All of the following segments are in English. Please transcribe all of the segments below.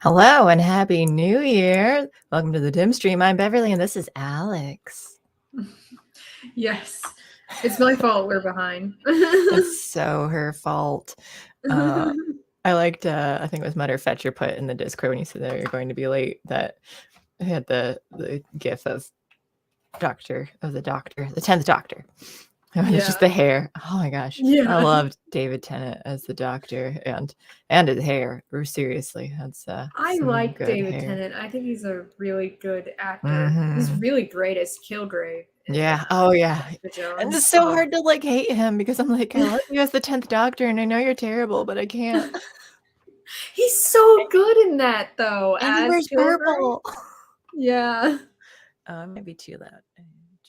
Hello and happy new year. Welcome to the TheDimStream. I'm Beverly and this is Alex. Yes, it's my fault we're behind. It's so her fault. I liked, I think it was Mutter Fetcher put in the Discord when you said that you're going to be late, that I had the gif of the doctor, the 10th Doctor. It's just the hair. Oh my gosh. Yeah. I loved David Tennant as the Doctor and his hair. Seriously, that's I like David hair. Tennant. I think he's a really good actor. He's really great as Kilgrave. Yeah. Oh yeah. And it's so hard to like hate him because I'm like, I love you as the 10th Doctor and I know you're terrible, but I can't. He's so good in that though. And he wears purple. Yeah. It might be too loud.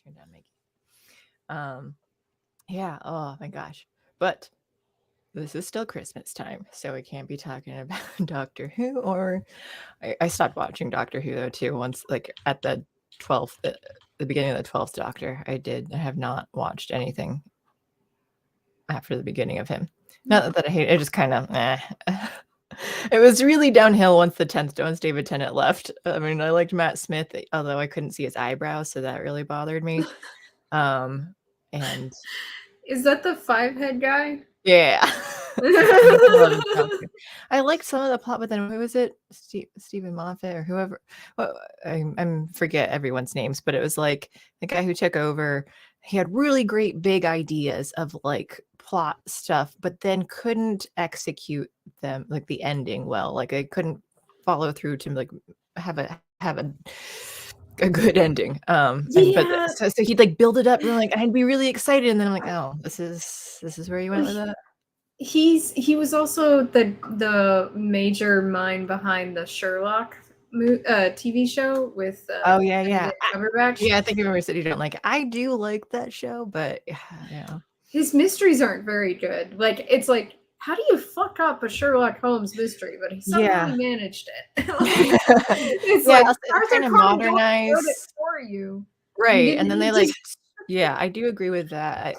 Turn down Mickey. Yeah. Oh my gosh. But this is still Christmas time, so we can't be talking about Doctor Who. Or I stopped watching Doctor Who though too. Once, like at the 12th, the beginning of the 12th Doctor, I have not watched anything after the beginning of him. Not that I hate it, just kind of it was really downhill once David Tennant left. I mean, I liked Matt Smith, although I couldn't see his eyebrows, so that really bothered me. And is that the 5-head guy? Yeah. I liked some of the plot, but then who was it? Stephen Moffat or whoever? Well, I forget everyone's names, but it was like the guy who took over. He had really great big ideas of like plot stuff, but then couldn't execute them, like the ending well. Like I couldn't follow through to like have a good ending. Yeah. But so he'd like build it up and like I'd be really excited, and then I'm like, oh, this is where you went with that. He was also the major mind behind the Sherlock TV show with oh yeah Cumberbatch. I think you remember said you don't like it. I do like that show, but yeah, his mysteries aren't very good. Like it's like, how do you fuck up a Sherlock Holmes mystery? But he somehow managed it. It's like kind of modernized it for you, right? And then they like, yeah, I do agree with that.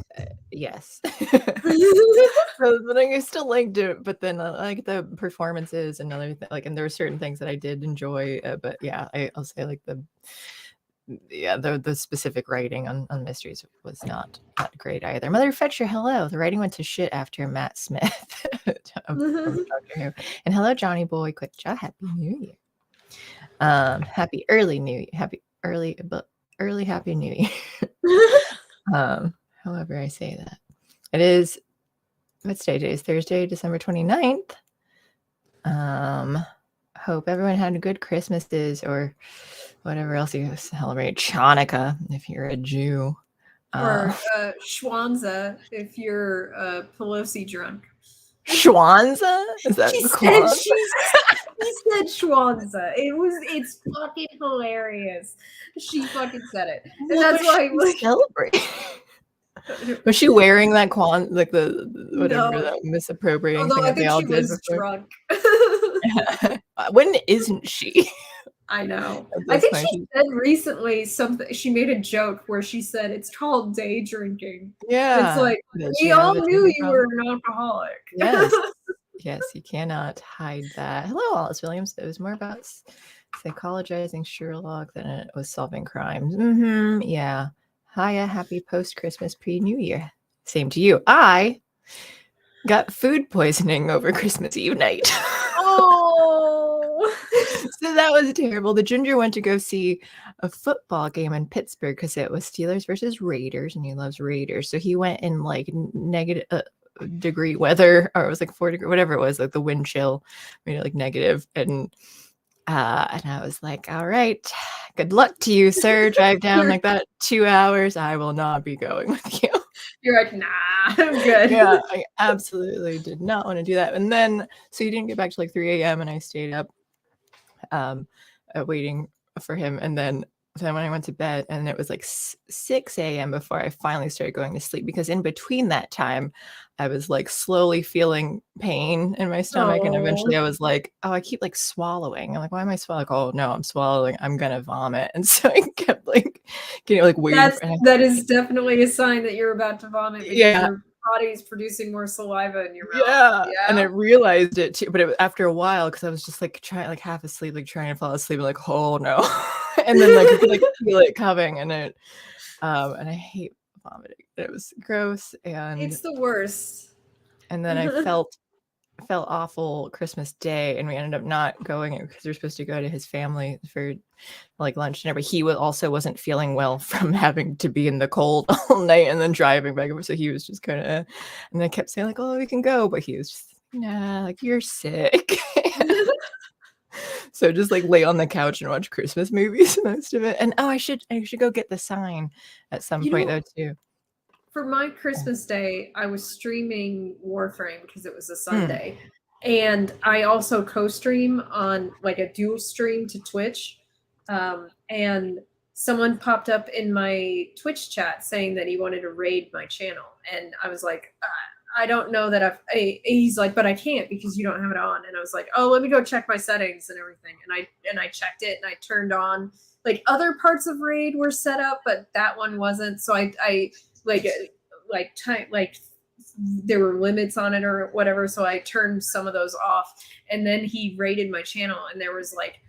Yes, but I still liked it. But then I like the performances and other like, and there were certain things that I did enjoy. But yeah, I'll say like the specific writing on mysteries was not great either. Mother Fetcher, hello. The writing went to shit after Matt Smith from Doctor Who. And hello, Johnny Boy Quickjaw. Happy New Year. Happy early New Year. Happy New Year. However I say that. It is, what's day? Today is Thursday, December 29th. Hope everyone had a good Christmases or whatever else you celebrate. Chanukah, if you're a Jew. Or Schwanza, if you're Pelosi drunk. Schwanza? Is that she said Schwanza. It's fucking hilarious. She fucking said it. And that's why I celebrate. Was she wearing that like the whatever that misappropriating thing that they all did before? Drunk. When isn't she? I know. I think she said recently something. She made a joke where she said it's called day drinking. Yeah, it's like we all knew you were an alcoholic. Yes, yes, you cannot hide that. Hello, Alice Williams. It was more about psychologizing Sherlock than it was solving crimes. Yeah. Hiya, happy post-Christmas, pre-New Year. Same to you. I got food poisoning over Christmas Eve night. Oh, so that was terrible. The Ginger went to go see a football game in Pittsburgh because it was Steelers versus Raiders, and he loves Raiders. So he went in like negative degree weather, or it was like 4 degrees, whatever it was, like the wind chill made it like negative. And I was like, all right, good luck to you, sir. Drive down like that 2 hours. I will not be going with you. You're like, nah, I'm good. Yeah, I absolutely did not want to do that. And then, so he didn't get back to like 3 a.m. and I stayed up waiting for him. And then when I went to bed, and it was like 6 a.m. before I finally started going to sleep, because in between that time, I was like slowly feeling pain in my stomach. And eventually I was like, oh, I keep like swallowing. I'm like, why am I swallowing? Like, oh no, I'm swallowing. I'm going to vomit. And so I kept like getting like waiting. That is definitely a sign that you're about to vomit. Yeah. body's producing more saliva in your mouth. Yeah, and I Yeah. realized it too, but after a while, because I was just like trying, like half asleep, like trying to fall asleep, like, oh no, and then like I could like feel it coming, and I hate vomiting. It was gross, It's the worst. and then I felt awful Christmas Day, and we ended up not going because we were supposed to go to his family for like lunch dinner, but he also wasn't feeling well from having to be in the cold all night and then driving back over. So he was just kind of, and I kept saying like, "Oh, we can go," but he was just, "Nah, like you're sick." So just like lay on the couch and watch Christmas movies most of it. And oh, I should go get the sign at some You point know, though too. for my Christmas Day, I was streaming Warframe because it was a Mm. Sunday. And I also co-stream on like a dual stream to Twitch. And someone popped up in my Twitch chat saying that he wanted to raid my channel. And I was like, I don't know that he's like, but I can't because you don't have it on. And I was like, oh, let me go check my settings and everything. And I checked it and I turned on like other parts of raid were set up, but that one wasn't. So I like time like there were limits on it or whatever, so I turned some of those off. And then he raided my channel and there was like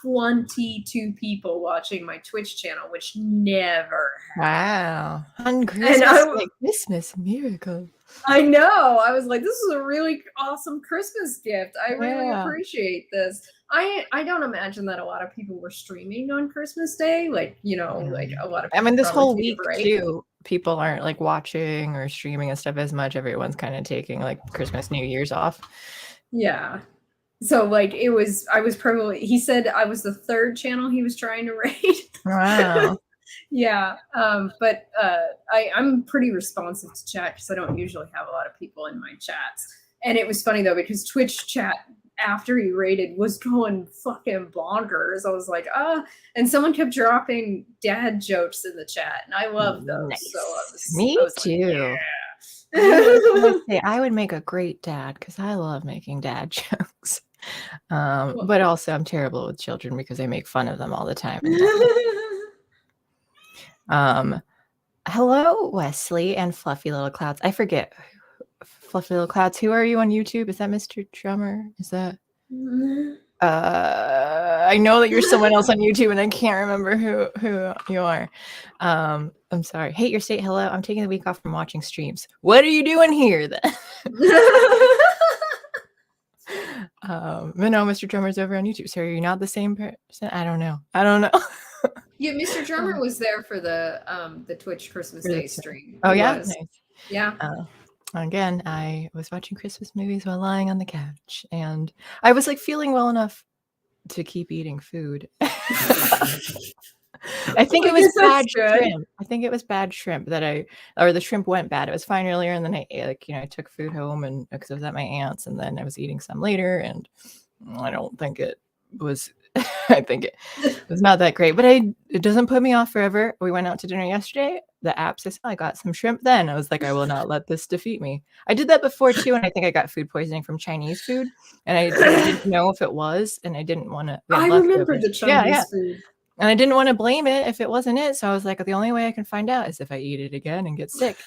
22 people watching my Twitch channel, which never Wow, on happened. Christmas, like Christmas miracle. I know. I was like, this is a really awesome Christmas gift. I really Yeah. appreciate this. I don't imagine that a lot of people were streaming on Christmas Day. Like, you know, like a lot of I people mean, this probably whole take a week break. too, people aren't like watching or streaming and stuff as much. Everyone's kind of taking like Christmas, New Year's off. Yeah. So like I was probably, he said I was the third channel he was trying to raid. Wow. Yeah. But I'm pretty responsive to chat because I don't usually have a lot of people in my chats. And it was funny though, because Twitch chat after he raided was going fucking bonkers. I was like, and someone kept dropping dad jokes in the chat, and I love those. Nice. So Me I was too. like, yeah. I would make a great dad because I love making dad jokes. But also I'm terrible with children because I make fun of them all the time. Hello, Wesley and Fluffy Little Clouds. I forget. Fluffy Little Clouds, who are you on YouTube? Is that Mr. Drummer? Is that I know that you're someone else on YouTube and I can't remember who you are. I'm sorry. Hate your state. Hello. I'm taking the week off from watching streams. What are you doing here then? But no, Mr. Drummer's over on YouTube. So are you not the same person? I don't know. Yeah, Mr. Drummer was there for the Twitch Christmas Day stream. Oh, He yeah? was. Nice. Yeah. Again, I was watching Christmas movies while lying on the couch, and I was like feeling well enough to keep eating food. I think it was bad shrimp. I think it was bad shrimp or the shrimp went bad. It was fine earlier, and then I took food home and because I was at my aunt's, and then I was eating some later, and I don't think it was. I think it was not that great, but it doesn't put me off forever. We went out to dinner yesterday. The apps I saw, I got some shrimp then. I was like, I will not let this defeat me. I did that before too, and I think I got food poisoning from Chinese food, and I didn't know if it was, and I didn't want to. I remember the Chinese food. And I didn't want to blame it if it wasn't it. So I was like, the only way I can find out is if I eat it again and get sick.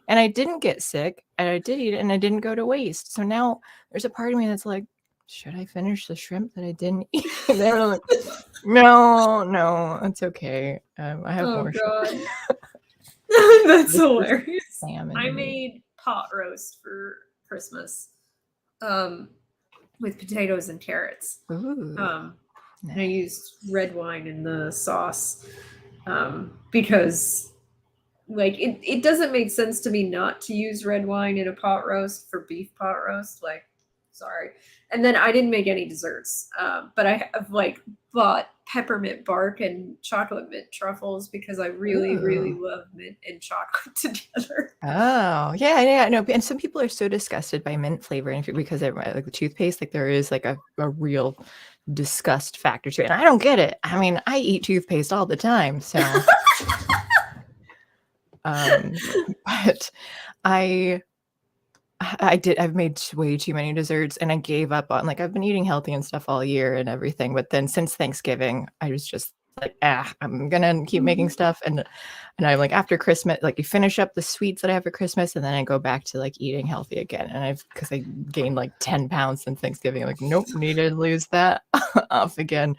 And I didn't get sick, and I did eat it, and I didn't go to waste. So now there's a part of me that's like, should I finish the shrimp that I didn't eat? They were like, no, it's okay. I have more shrimp. That's hilarious. Salmon I made pot roast for Christmas with potatoes and carrots. Ooh, and I used red wine in the sauce because like it doesn't make sense to me not to use red wine in a pot roast for beef pot roast. Like, sorry. And then I didn't make any desserts, but I have like bought peppermint bark and chocolate mint truffles because I really love mint and chocolate together. Oh, yeah, no. And some people are so disgusted by mint flavor because they're like the toothpaste, like there is like a real disgust factor to it. And I don't get it. I mean, I eat toothpaste all the time, so but I've made way too many desserts, and I gave up on, like, I've been eating healthy and stuff all year and everything, but then since Thanksgiving, I was just like, I'm gonna keep making stuff. And I'm like, after Christmas, like you finish up the sweets that I have for Christmas, and then I go back to like eating healthy again. And because I gained like 10 pounds since Thanksgiving, I'm like, nope, need to lose that off again.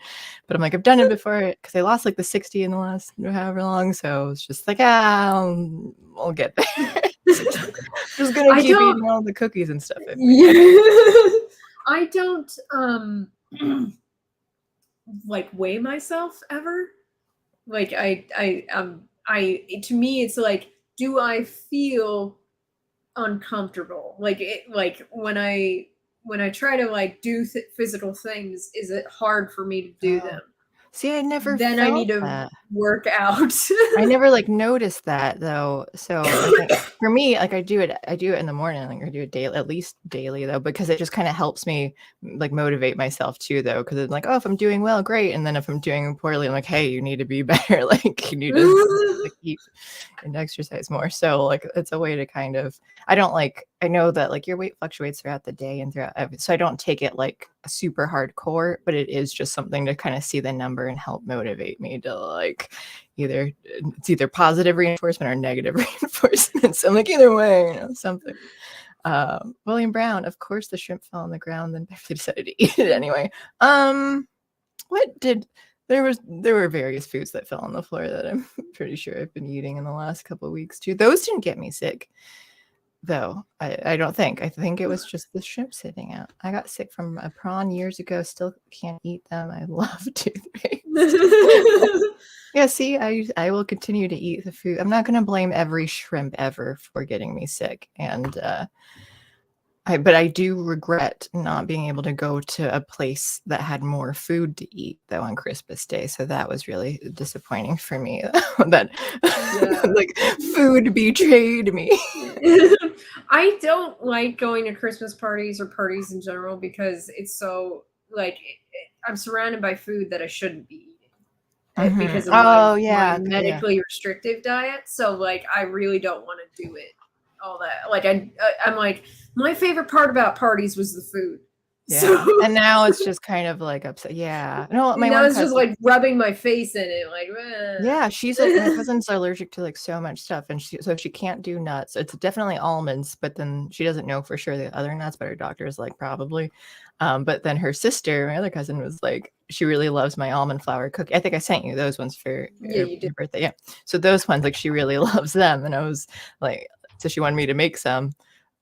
But I'm like, I've done it before, because I lost like the 60 in the last however long. So it's just like, I'll get there. Just gonna keep eating all the cookies and stuff. I don't like weigh myself ever. Like to me it's like, do I feel uncomfortable? Like when I try to like do physical things, is it hard for me to do them? See, I never Then felt I need to that. work out. I never like noticed that though. So I think for me, like I do it in the morning, like I do it daily, at least daily though, because it just kind of helps me like motivate myself too though. Cause it's like, oh, if I'm doing well, great. And then if I'm doing poorly, I'm like, hey, you need to be better. Like you need to like eat and exercise more. So like it's a way to kind of, I know that like your weight fluctuates throughout the day and so I don't take it like super hardcore, but it is just something to kind of see the number and help motivate me to like it's either positive reinforcement or negative reinforcement. So I'm like, either way, something. William Brown, of course the shrimp fell on the ground, then Beverly decided to eat it anyway. There were various foods that fell on the floor that I'm pretty sure I've been eating in the last couple of weeks too. Those didn't get me sick though. I don't think. I think it was just the shrimp sitting out. I got sick from a prawn years ago. Still can't eat them. I love toothpaste. Yeah, see, I will continue to eat the food. I'm not going to blame every shrimp ever for getting me sick. And but I do regret not being able to go to a place that had more food to eat though on Christmas Day. So that was really disappointing for me that like food betrayed me. I don't like going to Christmas parties or parties in general because it's so like I'm surrounded by food that I shouldn't be eating because of my medically restrictive diet. So like I really don't want to do it all that. Like I'm like, my favorite part about parties was the food. Yeah. So, and now it's just kind of like upset. Yeah. No, my now it's just like rubbing my face in it. Like, yeah, my cousin's allergic to like so much stuff. And so she can't do nuts. It's definitely almonds, but then she doesn't know for sure the other nuts, but her doctor is like, probably. But then her sister, my other cousin, was like, she really loves my almond flour cookie. I think I sent you those ones for your birthday. Yeah. So those ones, like she really loves them. And I was like, so she wanted me to make some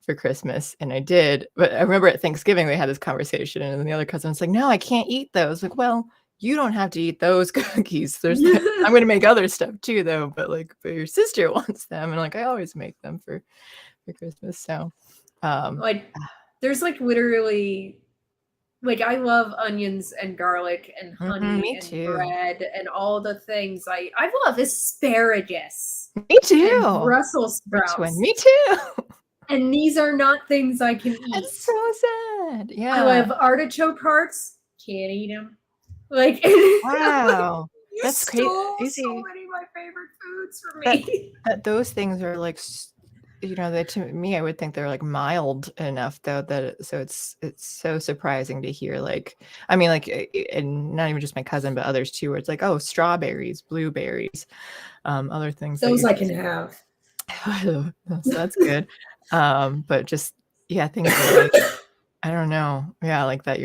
for Christmas, and I did. But I remember at Thanksgiving we had this conversation, and then the other cousin was like, no, I can't eat those. Like, well, you don't have to eat those cookies. I'm going to make other stuff too though, but your sister wants them, and like I always make them for Christmas. So like there's like literally like I love onions and garlic and honey and bread and all the things. I love asparagus. Me too. And Brussels sprouts. Me too. And these are not things I can eat. That's so sad. Yeah. I love artichoke hearts. Can't eat them. Like, wow. That's crazy. So many of my favorite foods for me. Those things are like, that to me, I would think they're like mild enough though it's so surprising to hear. Like, I mean, like, and not even just my cousin, but others too, where it's like, oh, strawberries, blueberries, other things. Those I can have. That's good. But just things like, I don't know. Yeah, like that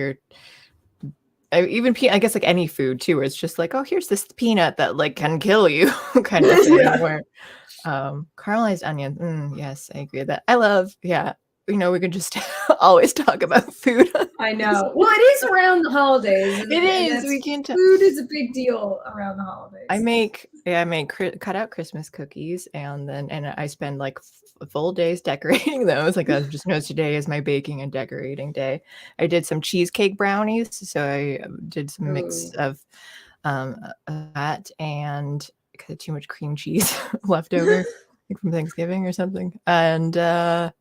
even I guess like any food too, where it's just like, oh, here's this peanut that like can kill you kind of thing. Where caramelized onion. Yes, I agree with that. I love, we can just always talk about food. I know. Well, it is around the holidays. It is. We can't. Food is a big deal around the holidays. I make cut out Christmas cookies, and I spend like full days decorating those. Like I just know today is my baking and decorating day. I did some cheesecake brownies, so I did some mix of that, and too much cream cheese left over from Thanksgiving or something. And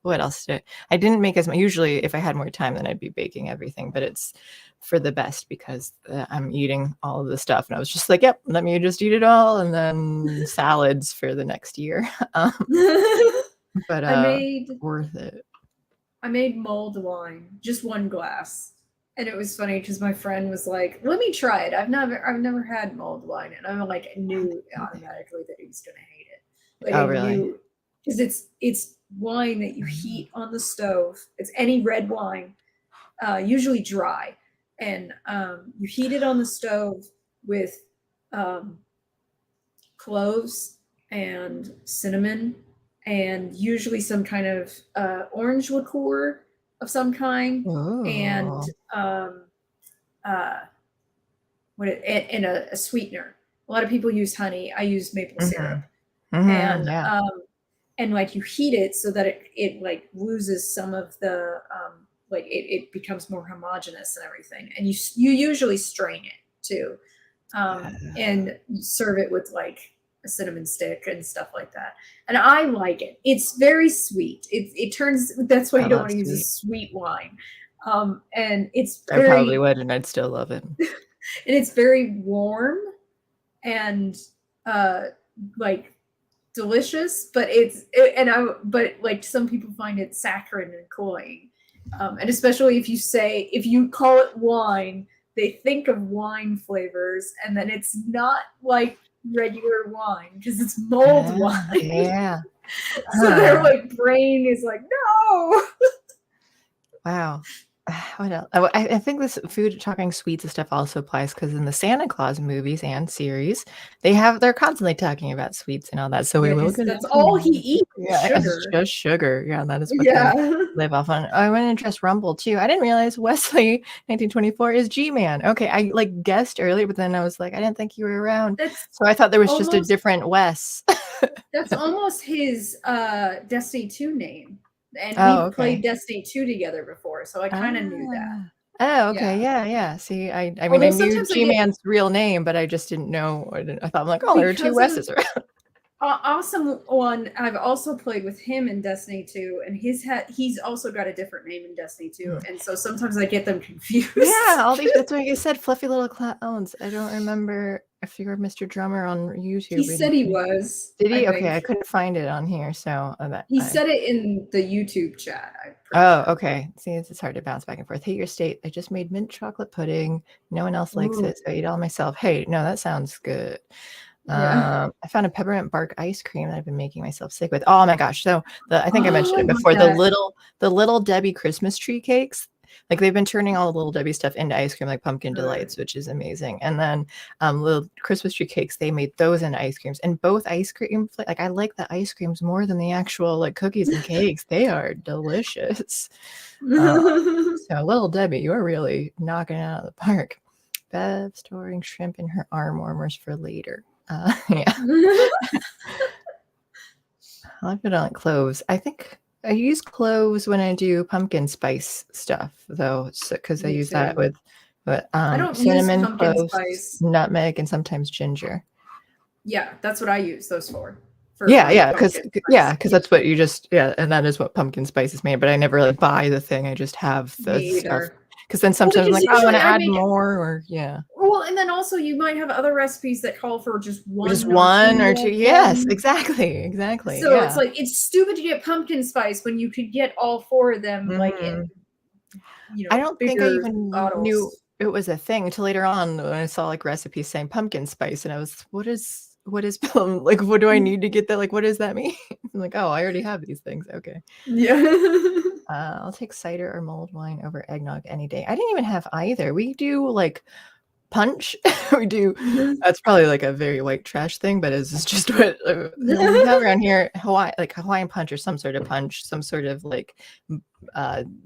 what else I didn't make as much. Usually if I had more time, then I'd be baking everything, but it's for the best because I'm eating all of the stuff, and I was just like, yep, let me just eat it all, and then salads for the next year. But worth it. I made mulled wine, just one glass. And it was funny because my friend was like, "Let me try it. I've never had mulled wine," and I'm like, I knew automatically that he was gonna hate it. Like Oh, I really? knew because it's wine that you heat on the stove. It's any red wine, usually dry, and you heat it on the stove with um, cloves and cinnamon, and usually some kind of orange liqueur of some kind, and Oh. uh, and a sweetener. A lot of people use honey. I use maple Mhm. syrup, Mhm, and yeah. like you heat it so that it like loses some of the like it becomes more homogeneous and everything. And you usually strain it too, and you serve it with like a cinnamon stick and stuff like that. And I like it. It's very sweet. It turns. That's why I you don't love want to use a sweet. sweet wine. And it's I probably very would, and I'd still love it. and it's very warm and uh like delicious, but but like some people find it saccharine and cloying. And especially if you call it wine, they think of wine flavors, and then it's not like regular wine because it's mulled Ah, wine. yeah. So their Huh. like brain is like, no. Wow. What else? Oh, I think this food talking sweets and stuff also applies because in the Santa Claus movies and series, they're constantly talking about sweets and all that. So we Yeah, will because get that's into all he that. eats is Yeah, it's sugar. just sugar. Yeah, that is what Yeah. they live off on. I want to address Rumble too. I didn't realize Wesley 1924 is G-Man. Okay, I like guessed earlier, but then I was like, I didn't think you were around. That's So I thought there was just a almost different Wes. That's almost his Destiny 2 name. And Oh, we've okay. played Destiny 2 together before, so I kind of knew that. Ah. Oh, okay. Yeah. Yeah, yeah. See, I mean, I Although knew sometimes I get G-Man's real name, but I just didn't know. I thought, I'm like, oh, there are two because of Wes's around. awesome one. I've also played with him in Destiny 2, and he's also got a different name in Destiny 2, and so sometimes I get them Yeah, confused. all these. That's what you said. Fluffy little clowns. I don't remember if you were Mr. Drummer on He YouTube. said he was, Did I he? Okay, I think. couldn't find it on here, so that He I. said it in the YouTube chat, I'm pretty Oh, sure. okay. See, it's hard to bounce back and forth. Hate your state. I just made mint chocolate pudding. No one else likes Ooh, it, so I eat all myself. Hey, no, that sounds good. yeah. I found a peppermint bark ice cream that I've been making myself sick with. Oh my gosh. So I think I Oh, mentioned I it want before. that. The little Debbie Christmas tree cakes. Like they've been turning all the little Debbie stuff into ice cream, like pumpkin Good. delights, which is amazing. And then little Christmas tree cakes, they made those into ice creams. And both ice cream, like I like the ice creams more than the actual like cookies and cakes. They are delicious. Uh, so little Debbie, you're really knocking it out of the park. Bev storing shrimp in her arm warmers for later. Yeah. I put on cloves. I think I use cloves when I do pumpkin spice stuff, though, because I Me use that too. with I don't use cinnamon, pumpkin cloves, spice. nutmeg, and sometimes ginger. Yeah, that's what I use those for. Yeah, For yeah, because pumpkin spice. Yeah, that's what you just and that is what pumpkin spice is made. But I never really buy the thing. I just have me the stuff either. because then Well, sometimes I'm because like, oh, I want usually to I add make more, or yeah, well, and then also you might have other recipes that call for just just one or one or two two. of Yes, them. exactly, exactly. So it's Yeah. like it's stupid to get pumpkin spice when you could get all four of them like in Mhm. I don't think I bigger even knew bottles. it was a thing until later on when I saw, like, recipes saying pumpkin spice, and I was, what is plum like, what do I need to get that? Like, what does that mean?" I'm like, "Oh, I already have these things, okay." Yeah. I'll take cider or mulled wine over eggnog any day. I didn't even have either. We do, like, punch. We do Mhm. that's probably, like, a very white trash thing, but it's just what, we have around here, Hawaiian punch or some sort of punch, some sort of, like, m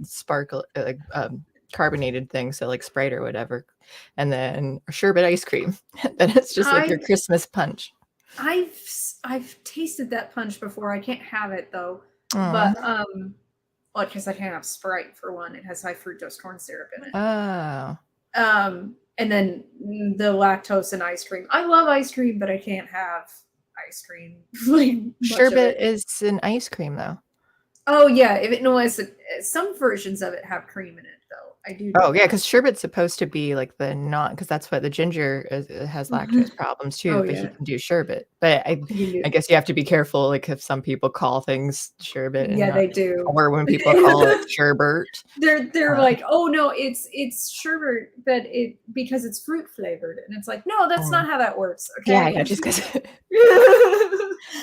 sparkle like, carbonated thing, so, like, Sprite or whatever, and then sherbet ice cream. Then it's just like your I Christmas punch. I've tasted that punch before. I can't have it though. But Aw. well, because I can't have Sprite for one. It has high fructose corn syrup in it. Oh. And then the lactose and ice cream. I love ice cream, but I can't have ice cream like much of Sherbet it. is an ice cream, though. Oh yeah, if it no, some versions of it have cream in it though. I do know Oh yeah, because sherbet's supposed to be like the not because that's what the ginger has lactose that. problems too, Oh but he yeah, can do sherbet. But you can do. I guess you have to be careful, like if some people call things sherbet and Yeah, not, they do. or when people call it sherbet. They're like, oh no, it's sherbet, but it because it's fruit flavored, and it's like, no, that's not Mm. how that works. Yeah, Okay. yeah, just because.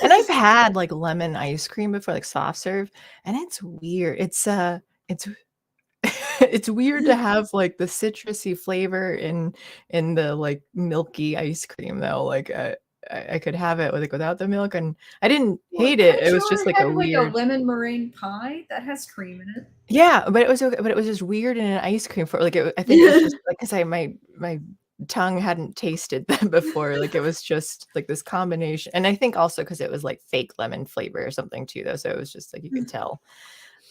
And I've had like lemon ice cream before, like soft serve, and it's weird. It's it's weird to have like the citrusy flavor in the like milky ice cream though. Like I could have it with, like without the milk, and I didn't Well, hate it. haven't It you was just ever like a had like a weird. lemon meringue pie that has cream in it? Yeah, but it was okay. But it was just weird in an ice cream for like I think it was just like because I my tongue hadn't tasted them before. Like it was just like this combination, and I think also because it was like fake lemon flavor or something too, though. So it was just like you could tell.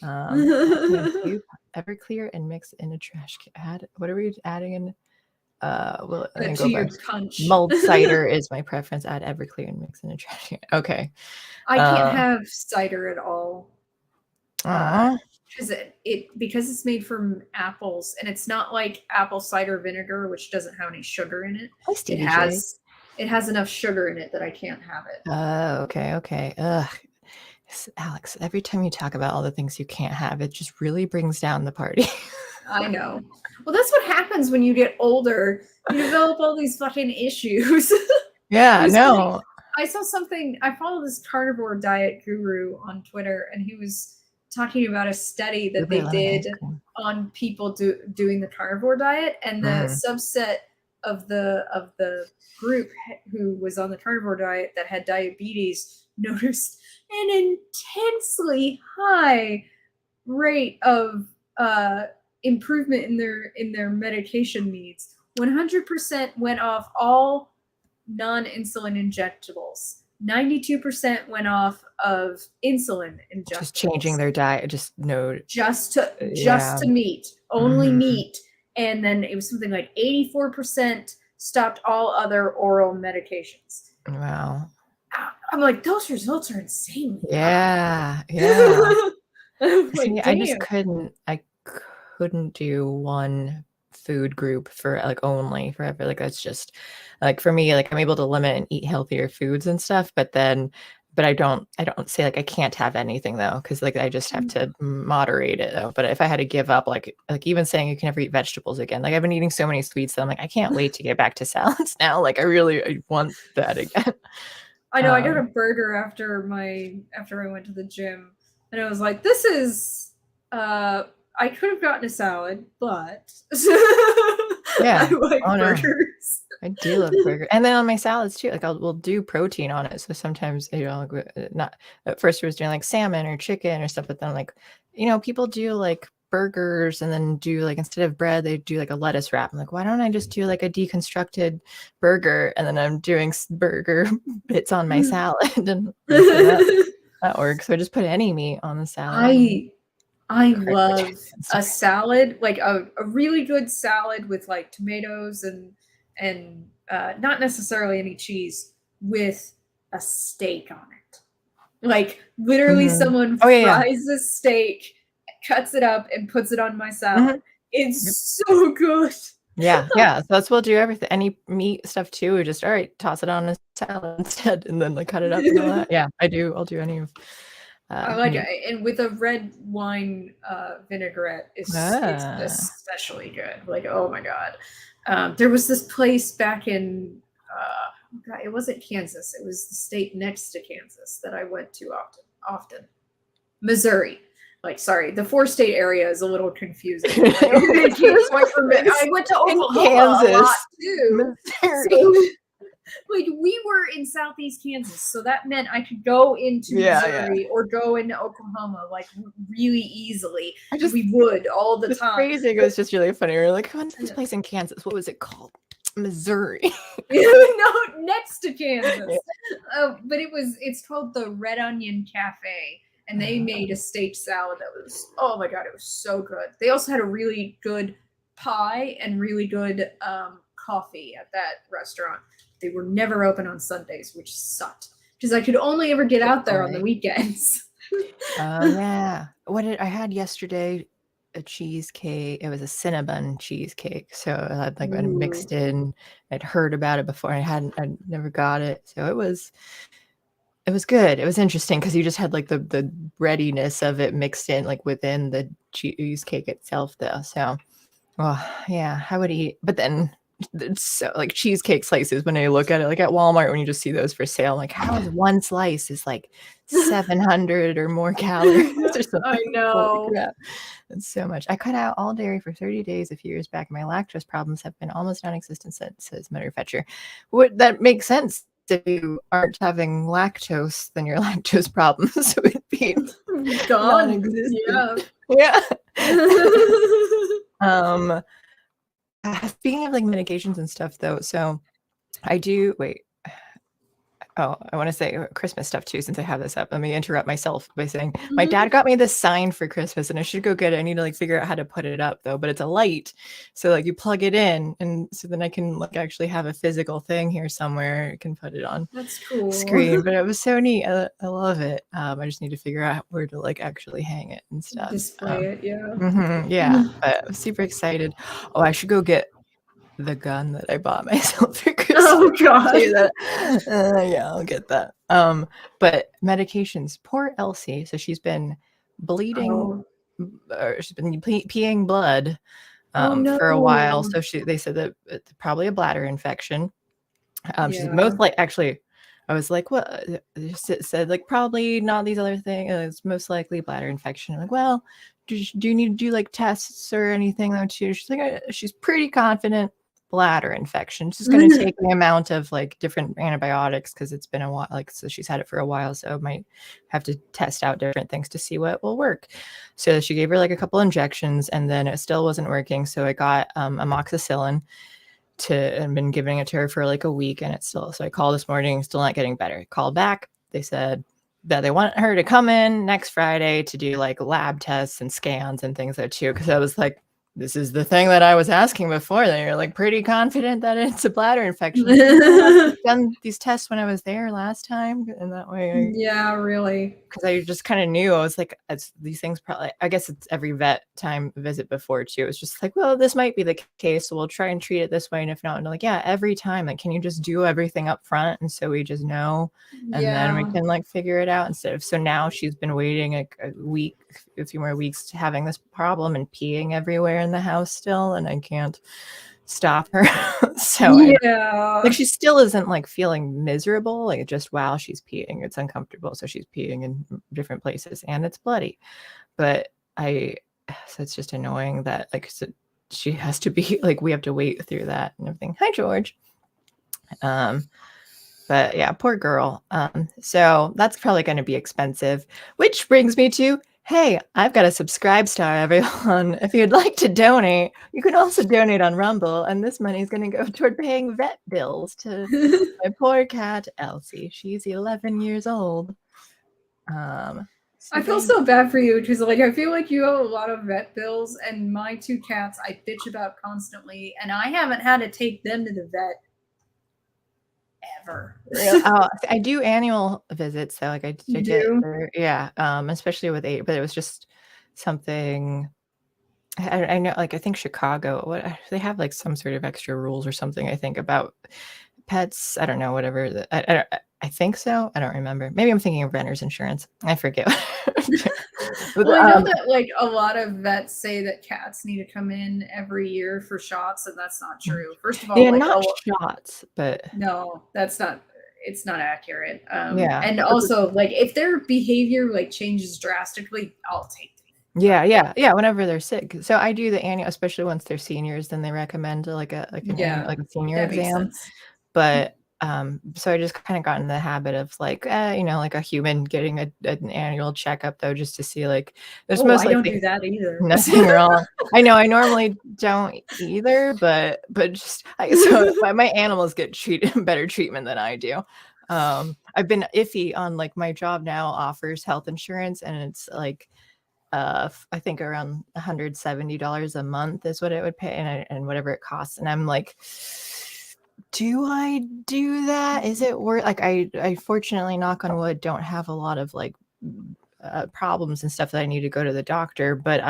Add in a cube, Everclear, and mix in a trash can. Add what are we adding in? Well, and then To go your back. punch. Mulled cider is my preference. Add Everclear and mix in a trash can. Okay. I can't Uh, have cider at all. aw, Because because it's made from apples and it's not like apple cider vinegar, which doesn't have any sugar in it. hi It Stevie J. has it has enough sugar in it that I can't have it. Okay, okay. Ugh. Alex, every time you talk about all the things you can't have, it just really brings down the party. I know. Well, that's what happens when you get older. You develop all these fucking issues. It Yeah, was funny. no. I saw something. I follow this carnivore diet guru on Twitter, and he was talking about a study that Blueberry they lemon did ice cream. on people doing the carnivore diet, and the Mm. subset of the group who was on the carnivore diet that had diabetes noticed an intensely high rate of improvement in their medication needs. 100% went off all non-insulin injectables. 92% went off of insulin Just changing injectables. their diet, just no, Just yeah. to meat, only Mhm. meat. And then it was something like 84% stopped all other oral medications. Wow. I'm like, those results are insanely high. Yeah, yeah. I'm See, like, damn. I couldn't do one food group for like only forever. Like that's just like for me, like I'm able to limit and eat healthier foods and stuff, but I don't say like I can't have anything though, because like I just have to moderate it though. But if I had to give up, like even saying you can never eat vegetables again, like I've been eating so many sweets that I'm like, I can't wait to get back to salads now. Like I want that again. I know I got a Um, burger after I went to the gym, and I was like, this is I could have gotten a salad, but I yeah. like Oh no. burgers. I do love burger, and then on my salads too. Like we'll do protein on it. So sometimes like, not at first we was doing like salmon or chicken or stuff, but then like people do like burgers and then do like instead of bread they do like a lettuce wrap. I'm like, why don't I just do like a deconstructed burger and then I'm doing burger bits on my salad and so that works. So I just put any meat on the salad and I I cartilage love and a stuff. salad, like a really good salad with like tomatoes and not necessarily any cheese with a steak on it. Like literally Mhm. someone Oh yeah, fries a steak, cuts it up and puts it on my yeah. Mhm. salad. It's so good. Yeah, yeah, so that's we'll do everything any meat stuff too, we just, "All right, toss it on a salad instead," and then, like, cut it up and all that. Yeah, I'll do any of, I like meat. it, and with a red wine vinaigrette, it's Ah, especially good. Like, oh my god, there was this place back in God, it wasn't Kansas. It was the state next to Kansas that I went to often. Missouri. Like, sorry, the four-state area is a little confusing. I can't there's quite remember. place I went to in Oklahoma a lot Kansas, too, Missouri. so like we were in southeast Kansas, so that meant I could go into Yeah, yeah. Missouri or go into Oklahoma like really easily, I and just we would all the the time. phrasing was just really funny. We're like, "What's this place in Kansas? What was it called?" "Missouri." No, next to Yeah. Kansas. But it's called the Red Onion Cafe, and they made a steak salad that was, oh my god, it was so good. They also had a really good pie and really good coffee at that restaurant. They were never open on Sundays, which sucked because I could only ever get out there on the Boy. weekends. Oh yeah. What did I had yesterday? A cheesecake. It was a Cinnabon cheesecake. So I had like been Ooh. mixed in. I'd heard about it before. I'd never got it. So it was good. It was interesting because you just had like the breadiness of it mixed in like within the cheesecake itself though. So yeah, I would eat. But then it's so like cheesecake slices when I look at it, like at Walmart when you just see those for sale, like how is one slice is like 700 or more calories or I something. Holy know. crap. That's so much. I cut out all dairy for 30 days a few years back. My lactose problems have been almost non-existent since, says manufacturer. What that makes sense. If you aren't having lactose, then your lactose problems would be Gone. non-existent. Yeah. Yeah. um Speaking of like medications and stuff though, so I do wait. Oh, I want to say Christmas stuff too, since I have this up. Let me interrupt myself by saying my dad got me this sign for Christmas and I should go get it. I need to like figure out how to put it up though, but it's a light. So like you plug it in and so then I can like actually have a physical thing here somewhere. I can put it on That's cool. screen, but it was so neat. I love it. I just need to figure out where to like actually hang it and stuff. Display it, yeah. Yeah, but I'm super excited. Oh, I should go get the gun that I bought myself for Christmas. Oh God. Yeah, I'll get that. But medications. Poor Elsie. So she's been bleeding, or she's been peeing blood for a while. No. So they said that it's probably a bladder infection. She's Yeah. most like actually. I was like, what? It said like probably not these other things. It's most likely bladder infection. I'm like, well, do you need to do like tests or anything though too? She's like, she's pretty confident bladder infection. It's just going to take the amount of like different antibiotics because it's been a while. Like, so she's had it for a while, so might have to test out different things to see what will work. So she gave her like a couple injections, and then it still wasn't working. So I got amoxicillin and been giving it to her for like a week, and it's still. So I called this morning, still not getting better. Called back. They said that they want her to come in next Friday to do like lab tests and scans and things there too. Because I was like, this is the thing that I was asking before. That you're like pretty confident that it's a bladder infection. Like, I've done these tests when I was there last time, and that way, Yeah, really. because I just kind of knew. I was like, it's these things probably. I guess it's every vet time visit before too. It's just like, well, this might be the case, so we'll try and treat it this way. And if not, and like, yeah, every time, like, can you just do everything up front, and so we just know, and then we can like figure it out instead of. So now she's been waiting like a few more weeks to having this problem and peeing everywhere in the house still, and I can't stop her. So like she still isn't like feeling miserable, like just while she's peeing, it's uncomfortable. So she's peeing in different places and it's bloody. But so it's just annoying that like so she has to be like we have to wait through that and everything. Hi, George. But yeah, poor girl. So that's probably going to be expensive, which brings me to, hey, I've got a subscribe star, everyone. If you'd like to donate, you can also donate on Rumble, and this money is going to go toward paying vet bills to my poor cat, Elsie. She's 11 years old. I feel so bad for you because, like, I feel like you have a lot of vet bills, and my two cats I bitch about constantly, and I haven't had to take them to the vet ever. I do annual visits, so like I get her, yeah, especially with 8, but it was just something. I know, like I think Chicago, what they have like some sort of extra rules or something. I think about pets. I don't know, whatever. I think so. I don't remember. Maybe I'm thinking of renter's insurance. I forget. Well, I know that like a lot of vets say that cats need to come in every year for shots, and that's not true. First of all, yeah, like not shots, but no, that's not. It's not accurate. yeah, and also like if their behavior like changes drastically, I'll take them. yeah. Whenever they're sick, so I do the annual, especially once they're seniors. Then they recommend like an annual, like a senior exam. But so I just kind of got in the habit of like, like a human getting an annual checkup though, just to see like there's most I don't likely do that either. nothing wrong. I know I normally don't either, but just so my animals get better treatment than I do. I've been iffy on like my job now offers health insurance, and it's like I think around $170 a month is what it would pay, and whatever it costs, and I'm like, do I do that? Is it worth, like, I fortunately, knock on wood, don't have a lot of like problems and stuff that I need to go to the doctor. But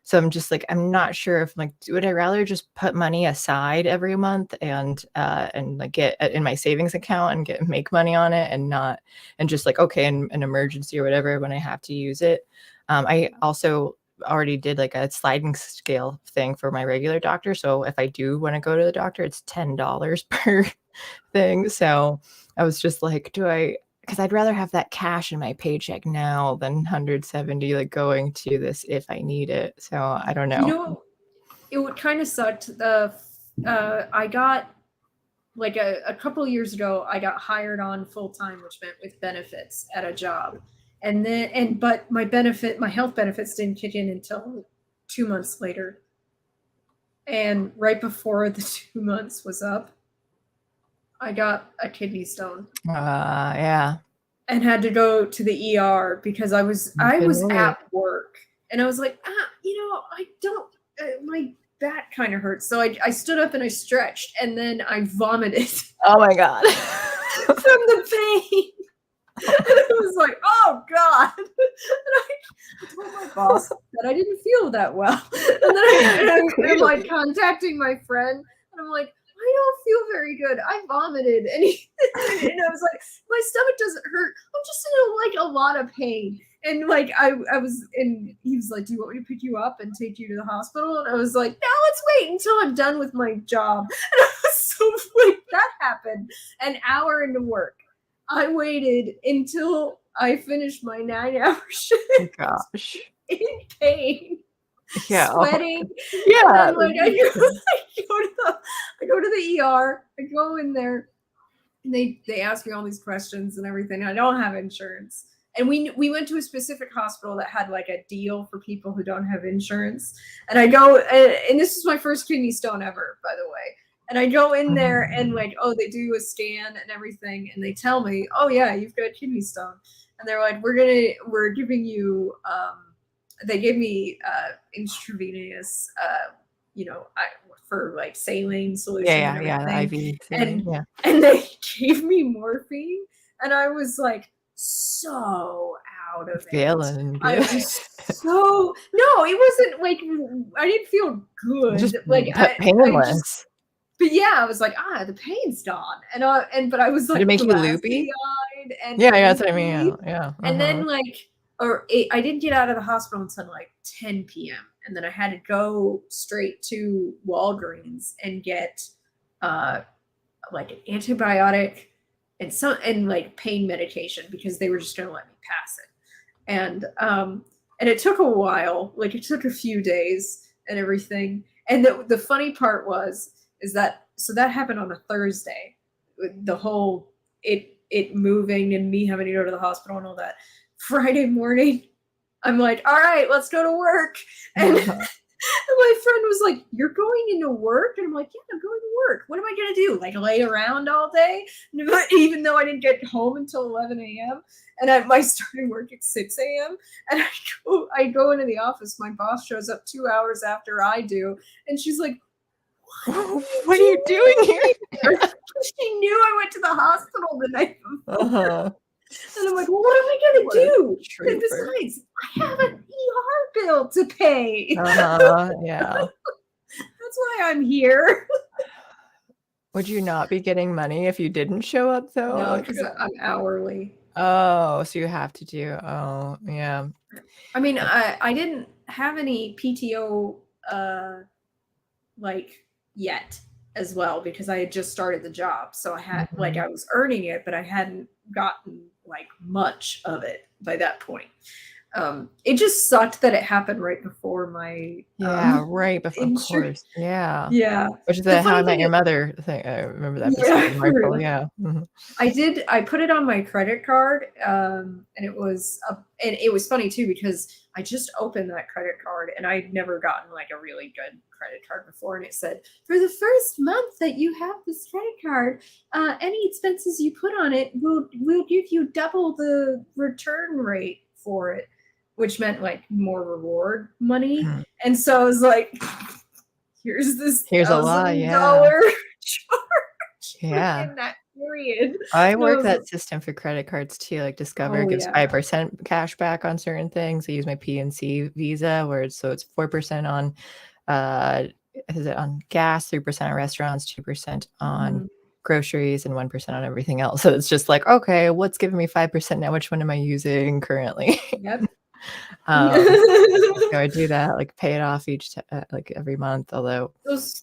so I'm just like, I'm not sure if like, would I rather just put money aside every month and like get in my savings account and make money on it and not, and just like, okay, in an emergency or whatever, when I have to use it. I also already did like a sliding scale thing for my regular doctor. So if I do want to go to the doctor, it's $10 per thing. So I was just like, because I'd rather have that cash in my paycheck now than 170 like going to this if I need it. So I don't know. You know, it would kind of sucked. I got like a couple of years ago, I got hired on full time, which meant with benefits at a job. But my health benefits didn't kick in until 2 months later. And right before the 2 months was up, I got a kidney stone. Yeah. And had to go to the ER because I was at work and I was like, I don't, my back kind of hurts. So I stood up and I stretched and then I vomited. Oh my God. From the pain. And I was like, oh God. And I told my boss that I didn't feel that well. And then I'm like contacting my friend and I'm like, I don't feel very good. I vomited. And I was like, my stomach doesn't hurt. I'm just in a lot of pain. And like I was, and he was like, do you want me to pick you up and take you to the hospital? And I was like, no, let's wait until I'm done with my job. And I was so like, that happened an hour into work. I waited until I finished my 9-hour shift. Oh gosh. In pain. Yeah. Sweating. Yeah. And then, like, I go to the ER. I go in there, and they ask me all these questions and everything. I don't have insurance, and we went to a specific hospital that had like a deal for people who don't have insurance. And I go, and this is my first kidney stone ever, by the way. And I go in there and like, oh, they do a scan and everything, and they tell me, oh yeah, you've got kidney stone, and they're like, we're giving you they gave me intravenous, for like saline solution and everything. And they gave me morphine, and I was like so out of feeling it. I was so it wasn't like I didn't feel good. Just like painless. But yeah, I was like, the pain's gone, but I was like, did it make you loopy? And yeah, that's what I mean. Yeah. And then like, I didn't get out of the hospital until like 10 p.m. And then I had to go straight to Walgreens and get like an antibiotic and like pain medication because they were just going to let me pass it. And it took a while, like it took a few days and everything. And the funny part is that happened on a Thursday, the whole it moving and me having to go to the hospital and all that. Friday morning, I'm like, all right, let's go to work. And my friend was like, you're going into work? And I'm like, yeah, I'm going to work. What am I going to do? Like lay around all day? Even though I didn't get home until 11 a.m. And I started work at 6 a.m. And I go into the office. My boss shows up 2 hours after I do. And she's like, what are you doing here? She knew I went to the hospital the night before. And I'm like, well, what am I going to do? And besides, I have an ER bill to pay. Yeah. That's why I'm here. Would you not be getting money if you didn't show up, though? No, because I'm hourly. Oh, so you have to do. Oh, yeah. I mean, I didn't have any PTO like yet as well because I had just started the job. So I had like I was earning it, but I hadn't gotten like much of it by that point. It just sucked that it happened right before my right before course. Yeah. Which is the How I Met Your Mother thing. I remember that episode. Michael. Yeah. I put it on my credit card, and it was funny too because I just opened that credit card and I'd never gotten like a really good credit card before, and it said for the first month that you have this credit card, any expenses you put on it will give you double the return rate for it, which meant like more reward money. And so I was like, here's a lot, charge. Yeah. In that period. I work So, that system for credit cards too. Like Discover oh gives yeah. 5% cash back on certain things. I use my PNC Visa, where it's 4% on is it on gas, 3% on restaurants, 2% on Mhm. groceries, and 1% on everything else. So it's just like, okay, what's giving me 5% now? Which one am I using currently? Yep. um, so I do that, like pay it off like every month. Although, Those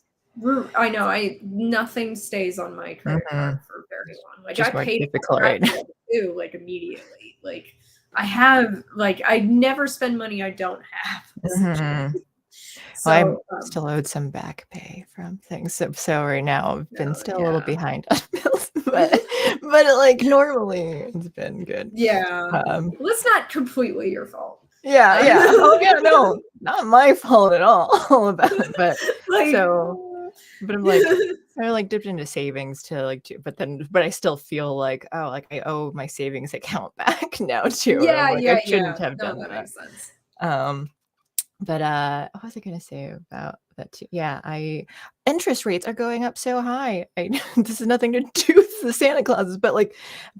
I know, nothing stays on my credit card mhm, for very long. Like, I just more paid off difficult, crack right? debt too, like, immediately. Like, I never spend money I don't have, essentially. Mhm. Well, I'm So, still owed some back pay from things. So right now I've been oh, still a little yeah. behind on bills, but like normally it's been good. Yeah. Um, Well, it's not completely your fault. yeah, Uh, yeah. Oh yeah, no, not my fault at all about but like, so but I'm like I like dipped into savings to like do, but I still feel like, oh, like I owe my savings account back now too. And I'm yeah, like, I yeah, shouldn't yeah. have No, done that that. makes sense. Um, But, what was I gonna say about that too? Yeah, I interest rates are going up so high. I this has nothing to do with the Santa Clauses, but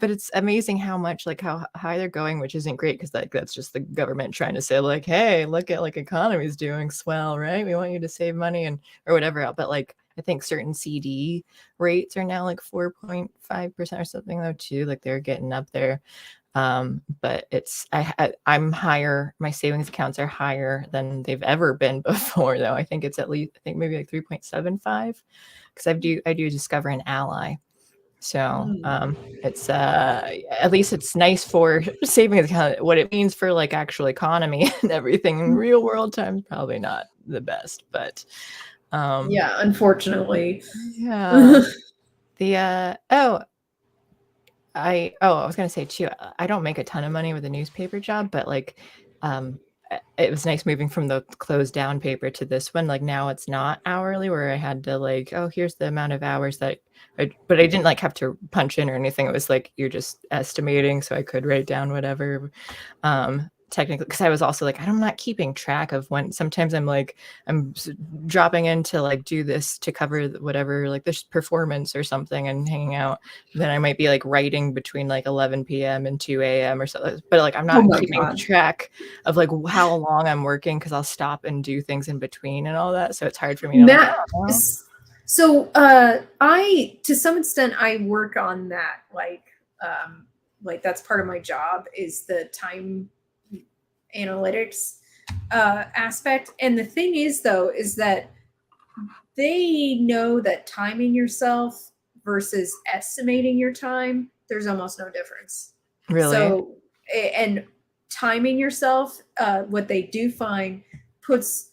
it's amazing how much like, how high they're going, which isn't great because like, that's just the government trying to say like, "Hey, look at like economy's doing swell, right? We want you to save money," and or whatever, but, like, I think certain CD rates are now like 4.5% or something though too, like, they're getting up there. But I'm higher, my savings accounts are higher than they've ever been before, though. I think it's at least, I think maybe like 3.75 because I do Discover an Ally. So Mm. it's at least it's nice for savings account. What it means for like actual economy and everything in real world times, probably not the best, but Yeah, unfortunately. yeah. The I was gonna say too, I don't make a ton of money with a newspaper job, but like, it was nice moving from the closed down paper to this one. Like now it's not hourly where I had to like, oh, here's the amount of hours that but I didn't like have to punch in or anything. It was like you're just estimating, so I could write down whatever. Technically, because I was also like, I'm not keeping track of when. Sometimes I'm like, dropping in to like do this to cover whatever like this performance or something and hanging out, then I might be like writing between like 11 p.m. and 2 a.m. or so. But like I'm Oh not my keeping god. track of like how long I'm working because I'll stop and do things in between and all that. So it's hard for me to like, I Matt, don't know. so I to some extent I work on that like that's part of my job is the time analytics aspect. And the thing is though is that they know that timing yourself versus estimating your time, there's almost no difference. Really? So, and timing yourself, what they do find puts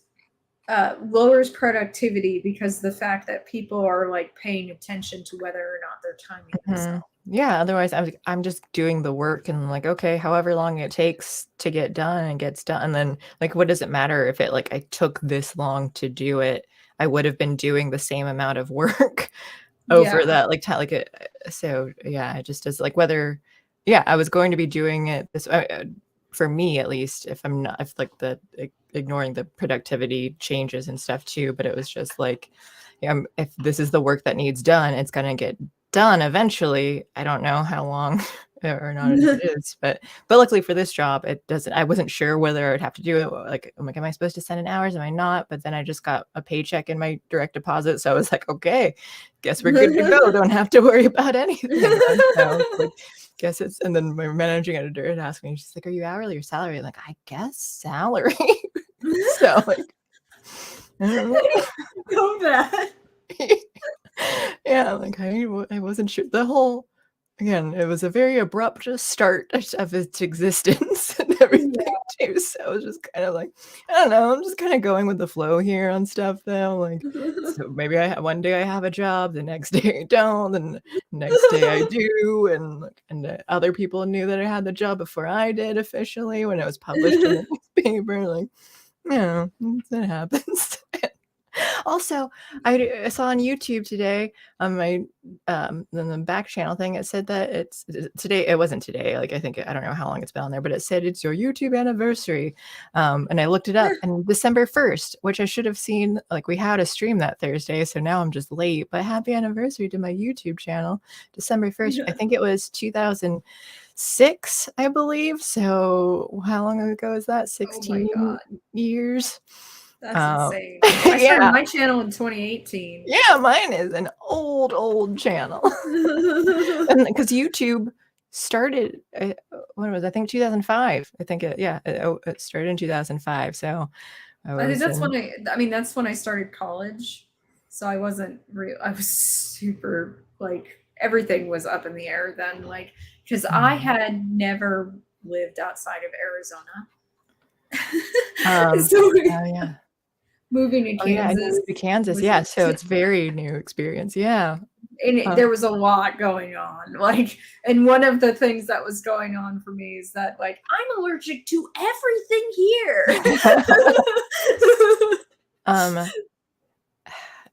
lowers productivity because the fact that people are like paying attention to whether or not they're timing Mhm. themselves. Yeah, otherwise I'm just doing the work and like, okay, however long it takes to get done and gets done. And then like what does it matter if it like I took this long to do it? I would have been doing the same amount of work over Yeah. that like time like it so yeah, it just is like whether yeah, I was going to be doing it this for me at least if I'm not if like ignoring the productivity changes and stuff too, but it was just like if this is the work that needs done, it's going to get done eventually. I don't know how long or not it is, but luckily for this job, it doesn't. I wasn't sure whether I'd have to do it. Like, I'm like, am I supposed to send in hours? Am I not? But then I just got a paycheck in my direct deposit, so I was like, okay, guess we're good to go. Don't have to worry about anything. Then. So it's like, guess it's. And then my managing editor had asked me, she's like, are you hourly or salary? I'm like, I guess salary. So like, I don't know. Know that. Yeah, like I wasn't sure the whole again, it was a very abrupt start of its existence and everything too. So I was just kind of like, I don't know, I'm just kind of going with the flow here on stuff though. Like, so maybe one day I have a job, the next day I don't, and the next day I do, and other people knew that I had the job before I did officially when it was published in the newspaper. Like, yeah, that happens. Also, I saw on YouTube today on my in the back channel thing, it said that it's today. It wasn't today. Like, I think I don't know how long it's been on there, but it said it's your YouTube anniversary. And I looked it up, and December 1st, which I should have seen. Like, we had a stream that Thursday, so now I'm just late. But happy anniversary to my YouTube channel, December 1st. I think it was 2006, I believe. So how long ago is that? Oh 16 my God. years. That's insane. I started Yeah. my channel in 2018. Yeah, mine is an old channel. And because YouTube started, when was it? I think 2005. I think it started in 2005. So I I think was that's in. that's when I started college. So I wasn't real. I was super like everything was up in the air then. Like because I had never lived outside of Arizona. So Oh yeah. moving to Oh yeah, and you Kansas moved to Kansas. was Yeah, so it's very new experience. Yeah. there was a lot going on. Like, and one of the things that was going on for me is that like I'm allergic to everything here.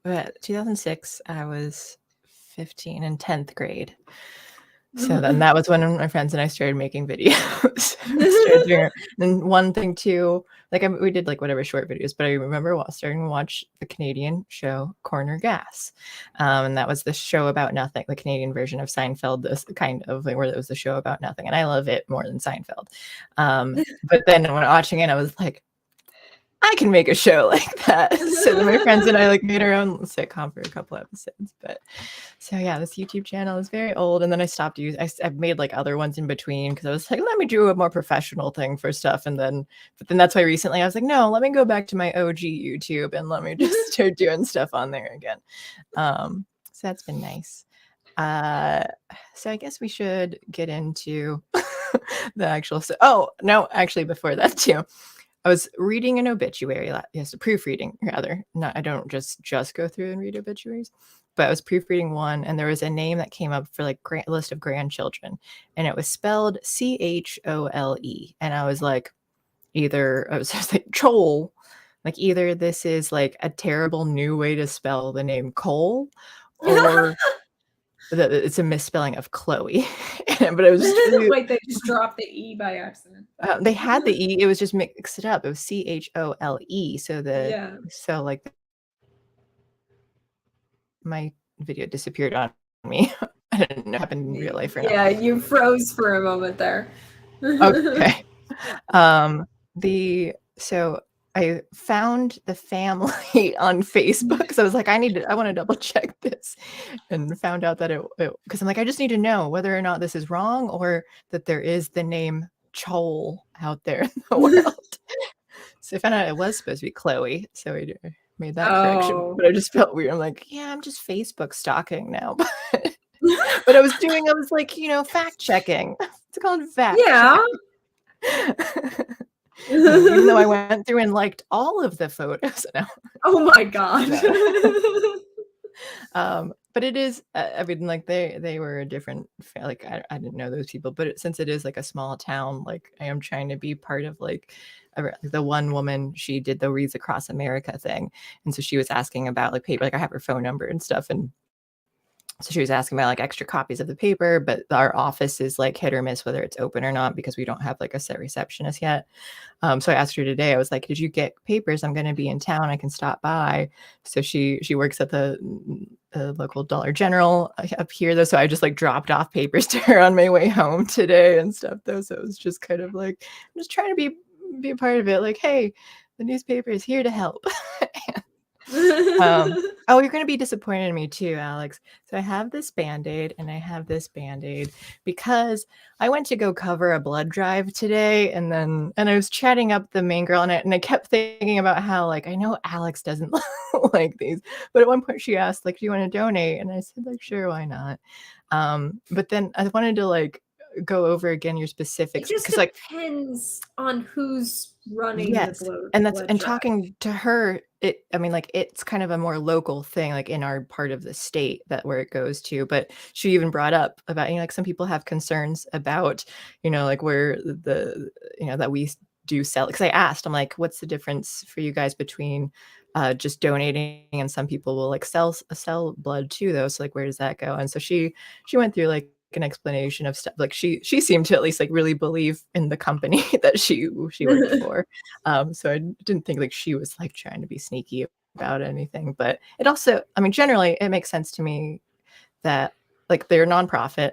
But 2006, I was 15 in 10th grade. So then that was when my friends and I started making videos. We started doing it. And one thing too, like we did like whatever short videos, but I remember starting to watch the Canadian show Corner Gas. And that was the show about nothing, the Canadian version of Seinfeld, this kind of like, where it was the show about nothing. And I love it more than Seinfeld. But then when watching it, I was like, I can make a show like that. So then my friends and I like made our own sitcom for a couple episodes. But so yeah, this YouTube channel is very old. And then I stopped using. I've made like other ones in between because I was like, let me do a more professional thing for stuff. But then that's why recently I was like, no, let me go back to my OG YouTube and let me just start doing stuff on there again. So that's been nice. So I guess we should get into the actual. Oh no, actually, before that too. I was reading an obituary, yes, proofreading rather. No, I don't just go through and read obituaries, but I was proofreading one, and there was a name that came up for like list of grandchildren, and it was spelled Chole, and I was like, I was just like Chole, like either this is like a terrible new way to spell the name Cole, or it's a misspelling of Chloe. But it was just really, wait, they just dropped the E by accident. they had the E, it was just mixed it up. It was Chole. So like my video disappeared on me. I didn't know it happened in real life or not. Yeah, you froze for a moment there. Okay. So I found the family on Facebook because I was like, I want to double check this, and found out that because I'm like, I just need to know whether or not this is wrong or that there is the name Chole out there in the world. So I found out it was supposed to be Chloe. So I made that correction, but I just felt weird. I'm like, yeah, I'm just Facebook stalking now. But I was like, fact checking. It's called fact check. Even though I went through and liked all of the photos. No. Oh my God. But it is, I mean, like they were a different, like I didn't know those people, but since it is like a small town, like I am trying to be part of like the one woman, she did the Wreaths Across America thing, and so she was asking about like paper, like I have her phone number and stuff, and so she was asking about like extra copies of the paper, but our office is like hit or miss whether it's open or not because we don't have like a set receptionist yet. So I asked her today, I was like, did you get papers? I'm going to be in town. I can stop by. So she works at the local Dollar General up here though. So I just like dropped off papers to her on my way home today and stuff though. So it was just kind of like, I'm just trying to be a part of it. Like, hey, the newspaper is here to help. Oh, you're going to be disappointed in me too, Alex. So I have this Band-Aid and I have this Band-Aid because I went to go cover a blood drive today, and I was chatting up the main girl, and I kept thinking about how like I know Alex doesn't like these, but at one point she asked like, do you want to donate? And I said like, sure, why not? But then I wanted to like go over again your specifics, It just because like depends on who's running the yes, blood and drive. talking to her, I mean, like, it's kind of a more local thing, like, in our part of the state where it goes to, but she even brought up about, like, some people have concerns about, like, where that we do sell, because I asked, I'm like, "What's the difference for you guys between, just donating, and some people will like sell blood too though, so like where does that go? And so she went through like an explanation of stuff. Like she seemed to at least like really believe in the company that she worked for. So I didn't think like she was like trying to be sneaky about anything. But it also, I mean, generally it makes sense to me that like they're a nonprofit,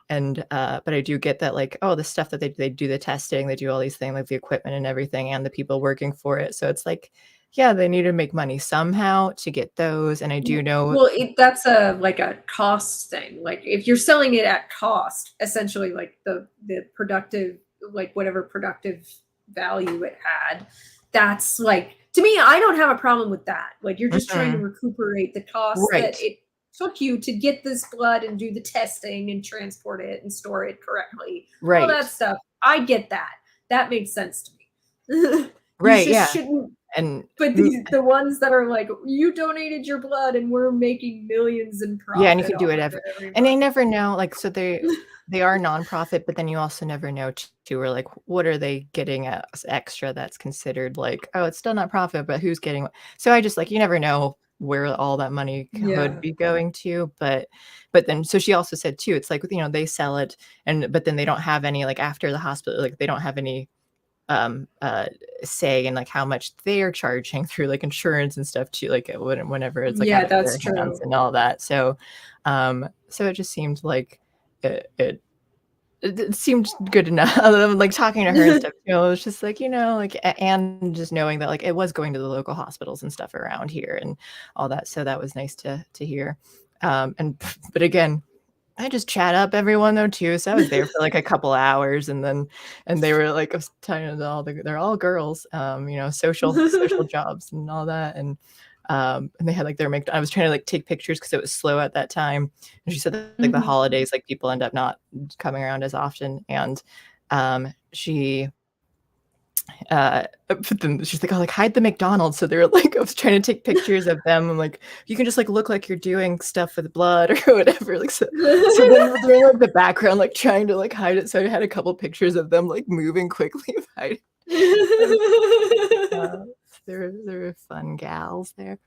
and but I do get that like, oh, the stuff that they do, the testing, they do all these things like the equipment and everything, and the people working for it. So it's like, yeah, they need to make money somehow to get those. And I do know. Well, that's a like a cost thing. Like if you're selling it at cost, essentially, like the productive, like whatever productive value it had, that's like, to me, I don't have a problem with that. Like you're just trying to Mhm. recuperate the cost that Right. it took you to get this blood and do the testing and transport it and store it correctly. All that Right. stuff. I get that. That makes sense to me. You Right. just Yeah. shouldn't. And But the ones that are like, you donated your blood and we're making millions in yeah, and you profit could do off it of every, it every and they month. never know, like, so they are nonprofit, but then you also never know too, or like, what are they getting as extra that's considered like, oh, it's still not profit, but who's getting what? So I just like, you never know where all that money could Yeah. be going to, but then so she also said too, it's like, you know, they sell it, and but then they don't have any like after the hospital, like they don't have any um uh say in like how much they're charging through like insurance and stuff too, like whenever it's like Yeah, out of that's their hands true. and all that. So so it just seemed like it seemed good enough. Like talking to her and stuff, you know, it was just like, you know, like and just knowing that like it was going to the local hospitals and stuff around here and all that. So that was nice to hear. And but again, I just chat up everyone though too. So I was there for like a couple hours, and then they were like, I was telling them all they're all girls, you know, social jobs and all that. And they had like their I was trying to like take pictures because it was slow at that time. And she said that like the Mhm. holidays, like people end up not coming around as often. And she but then she's like, "Oh, like, hide the McDonald's." So they're like I was trying to take pictures of them. I'm like, "You can just, like, look like you're doing stuff with blood or whatever." Like, so then they're in, like, the background, like, trying to, like, hide it. So I had a couple pictures of them, like, moving quickly of hiding. Um, uh, they're fun gals there.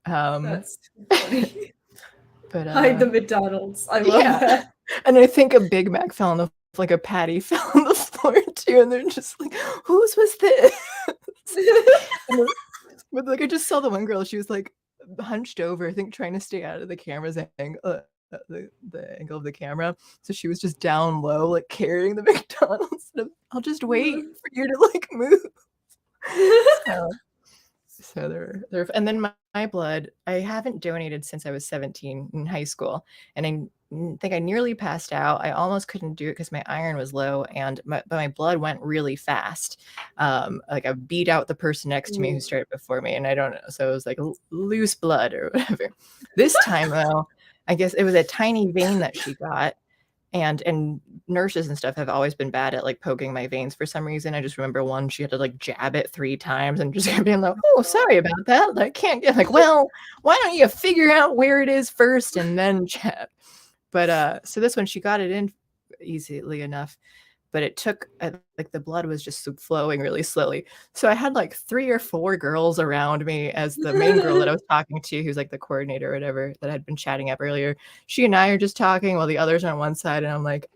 Um, That's too funny. but, Hide the McDonald's. I love yeah. that. And I think a Big Mac fell on the like, a patty fell on the floor too, and they're just like, "Whose was this?" And but, like, I just saw the one girl, she was, like, hunched over, I think trying to stay out of the camera's angle the angle of the camera, so she was just down low, like, carrying the McDonald's, and I'll just wait for you to, like, move. So so they're and then my blood, I haven't donated since I was 17 in high school, and think I nearly passed out. I almost couldn't do it because my iron was low, and my blood went really fast. Like I beat out the person next to me who Ooh. started before me, and I don't know. So it was like loose blood or whatever. This time though, I guess it was a tiny vein that she got, and nurses and stuff have always been bad at like poking my veins for some reason. I just remember one, she had to like jab it 3 times and just being like, "Oh, sorry about that. I can't get like, well, why don't you figure out where it is first and then jab?" But so this one she got it in easily enough, but it took like the blood was just flowing really slowly. So I had like 3 or 4 girls around me as the main girl that I was talking to, who's like the coordinator or whatever that had been chatting up earlier. She and I are just talking while the others are on one side, and I'm like,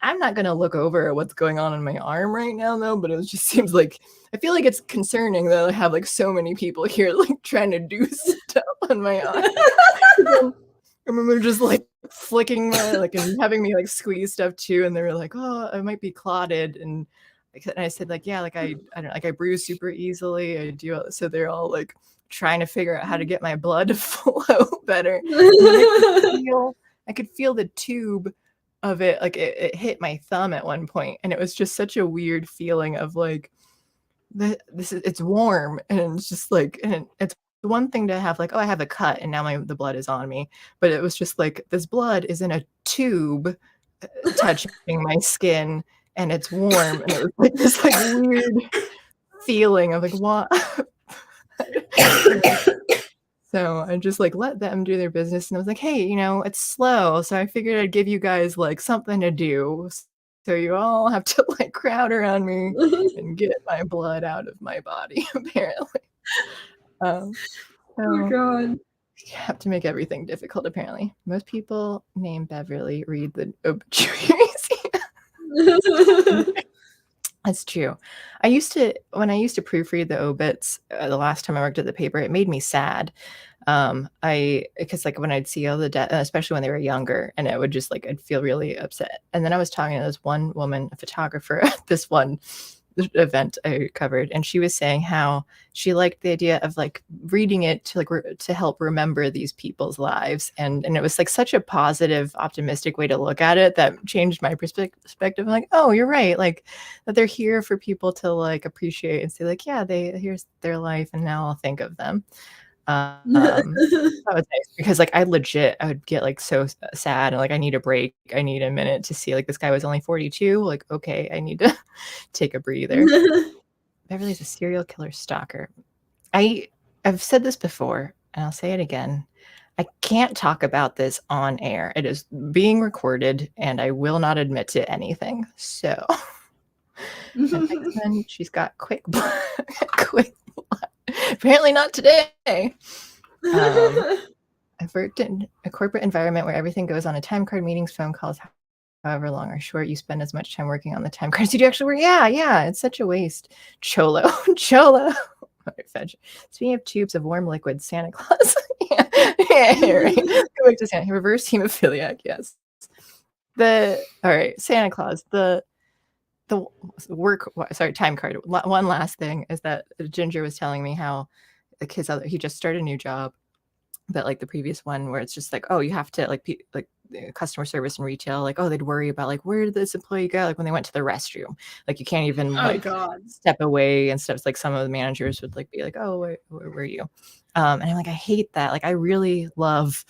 I'm not gonna look over at what's going on in my arm right now though, but it just seems like I feel like it's concerning that I have like so many people here like trying to do stuff on my arm. I remember just like flicking my like and having me like squeeze stuff too, and they were like, "Oh, I might be clotted," and I said like, "Yeah, like I don't like I bruise super easily. I do." So they're all like trying to figure out how to get my blood to flow better, and then I could feel the tube of it like it hit my thumb at one point, and it was just such a weird feeling of like this is it's warm, and it's just like and it's one thing to have like, oh, I have a cut and now the blood is on me, but it was just like this blood is in a tube touching my skin, and it's warm, and it was like this like weird feeling of like what. So I just like let them do their business, and I was like, hey, you know, it's slow, so I figured I'd give you guys like something to do, so you all have to like crowd around me and get my blood out of my body apparently. Um, Oh so God. you have to make everything difficult, apparently. Most people named Beverly read the obituaries. That's true. When I used to proofread the obits, the last time I worked at the paper, it made me sad. Because like when I'd see all the death, especially when they were younger, and it would just like I'd feel really upset. And then I was talking to this one woman, a photographer, at this one event I covered, and she was saying how she liked the idea of like reading it to to help remember these people's lives, and it was like such a positive, optimistic way to look at it that changed my perspective. I'm like, oh, you're right, like that they're here for people to like appreciate and say like, yeah, here's their life, and now I'll think of them. That was nice because, like, I would get, like, so sad and, like, I need a break. I need a minute to see, like, this guy was only 42. Like, okay, I need to take a breather. Beverly's a serial killer stalker. I I've said this before, and I'll say it again. I can't talk about this on air. It is being recorded, and I will not admit to anything. So, and X-Men, she's got quick quick blood. Apparently not today. I've worked in a corporate environment where everything goes on a time card, meetings, phone calls, however long or short you spend as much time working on the time cards you do actually work. Yeah, yeah, it's such a waste. Cholo, cholo. Fetch. Speaking of tubes of warm liquid, Santa Claus. Yeah, yeah, right. Go back to Santa. Reverse hemophiliac. Yes. All right, Santa Claus. The work. Sorry, time card. One last thing is that Ginger was telling me how like he just started a new job, but like the previous one where it's just like, oh, you have to like customer service and retail, like, oh, they'd worry about like where did this employee go, like when they went to the restroom, like you can't even Oh like God. step away and stuff. Like some of the managers would like be like, oh, where were you? And I'm like, I hate that. Like I really love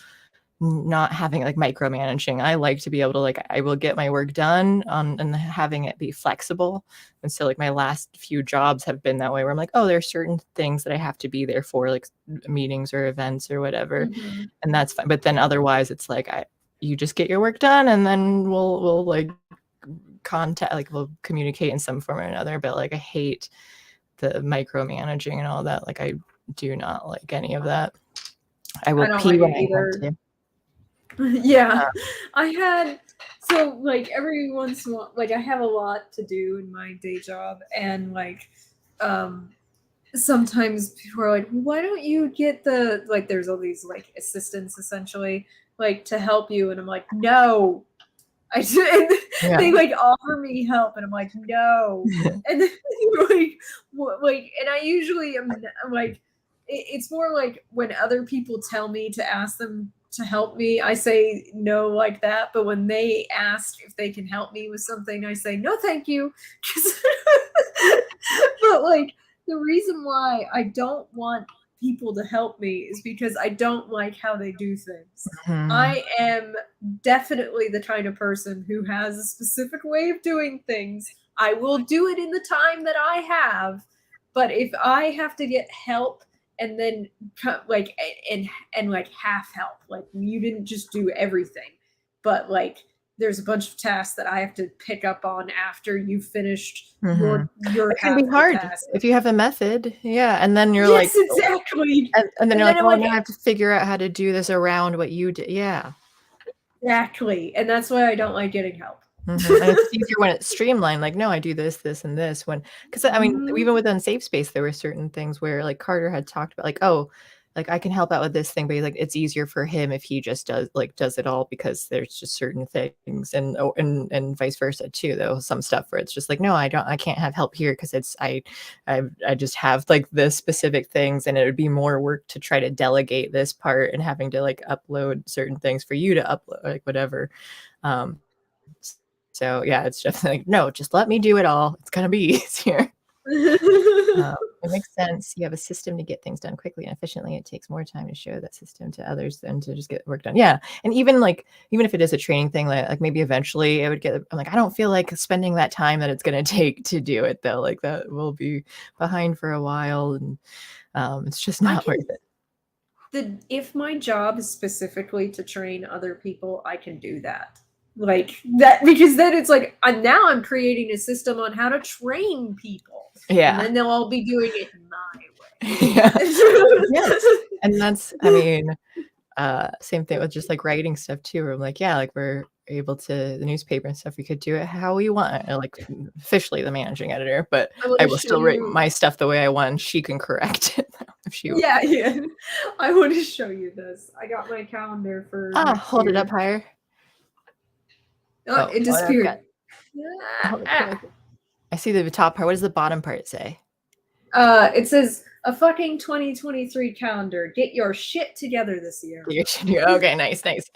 not having like micromanaging. I like to be able to like I will get my work done and having it be flexible. And so like my last few jobs have been that way where I'm like, oh, there are certain things that I have to be there for, like meetings or events or whatever. Mhm. And that's fine. But then otherwise it's like you just get your work done and then we'll like we'll communicate in some form or another. But like I hate the micromanaging and all that. Like I do not like any of that. I I will don't pee like when it I want either. to. Yeah, I had so like every once in a while, like I have a lot to do in my day job, and like um sometimes people are like, why don't you get the like there's all these like assistants essentially like to help you, and I'm like, no. And Yeah. they like offer me help, and I'm like, no. And then like, like, and I usually am I'm like, it's more like when other people tell me to ask them to help me, I say no like that. But when they ask if they can help me with something, I say no, thank you. But like the reason why I don't want people to help me is because I don't like how they do things. Mhm. I am definitely the kind of person who has a specific way of doing things. I will do it in the time that I have, but if I have to get help and then like and like half help, like you didn't just do everything, but like there's a bunch of tasks that I have to pick up on after you've finished Mhm. your It can half be of the hard task. if you have a method, yeah, and then you're like Yes, exactly. and then And you're then like, I'm "Oh, like, now I have to figure out how to do this around what you did." Yeah. exactly. And that's why I don't like getting help. Mhm, and it's easier when it's streamlined, like, "No, I do this, this, and this," when 'cause, I mean, Mhm. even within Safe Space, there were certain things where, like, Carter had talked about, like, "Oh, like, I can help out with this thing," but, like, it's easier for him if he just does it all because there's just certain things, and and vice versa too, though, some stuff where it's just like, "No, I can't have help here because it's I just have, like, this specific things, and it would be more work to try to delegate this part and having to, like, upload certain things for you to upload," like, whatever, um so, yeah, it's just like, "No, just let me do it all. It's gonna be easier." It makes sense. You have a system to get things done quickly and efficiently. It takes more time to show that system to others than to just get work done. Yeah, and even if it is a training thing, like maybe eventually it would get I'm like, "I don't feel like spending that time that it's gonna take to do it, though." Like, that will be behind for a while, and, it's just I not worth can it. if my job is specifically to train other people, I can do that. Like that because then it's like now I'm creating a system on how to train people, and Yeah. then they'll all be doing it my way. Yeah. Yes. And that's, I mean, same thing with just like writing stuff too, where I'm like, yeah, like we're able to the newspaper and stuff, we could do it how we want. I like officially the managing editor, but I want I to will show still write you. my stuff the way I want. She can correct it if she wants. Yeah, yeah. I want to show you this. I got my calendar for next Hold it up year. higher. Oh, Oh, it I've got disappeared. hold it quick. I see the top part. What does the bottom part say? It says a fucking 2023 calendar. Get your shit together this year. Okay, nice, nice.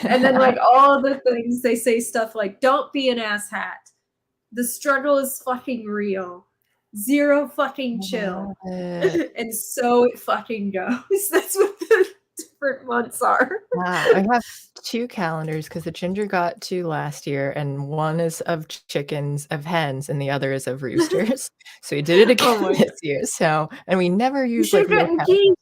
And then like all the things they say stuff like don't be an asshat. The struggle is fucking real. Zero fucking chill. And so it fucking goes. That's what the different months are. Wow, I have 2 calendars because the ginger got 2 last year, and one is of chickens, of hens, and the other is of roosters. So we did it Oh again my this god. year. So, and we never You use should like have real gotten cows. geese.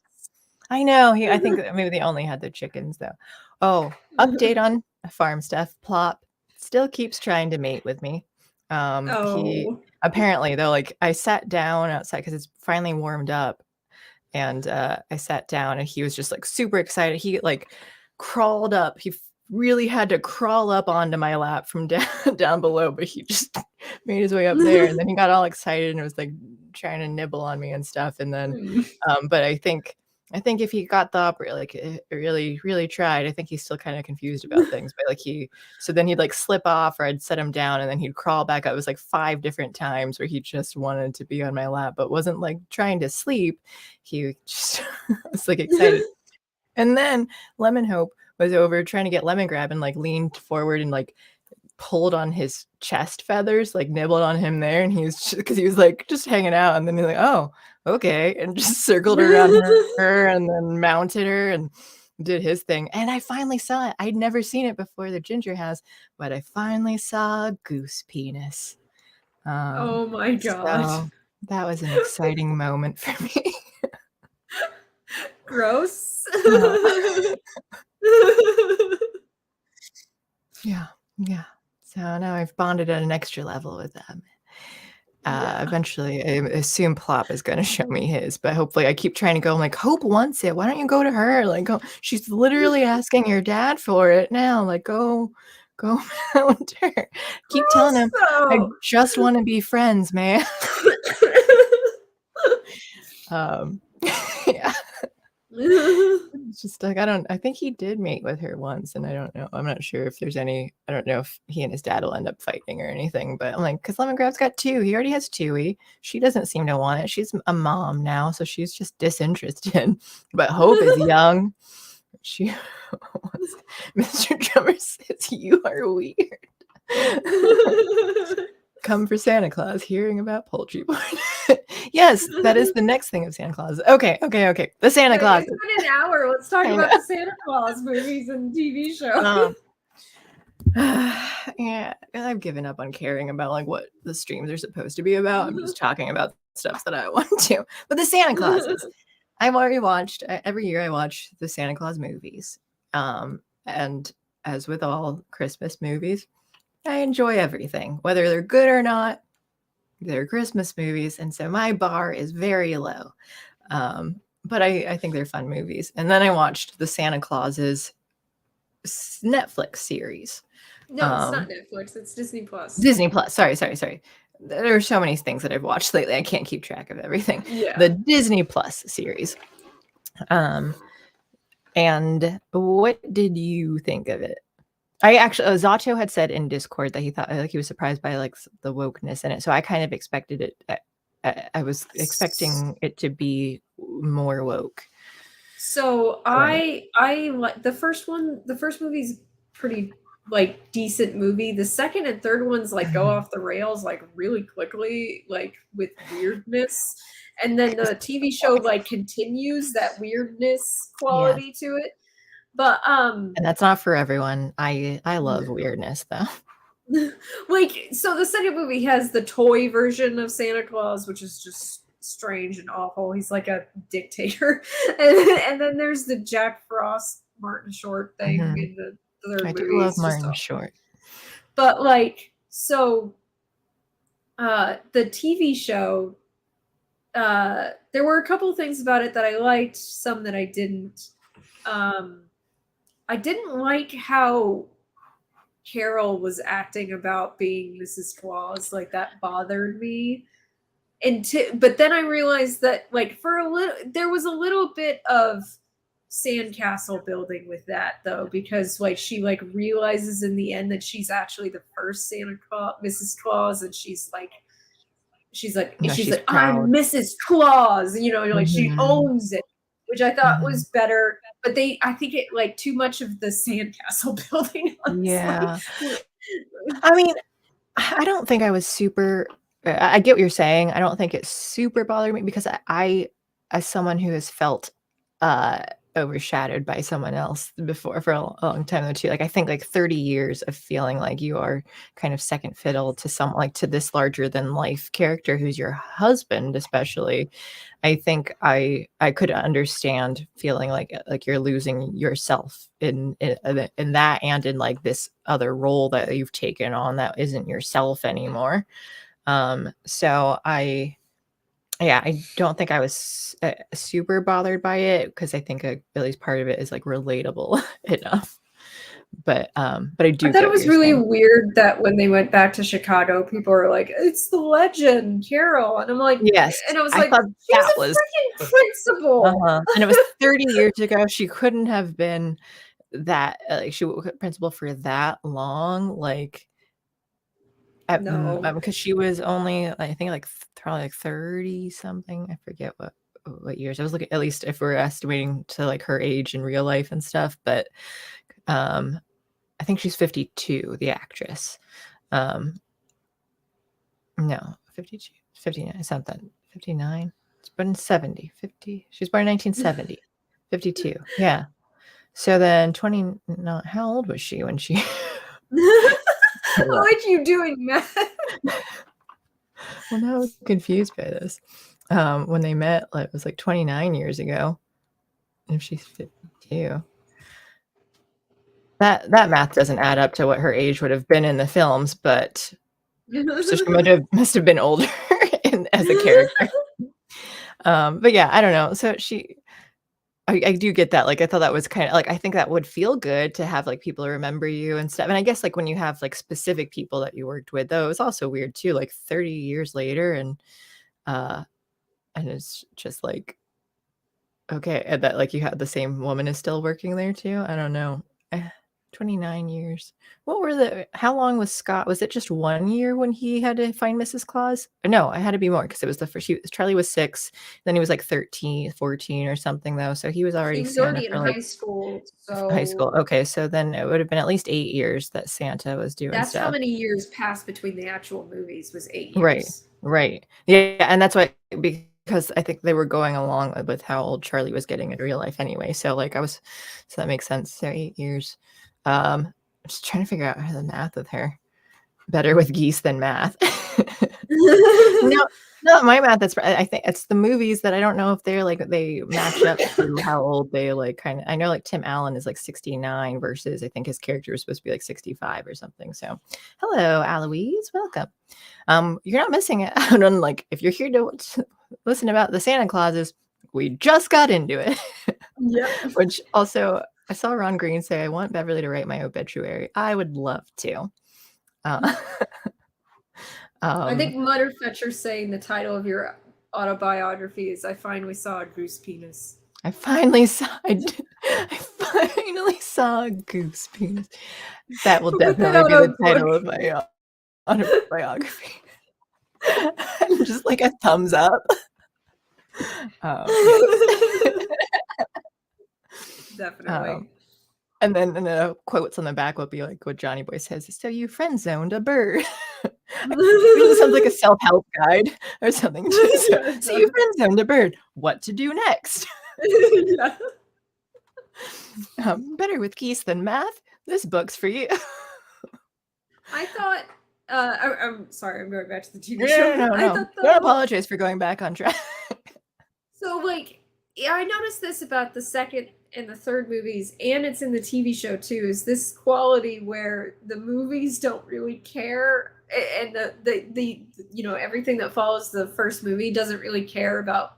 I know. I think that maybe they only had the chickens though. Oh, update on farm stuff. Plop still keeps trying to mate with me. He Oh. apparently though, like I sat down outside because it's finally warmed up, and I sat down, and he was just like super excited. He like crawled up. He really had to crawl up onto my lap from down down below, but he just made his way up there, and then he got all excited and was like trying to nibble on me and stuff. And then, but I think if he got the opera, like really tried, I think he's still kind of confused about things. But like so then he'd like slip off, or I'd set him down, and then he'd crawl back up. It was like 5 different times where he just wanted to be on my lap, but wasn't like trying to sleep. He just was like excited. And then Lemon Hope was over trying to get Lemon Grab, and like leaned forward and like pulled on his chest feathers, like nibbled on him there, and he was because he was like just hanging out, and then he's like, oh, okay, and just circled around her and then mounted her and did his thing. And I finally saw it. I'd never seen it before, the ginger has, but I finally saw a goose penis. Oh my god. So that was an exciting moment for me. Gross. Yeah, yeah. So now I've bonded at an extra level with them. Yeah. Eventually, I assume Plop is gonna show me his, but hopefully I keep trying to go. I'm like, Hope wants it. Why don't you go to her? Like, go. She's literally asking your dad for it now. Like, go mount her. Keep telling Gross him, I though. just want to be friends, man. Yeah. It's just like I think he did mate with her once, and I don't know. I'm not sure if there's any. I don't know if he and his dad will end up fighting or anything. But I'm like, because Lemon Grab's got 2. He already has 2. She doesn't seem to want it. She's a mom now, so she's just disinterested. But Hope is young. She wants, Mr. Drummer says you are weird. Come for Santa Claus, hearing about poultry porn. Yes, that is the next thing of Santa Claus. Okay. The Santa Wait, Claus. it's been an hour. Let's talk I about know. the Santa Claus movies and TV shows. Yeah, I've given up on caring about like what the streams are supposed to be about. I'm just talking about stuff that I want to. But the Santa Clauses, I've already watched. Every year I watch the Santa Claus movies. And as with all Christmas movies, I enjoy everything, whether they're good or not. They're Christmas movies, and so my bar is very low. But I think they're fun movies. And then I watched the Santa Clauses Netflix series. No, it's not Netflix. It's Disney Plus. Disney Plus. Sorry. There are so many things that I've watched lately. I can't keep track of everything. Yeah. The Disney Plus series. And what did you think of it? I actually, Zato had said in Discord that he thought like he was surprised by like the wokeness in it. So I kind of expected it. I was expecting it to be more woke. So I like the first one. The first movie's pretty like decent movie. The second and third ones like go off the rails like really quickly, like with weirdness. And then the TV show like continues that weirdness quality to it. But and that's not for everyone. I love weirdness though. like so the second movie has the toy version of Santa Claus, which is just strange and awful. He's like a dictator. And then there's the Jack Frost Martin Short thing in the third I movie. do love Martin Short. But like so the TV show there were a couple things about it that I liked, some that I didn't. Um, I didn't like how Carol was acting about being Mrs. Claus. Like that bothered me. But then I realized that like for a little there was a little bit of sandcastle building with that though, because like she like realizes in the end that she's actually the first Santa Claus, Mrs. Claus, and No, she's she's like I'm proud. Mrs. Claus, like she Hmm. owns it, which I thought Hmm. was better. But I think it like too much of the sandcastle building, honestly. Yeah. I mean, I don't think I was super. I get what you're saying. I don't think it super bothered me because as someone who has felt uh, overshadowed by someone else before for a long time though too. Like I think like 30 years of feeling like you are kind of second fiddle to some like to this larger than life character who's your husband, especially. I think I could understand feeling like you're losing yourself in that and in like this other role that you've taken on that isn't yourself anymore. So yeah, I don't think I was super bothered by it because I think at least part of it is like relatable enough. But I I do thought get it what was you're really saying. weird that when they went back to Chicago, people were like, "It's the legend, Carol," and I'm like, Yes, and I was I like, thought "She was that a was freaking principal." uh-huh, and it was 30 years ago. She couldn't have been that like she principal for that long, like No, because she was only I think like probably like 30 something. I forget what years. I was looking at least if we're estimating to like her age in real life and stuff, but um I think she's 52, the actress. Um no, 52, 59, something. 59. It's been 70, 50. She's born in 1970. 52. Yeah. So then 20 no, how old was she when she I Well, like you doing math. now I'm confused by this. When they met, like, it was like 29 years ago. And if she's 52, that math doesn't add up to what her age would have been in the films, but so she must have been older as a character. But yeah, I don't know. So I do get that. Like, I thought that was kind of like I think that would feel good to have like people remember you and stuff. And I guess like when you have like specific people that you worked with, though, it's also weird too. Like 30 years later, uh, and it's just like okay, and that, like, you had the same woman is still working there too? I don't know. Eh, 29 years. What were the how long was Scott? Was it just 1 year when he had to find Mrs. Claus? No, it had to be more because it was the first Charlie was 6, then he was, like, 13, 14 or something, though, so he was He already was Santa already in for, like, high school, high school. so Okay, so then it would have been at least 8 years that Santa was doing that's how stuff. many years passed between the actual movies was 8 Right, years. right. Yeah, and that's why because I think they were going along with how old Charlie was getting in real life anyway, so, like, so that makes sense, so 8 years. I'm just trying to figure out how the math with her. Better with geese than math. No, not my math, that's I think it's the movies that I don't know if they're, like, they match up to how old they, like, kinda I know, like, Tim Allen is, like, 69 versus I think his character is supposed to be, like, 65 or something, so hello, Aloise, welcome. You're not missing out on like if you're here to listen about the Santa Clauses, we just got into it. Yep. Which also I saw Ron Green say, "I want Beverly to write my obituary." I would love to. Uh, I um, think Mutterfetcher saying the title of your autobiography is "I finally saw a goose penis." I finally saw a goose penis. That will We'll put that definitely on be a the book. title of my autobiography. Just like a thumbs up. Yes. Definitely. Um, and then the quotes on the back will be like what Johnny Boy says, "So you friend zoned a bird." It sounds like a self-help guide or something too. So, Yeah, it "So you does. friend zoned a bird. What to do next?" Yeah. Better with geese than math. This book's for you. I thought I'm sorry, I'm going back to the No, TV no, show. no, no, I no. thought Don't the apologize for going back on track. so like yeah, I noticed this about the second and the third movies, and it's in the TV show too, is this quality where the movies don't really care, and the everything that follows the first movie doesn't really care about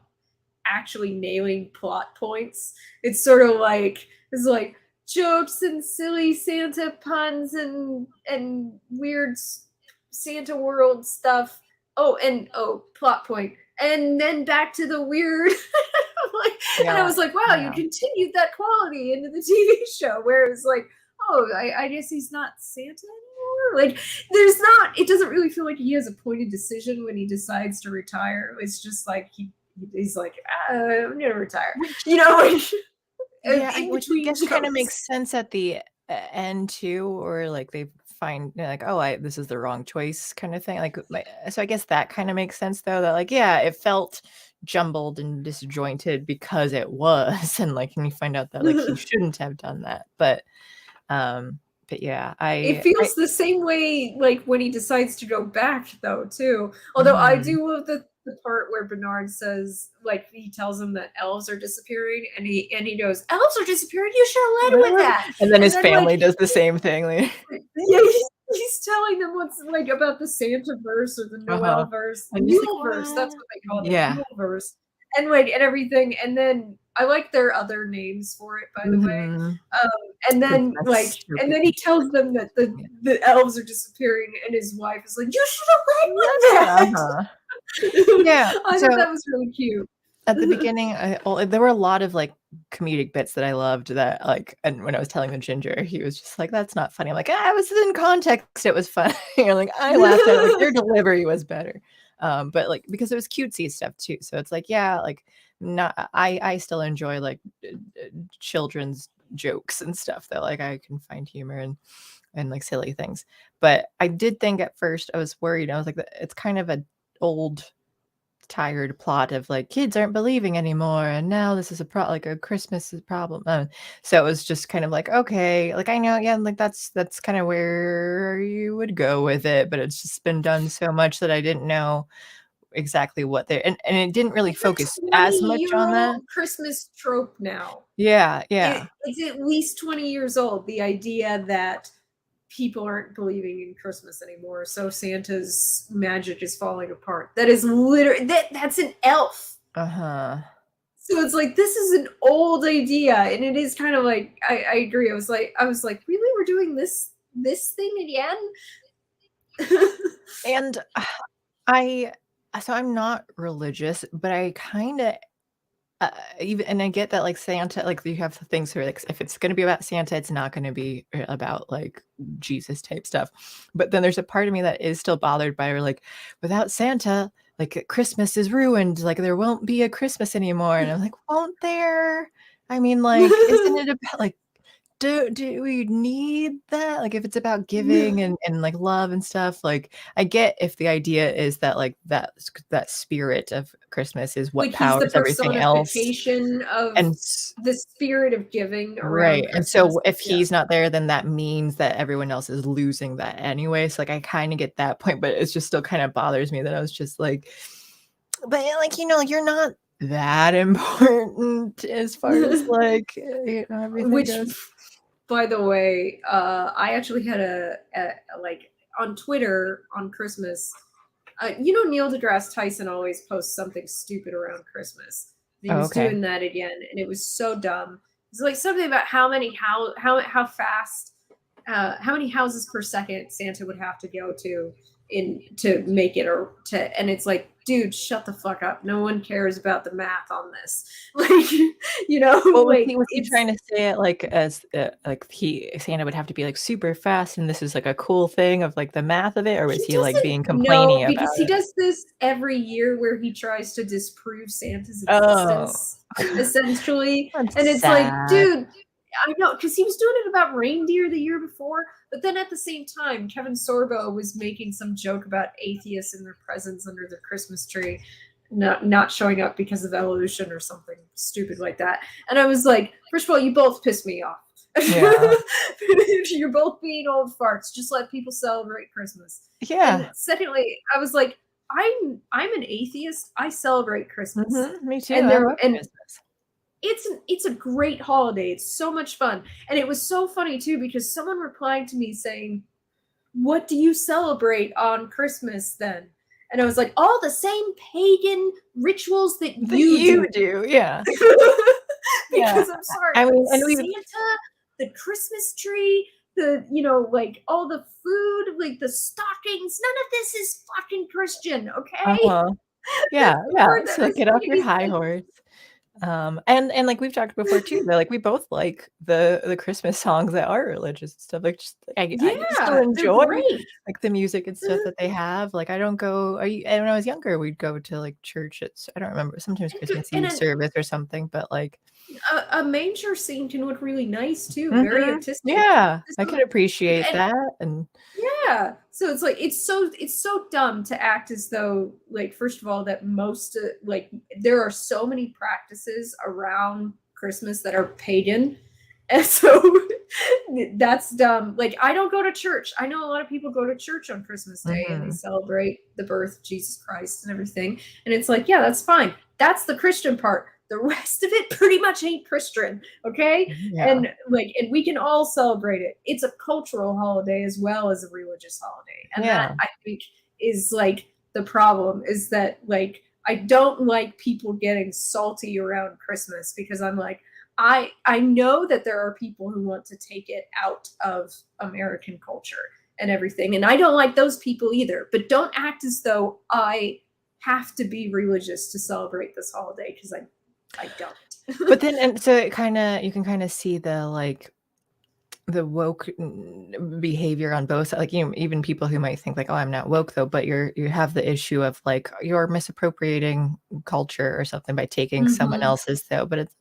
actually nailing plot points. It's sort of like it's like jokes and silly Santa puns and weird Santa world stuff. Oh, plot point. And then back to the weird. Like, and I Yeah, was like, wow, you yeah. continued that quality into the TV show where it was like, oh, I guess he's not Santa anymore. Like, there's not, it doesn't really feel like he has a pointed decision when he decides to retire. It's just like he's like, I'm gonna retire. Which You know, like Yeah, in which I between guess kind of jokes. makes sense at the end too, or like they find like, oh, I this is the wrong choice kind of thing. Like, so I guess that kind of makes sense though. That like, yeah, it felt jumbled and disjointed because it was, and like, and you find out that like he shouldn't have done that. Um, but yeah, It I feels the same way like when he decides to go back though too. Although I mhm. do love the part where Bernard says like he tells him that elves are disappearing and he goes, elves are disappearing, you should have led with that. And then And his then like family does the same thing. Like, yeah, he's telling them what's like about the Santa verse or the uh-huh. Noel verse, the I'm just like, Yule verse. That's what? what they call it, the Yeah. Yule verse, and like and everything. And then I like their other names for it, by the way. Mhm. Um, and Because then that's like so and then he creepy. tells them that Yeah. the elves are disappearing, and his wife is like, "You should have led with that." Uh-huh. Yeah. I thought So that was really cute. at the beginning, there were a lot of like comedic bits that I loved that like, and when I was telling the ginger, he was just like, "That's not funny." I'm like, "Ah, it was in context. It was funny." Or like I laughed at it. Like their delivery was better, but like because it was cutesy stuff too. So it's like, yeah, like not. I still enjoy like children's jokes and stuff that like I can find humor and like silly things. But I did think at first I was worried. I was like, it's kind of a old tired plot of like kids aren't believing anymore and now this is like a Christmas problem. So it was just kind of like, okay, like I know, yeah, like that's kind of where you would go with it, but it's just been done so much that I didn't know exactly what they and it didn't really It's a focus as much on that. 20-year-old Christmas trope now. Yeah, yeah. It's at least 20 years old. The idea that people aren't believing in Christmas anymore, so Santa's magic is falling apart. That is literally that's an elf. Uh-huh. So it's like this is an old idea, and it is kind of like I agree. I was like, really, we're doing this thing again? And I so I'm not religious, but I kind of even and I get that like Santa, like you have things where like if it's going to be about Santa, it's not going to be about like Jesus type stuff. But then there's a part of me that is still bothered by, or like, without Santa, like Christmas is ruined. Like there won't be a Christmas anymore. And I'm like, won't there? I mean, like, isn't it about like do we need that? Like, if it's about giving and, like, love and stuff, like, I get if the idea is that, like, that spirit of Christmas is what Like he's the powers everything else, personification of and s the spirit of giving right, around and so Christmas. if Yeah. he's not there, then that means that everyone else is losing that anyway, so, like, I kinda get that point, but it's just still kinda bothers me that I was just like, "But, like, you're not that important as far as, like, everything Which, goes." by the way, I actually had a like on Twitter on Christmas. Neil deGrasse Tyson always posts something stupid around Christmas. And he Oh, was okay. doing that again, and it was so dumb. It's like something about how fast, how many houses per second Santa would have to go to make it, or to, and it's like, dude, shut the fuck up. No one cares about the math on this. Like, Well, was like he it's trying to say it like as, like he Santa would have to be, like, super fast, and this is, like, a cool thing of, like, the math of it, or was he he, like, doesn't being know complaining about because he it? does this every year where he tries to disprove Santa's Oh. existence, essentially. That's And it's like, sad. dude, I know, because he was doing it about reindeer the year before, but then at the same time, Kevin Sorbo was making some joke about atheists and their presents under their Christmas tree not showing up because of evolution or something stupid like that. And I was like, first of all, you both piss me off. Yeah. You're both being old farts. Just let people celebrate Christmas. And Yeah. secondly, I was like, I'm an atheist. I celebrate Christmas, Mhm, me too, and I there love and Christmas. it's a great holiday. It's so much fun, and it was so funny too because someone replied to me saying, "What do you celebrate on Christmas then?" And I was like, all the same pagan rituals that That you you do. do, yeah. Yeah. Because I'm sorry, I mean, and we Santa, the Christmas tree, the, like all the food, like the stockings, none of this is fucking Christian, okay? uh-huh. Yeah, The yeah, word that so is get off being your used, high like, horse. And like we've talked before too, that like we both like the Christmas songs that are religious and stuff. Like just I still yeah, they're enjoy great. like the music and stuff that they have. Like I don't go and when I was younger, we'd go to like church at I don't remember, sometimes Christmas And Eve service or something, but like a manger scene can look really nice too, very mhm, artistic. yeah, I So, can appreciate and that and yeah, so it's like it's so dumb to act as though, like, first of all, that most like there are so many practices around Christmas that are pagan, and so that's dumb. Like, I don't go to church. I know a lot of people go to church on Christmas Day and they mhm, celebrate the birth of Jesus Christ and everything, and it's like, yeah, that's fine. That's the Christian part. The rest of it pretty much ain't Christian, okay? yeah, And we can all celebrate it. It's a cultural holiday as well as a religious holiday, and that, yeah, I think, is like the problem, is that, like, I don't like people getting salty around Christmas, because I'm like, I know that there are people who want to take it out of American culture and everything, and I don't like those people either, but don't act as though I have to be religious to celebrate this holiday, because I don't. but then and so it kinda you can kinda see the woke behavior on both like even people who might think like oh I'm not woke though but you have the issue of like you're misappropriating culture or something by taking someone Mhm. else's though but it's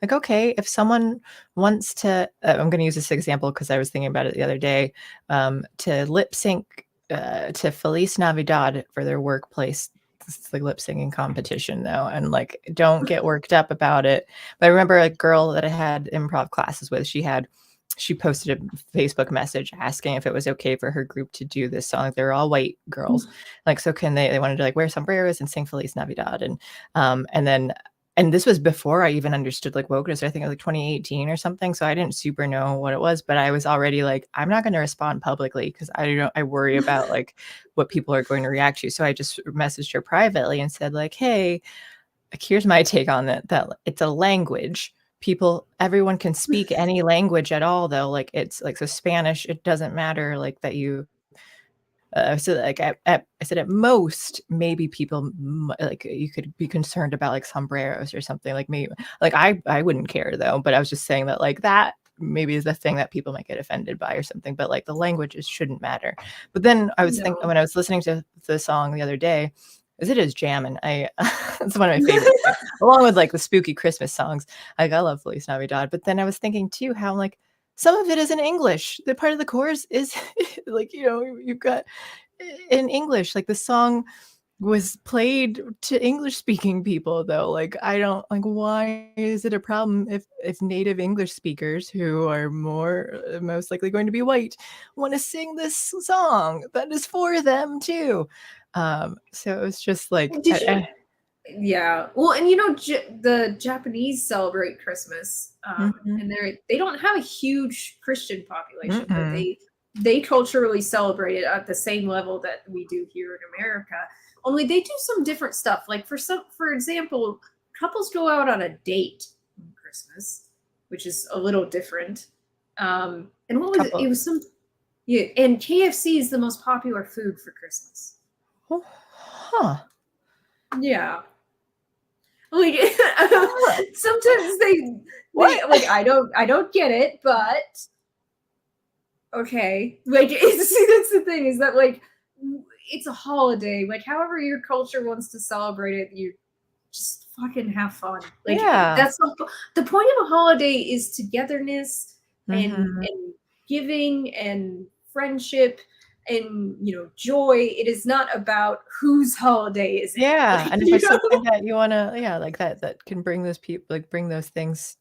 like okay if someone wants to I'm going to use this example because I was thinking about it the other day to lip sync to Feliz Navidad for their workplace it's like lip singing competition though and like don't get worked up about it but I remember a girl that I had improv classes with she posted a Facebook message asking if it was okay for her group to do this song. They're all white girls. Like, so can they wanted to like wear sombreros and sing Feliz Navidad. And then and this was before I even understood like wokeness. I think it was like 2018 or something. So I didn't super know what it was, but I was already like, I'm not going to respond publicly because I worry about like what people are going to react to. So I just messaged her privately and said, like, hey, like, here's my take on it that it's a language everyone can speak any language at all though like it's like so Spanish it doesn't matter like that you so like I said at most maybe people like you could be concerned about like sombreros or something like maybe like I wouldn't care though but I was just saying that like that maybe is the thing that people might get offended by or something but like the languages shouldn't matter but then I was thinking No. when I was listening to the song the other day because it is jamming I it's one of my favorites too, along with like the spooky Christmas songs like I love Feliz Navidad but then I was thinking too how like some of it is in English the part of the chorus is like you've got in English, like, the song was played to English speaking people, though, like, I don't like, why is it a problem if native English speakers who are most likely going to be white wanna sing this song that is for them too? So it was just like, Did you Yeah. Well, and the Japanese celebrate Christmas, mhm, and they don't have a huge Christian population, but mm-mm, they culturally celebrate it at the same level that we do here in America. Only they do some different stuff. Like, for example, couples go out on a date on Christmas, which is a little different. And what was it? It couple was some Yeah, and KFC is the most popular food for Christmas. oh, huh, Yeah. Like, huh, sometimes they what? like, I don't get it, but okay. Like, see, that's the thing, is that, like, it's a holiday. Like, however your culture wants to celebrate it, you just fucking have fun. Like, Yeah, that's the point of a holiday, is togetherness mhm. and giving and friendship and, joy. It is not about whose holiday is it. Yeah, Like, and if it's something that you wanna yeah, like, that can bring those people like, bring those things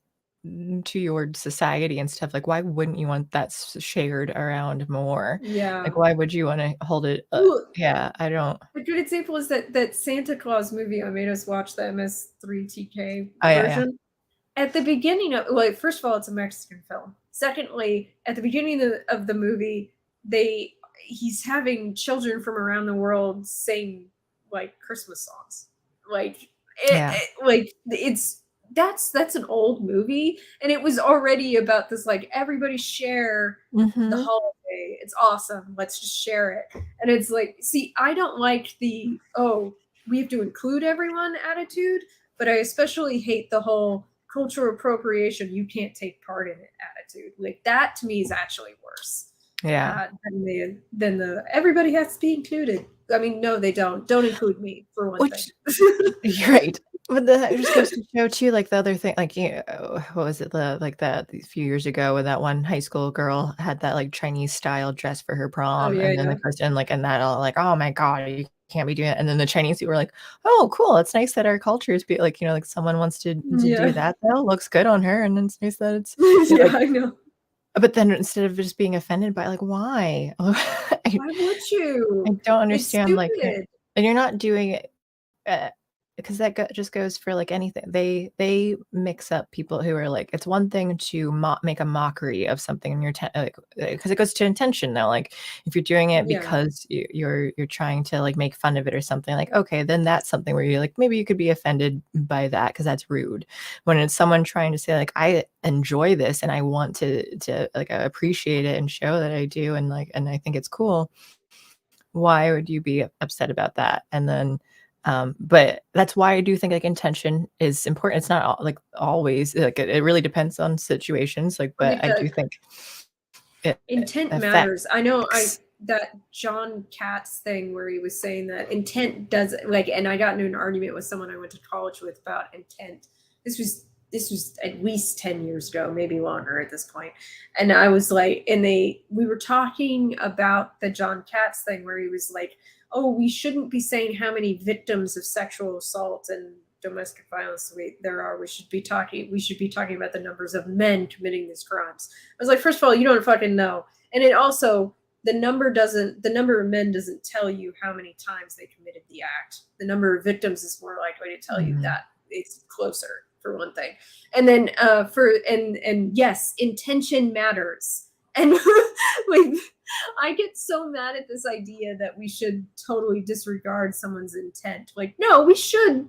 to your society and stuff, like, why wouldn't you want that shared around more? Yeah. Like, why would you wanna hold it Well, yeah, I don't a good example is that Santa Claus movie I made us watch, the MS3TK oh, yeah, yeah. version. At the beginning of well, first of all, it's a Mexican film. Secondly, at the beginning of the movie, he's having children from around the world sing like Christmas songs. Like Yeah. that's an old movie, and it was already about this like everybody share the Mhm. holiday. It's awesome. Let's just share it. And it's like, see, I don't like the oh, we have to include everyone attitude, but I especially hate the whole cultural appropriation, you can't take part in it attitude. Like that to me is actually worse Yeah. than the everybody has to be included. I mean, no, they don't. Don't include me for one thing. Which you're right. But that just goes to show too, like the other thing, like what was it? Like that a few years ago when that one high school girl had that like Chinese style dress for her Oh prom, yeah, and then yeah, the person like and that all like, oh my god, you can't be doing it. And then the Chinese people were like, oh cool, it's nice that our cultures be like, like someone wants to do yeah, that. That looks good on her, and it's nice that it's yeah. like. I know. But then instead of just being offended by like, why? I Why would I you? don't It's understand like, stupid. and you're not doing it because that just goes for like anything. They mix up people who are like, it's one thing to make a mockery of something in your like because it goes to intention though. Like if you're doing it Yeah, because you're trying to like make fun of it or something, like okay, then that's something where you're like maybe you could be offended by that because that's rude. When it's someone trying to say like I enjoy this and I want to like appreciate it and show that I do and like and I think it's cool, why would you be upset about that? And then, but that's why I do think like intention is important. It's not like always like it really depends on situations. Like, but but it I does. do think it Intent matters. I know I affects. that John Katz thing where he was saying that intent does like, and I got into an argument with someone I went to college with about intent. This was at least 10 years ago, maybe longer at this point. And I was like, and we were talking about the John Katz thing where he was like, oh, we shouldn't be saying how many victims of sexual assault and domestic violence there are. We should be talking about the numbers of men committing these crimes. I was like, first of all, you don't fucking know. And it also, the number of men doesn't tell you how many times they committed the act. The number of victims is more likely to tell you Mhm. that it's closer, for one thing. And then and yes, intention matters. And like I get so mad at this idea that we should totally disregard someone's intent. Like, no, we should,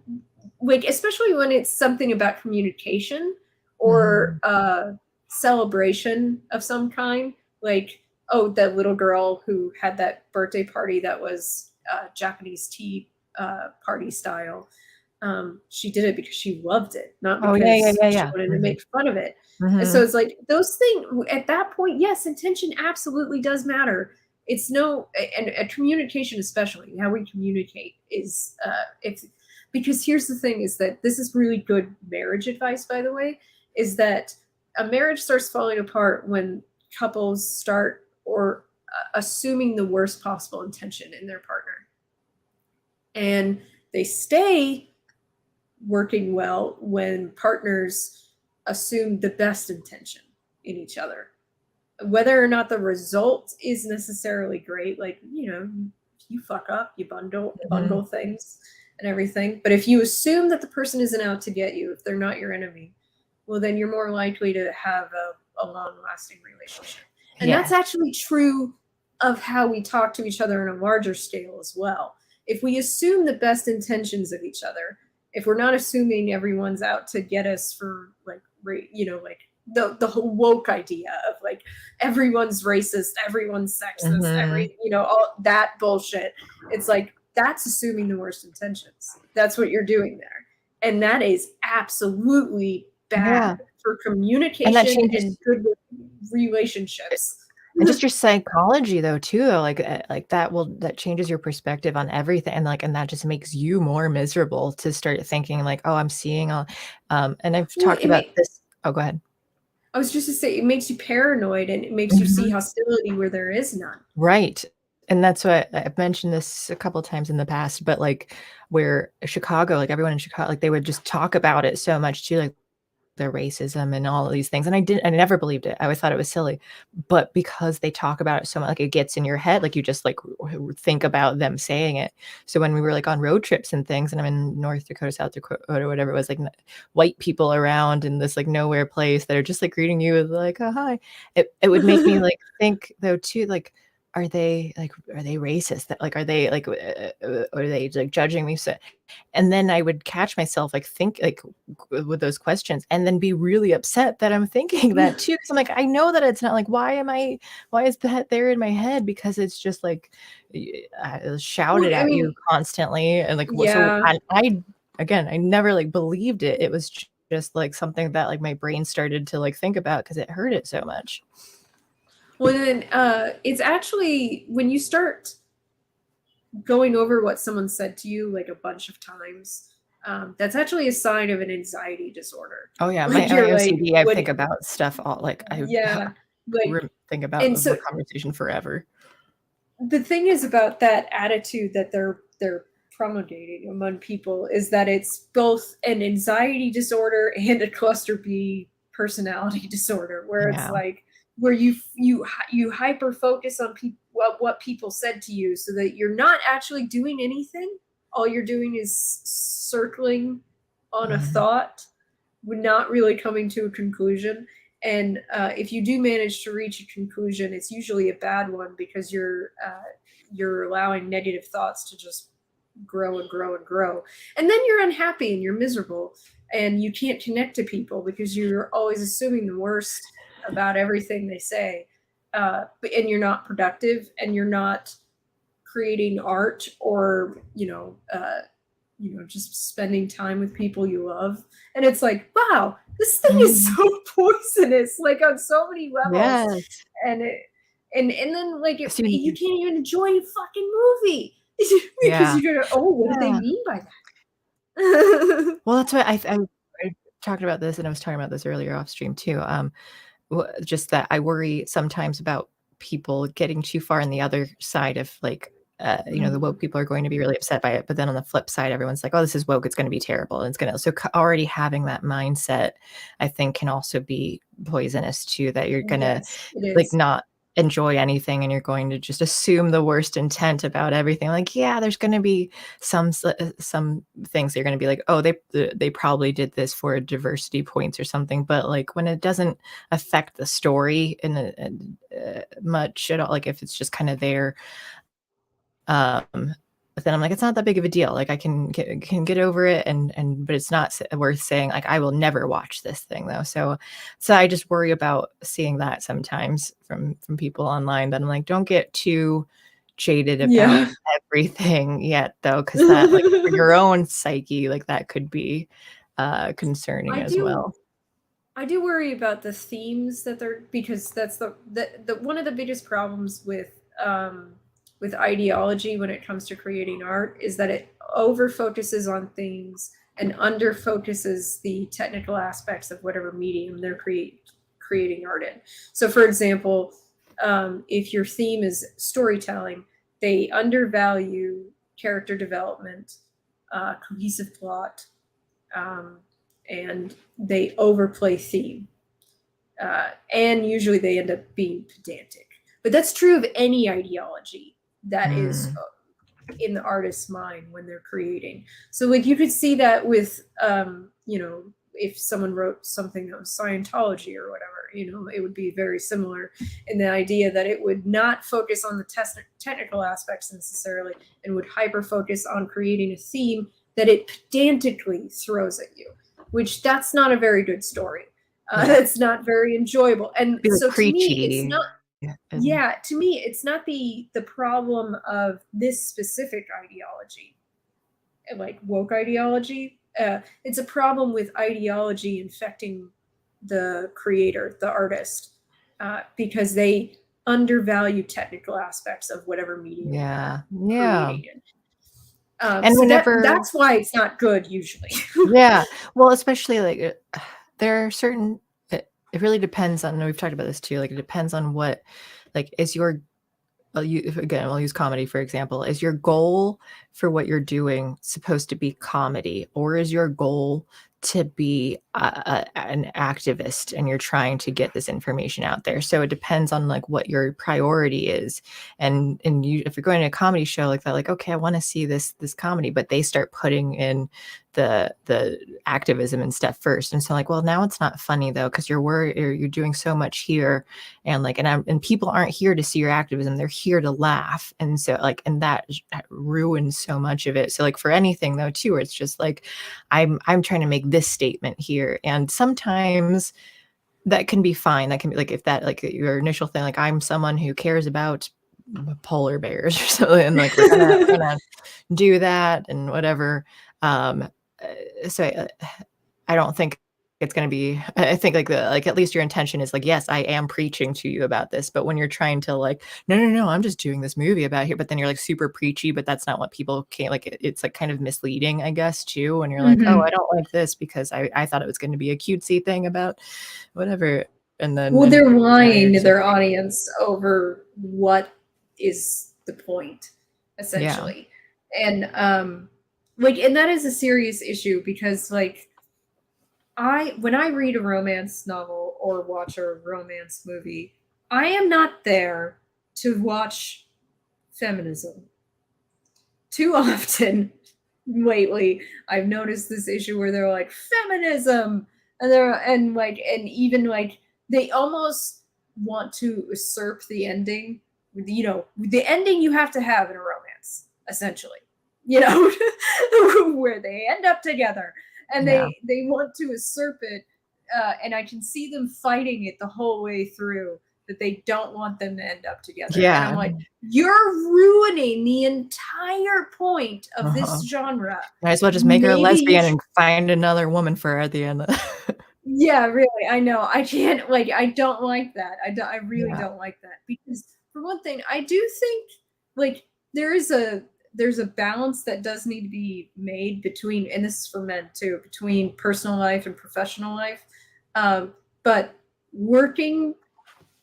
like, especially when it's something about communication or Mhm. celebration of some kind. Like, oh, that little girl who had that birthday party that was Japanese tea party style. She did it because she loved it, not Oh yeah, yeah, because yeah, she yeah. wanted to Mhm. make fun of it. And so Mhm. it's like those things at that point, yes, intention absolutely does matter. It's no, and communication, especially how we communicate, is it's because here's the thing: is that this is really good marriage advice, by the way, is that a marriage starts falling apart when couples start or assuming the worst possible intention in their partner, and they stay working well when partners assume the best intention in each other. Whether or not the result is necessarily great, like, you fuck up, you bundle Mhm. things and everything. But if you assume that the person isn't out to get you, if they're not your enemy, well, then you're more likely to have a long lasting relationship. And that's Yeah. actually true of how we talk to each other on a larger scale as well. If we assume the best intentions of each other, if we're not assuming everyone's out to get us for like, like the whole woke idea of like everyone's racist, everyone's sexist, Mhm. all that bullshit. It's like that's assuming the worst intentions. That's what you're doing there. And that is absolutely Yeah. bad for And that communication changes and good relationships. and just your psychology though too, though, like that changes your perspective on everything, and like and that just makes you more miserable to start thinking like, "Oh, I'm seeing all," and I've Well, talked about this. Oh, go ahead. I was just to say it makes you paranoid and it makes you see Mhm. hostility where there is none. Right, and that's what I've mentioned this a couple times in the past, but, like, where Chicago, like, everyone in Chicago, like, they would just talk about it so much too, like, their racism and all of these things, and I never believed it. I always thought it was silly, but because they talk about it so much, like, it gets in your head, like, you just, like, think about them saying it. So when we were, like, on road trips and things, and I'm in North Dakota, South Dakota, or whatever it was, like, white people around in this, like, nowhere place that are just, like, greeting you with, like, "Oh, hi." It would make me, like, think though too, like, are they racist? That like, are they like, are they like judging me? So, and then I would catch myself like think like with those questions and then be really upset that I'm thinking that too. Cause I'm like, I know that it's not like, why is that there in my head? Because it's just like Well, shouted I at you mean, constantly. And like, so yeah. I, again, I never like believed it. It was just like something that like my brain started to like think about because it hurt it so much. Well, then it's actually when you start going over what someone said to you like a bunch of times, that's actually a sign of an anxiety disorder. Oh yeah, Like my you're like, OCD, I what? think about stuff all like I Yeah, like, think about and the so conversation forever. the thing is about that attitude that they're promulgating among people is that it's both an anxiety disorder and a cluster B personality disorder, where it's Yeah. like where you hyper focus on what people said to you, so that you're not actually doing anything. All you're doing is circling on a Mhm. thought, not really coming to a conclusion. And if you do manage to reach a conclusion, it's usually a bad one, because you're allowing negative thoughts to just grow and grow and grow, and then you're unhappy and you're miserable, and you can't connect to people because you're always assuming the worst about everything they say, and you're not productive, and you're not creating art, or just spending time with people you love. And it's like, wow, this thing is Mhm. so poisonous, like on so many levels. Yes. And it and then like So you you can't even enjoy a fucking movie because yeah. you're gonna, oh, what did they Yeah. mean by that? Well, that's what I talked about this, and I was talking about this earlier off stream too. Just that I worry sometimes about people getting too far on the other side of like, the woke Mhm. people are going to be really upset by it, but then on the flip side, everyone's like, "Oh, this is woke. It's going to be terrible." And it's going to already having that mindset, I think, can also be poisonous too. That you're going to Yes, it like is. not enjoy anything, and you're going to just assume the worst intent about everything. Like, yeah, there's going to be some things that you're going to be like, oh, they probably did this for diversity points or something. But like when it doesn't affect the story much at all, like if it's just kind of there, um but then I'm like, it's not that big of a deal. Like I can get over it, and but it's not worth saying like I will never watch this thing though. So I just worry about seeing that sometimes from people online, that I'm like, don't get too jaded about Yeah. everything yet though, because that like for your own psyche, like that could be concerning I as do well. I do worry about the themes that they're, because that's the one of the biggest problems with ideology when it comes to creating art, is that it over focuses on things and under focuses the technical aspects of whatever medium they're creating art in. So, for example, if your theme is storytelling, they undervalue character development, cohesive plot, um, and they overplay theme. And usually they end up being pedantic. But that's true of any ideology that is Mm, in the artist's mind when they're creating. So, like, you could see that with, if someone wrote something on Scientology or whatever, it would be very similar in the idea that it would not focus on the technical aspects necessarily, and would hyper focus on creating a theme that it pedantically throws at you, which that's not a very good story. yeah, That's not very enjoyable. And be like so to me, it's preachy not, and yeah, to me it's not the problem of this specific ideology, like woke ideology. It's a problem with ideology infecting the creator, the artist, because they undervalue technical aspects of whatever medium they're yeah, yeah. creating in. And So whenever that's why it's not good usually. yeah, well, especially, like, there are certain it really depends on, we've talked about this too, like, it depends on what, like, is your, again, I'll use comedy, for example. Is your goal for what you're doing supposed to be comedy, or is your goal to be an activist and you're trying to get this information out there? So it depends on like what your priority is. And you, if you're going to a comedy show like that, like, okay, I want to see this comedy, but they start putting in the activism and stuff first, and so like, well, now it's not funny though because you're worried, you're doing so much here, and like, and people aren't here to see your activism, they're here to laugh, and so like, and that ruins so much of it. So like for anything though too, where it's just like, I'm trying to make this statement here, and sometimes that can be fine. That can be like, if that, like your initial thing, like I'm someone who cares about polar bears or something, and like we're gonna do that and whatever. Um, so I don't think it's going to be, I think like like at least your intention is like, yes, I am preaching to you about this. But when you're trying to like, no, I'm just doing this movie about here, but then you're like super preachy, but that's not what people can't like, it's like kind of misleading, I guess, too. When you're like, oh, I don't like this because I thought it was going to be a cutesy thing about whatever. And then, Well, they're now you're lying to just like, their audience over what is the point, yeah, essentially. And like, and that is a serious issue because like when I read a romance novel or watch a romance movie, I am not there to watch feminism. Too often lately, I've noticed this issue where they're like feminism, and even like they almost want to usurp the ending. You know, the ending you have to have in a romance, essentially. You know, where they end up together, and yeah, they want to usurp it, and I can see them fighting it the whole way through, that they don't want them to end up together. And I'm yeah. like, you're ruining the entire point of Uh-huh. this genre. Might as well just make her a Maybe you lesbian should. and find another woman for her at the end. Yeah, really. I know. I can't, like, I don't like that. I really Yeah. don't like that because for one thing, I do think like there's a balance that does need to be made between, and this is for men too, between personal life and professional life. But working,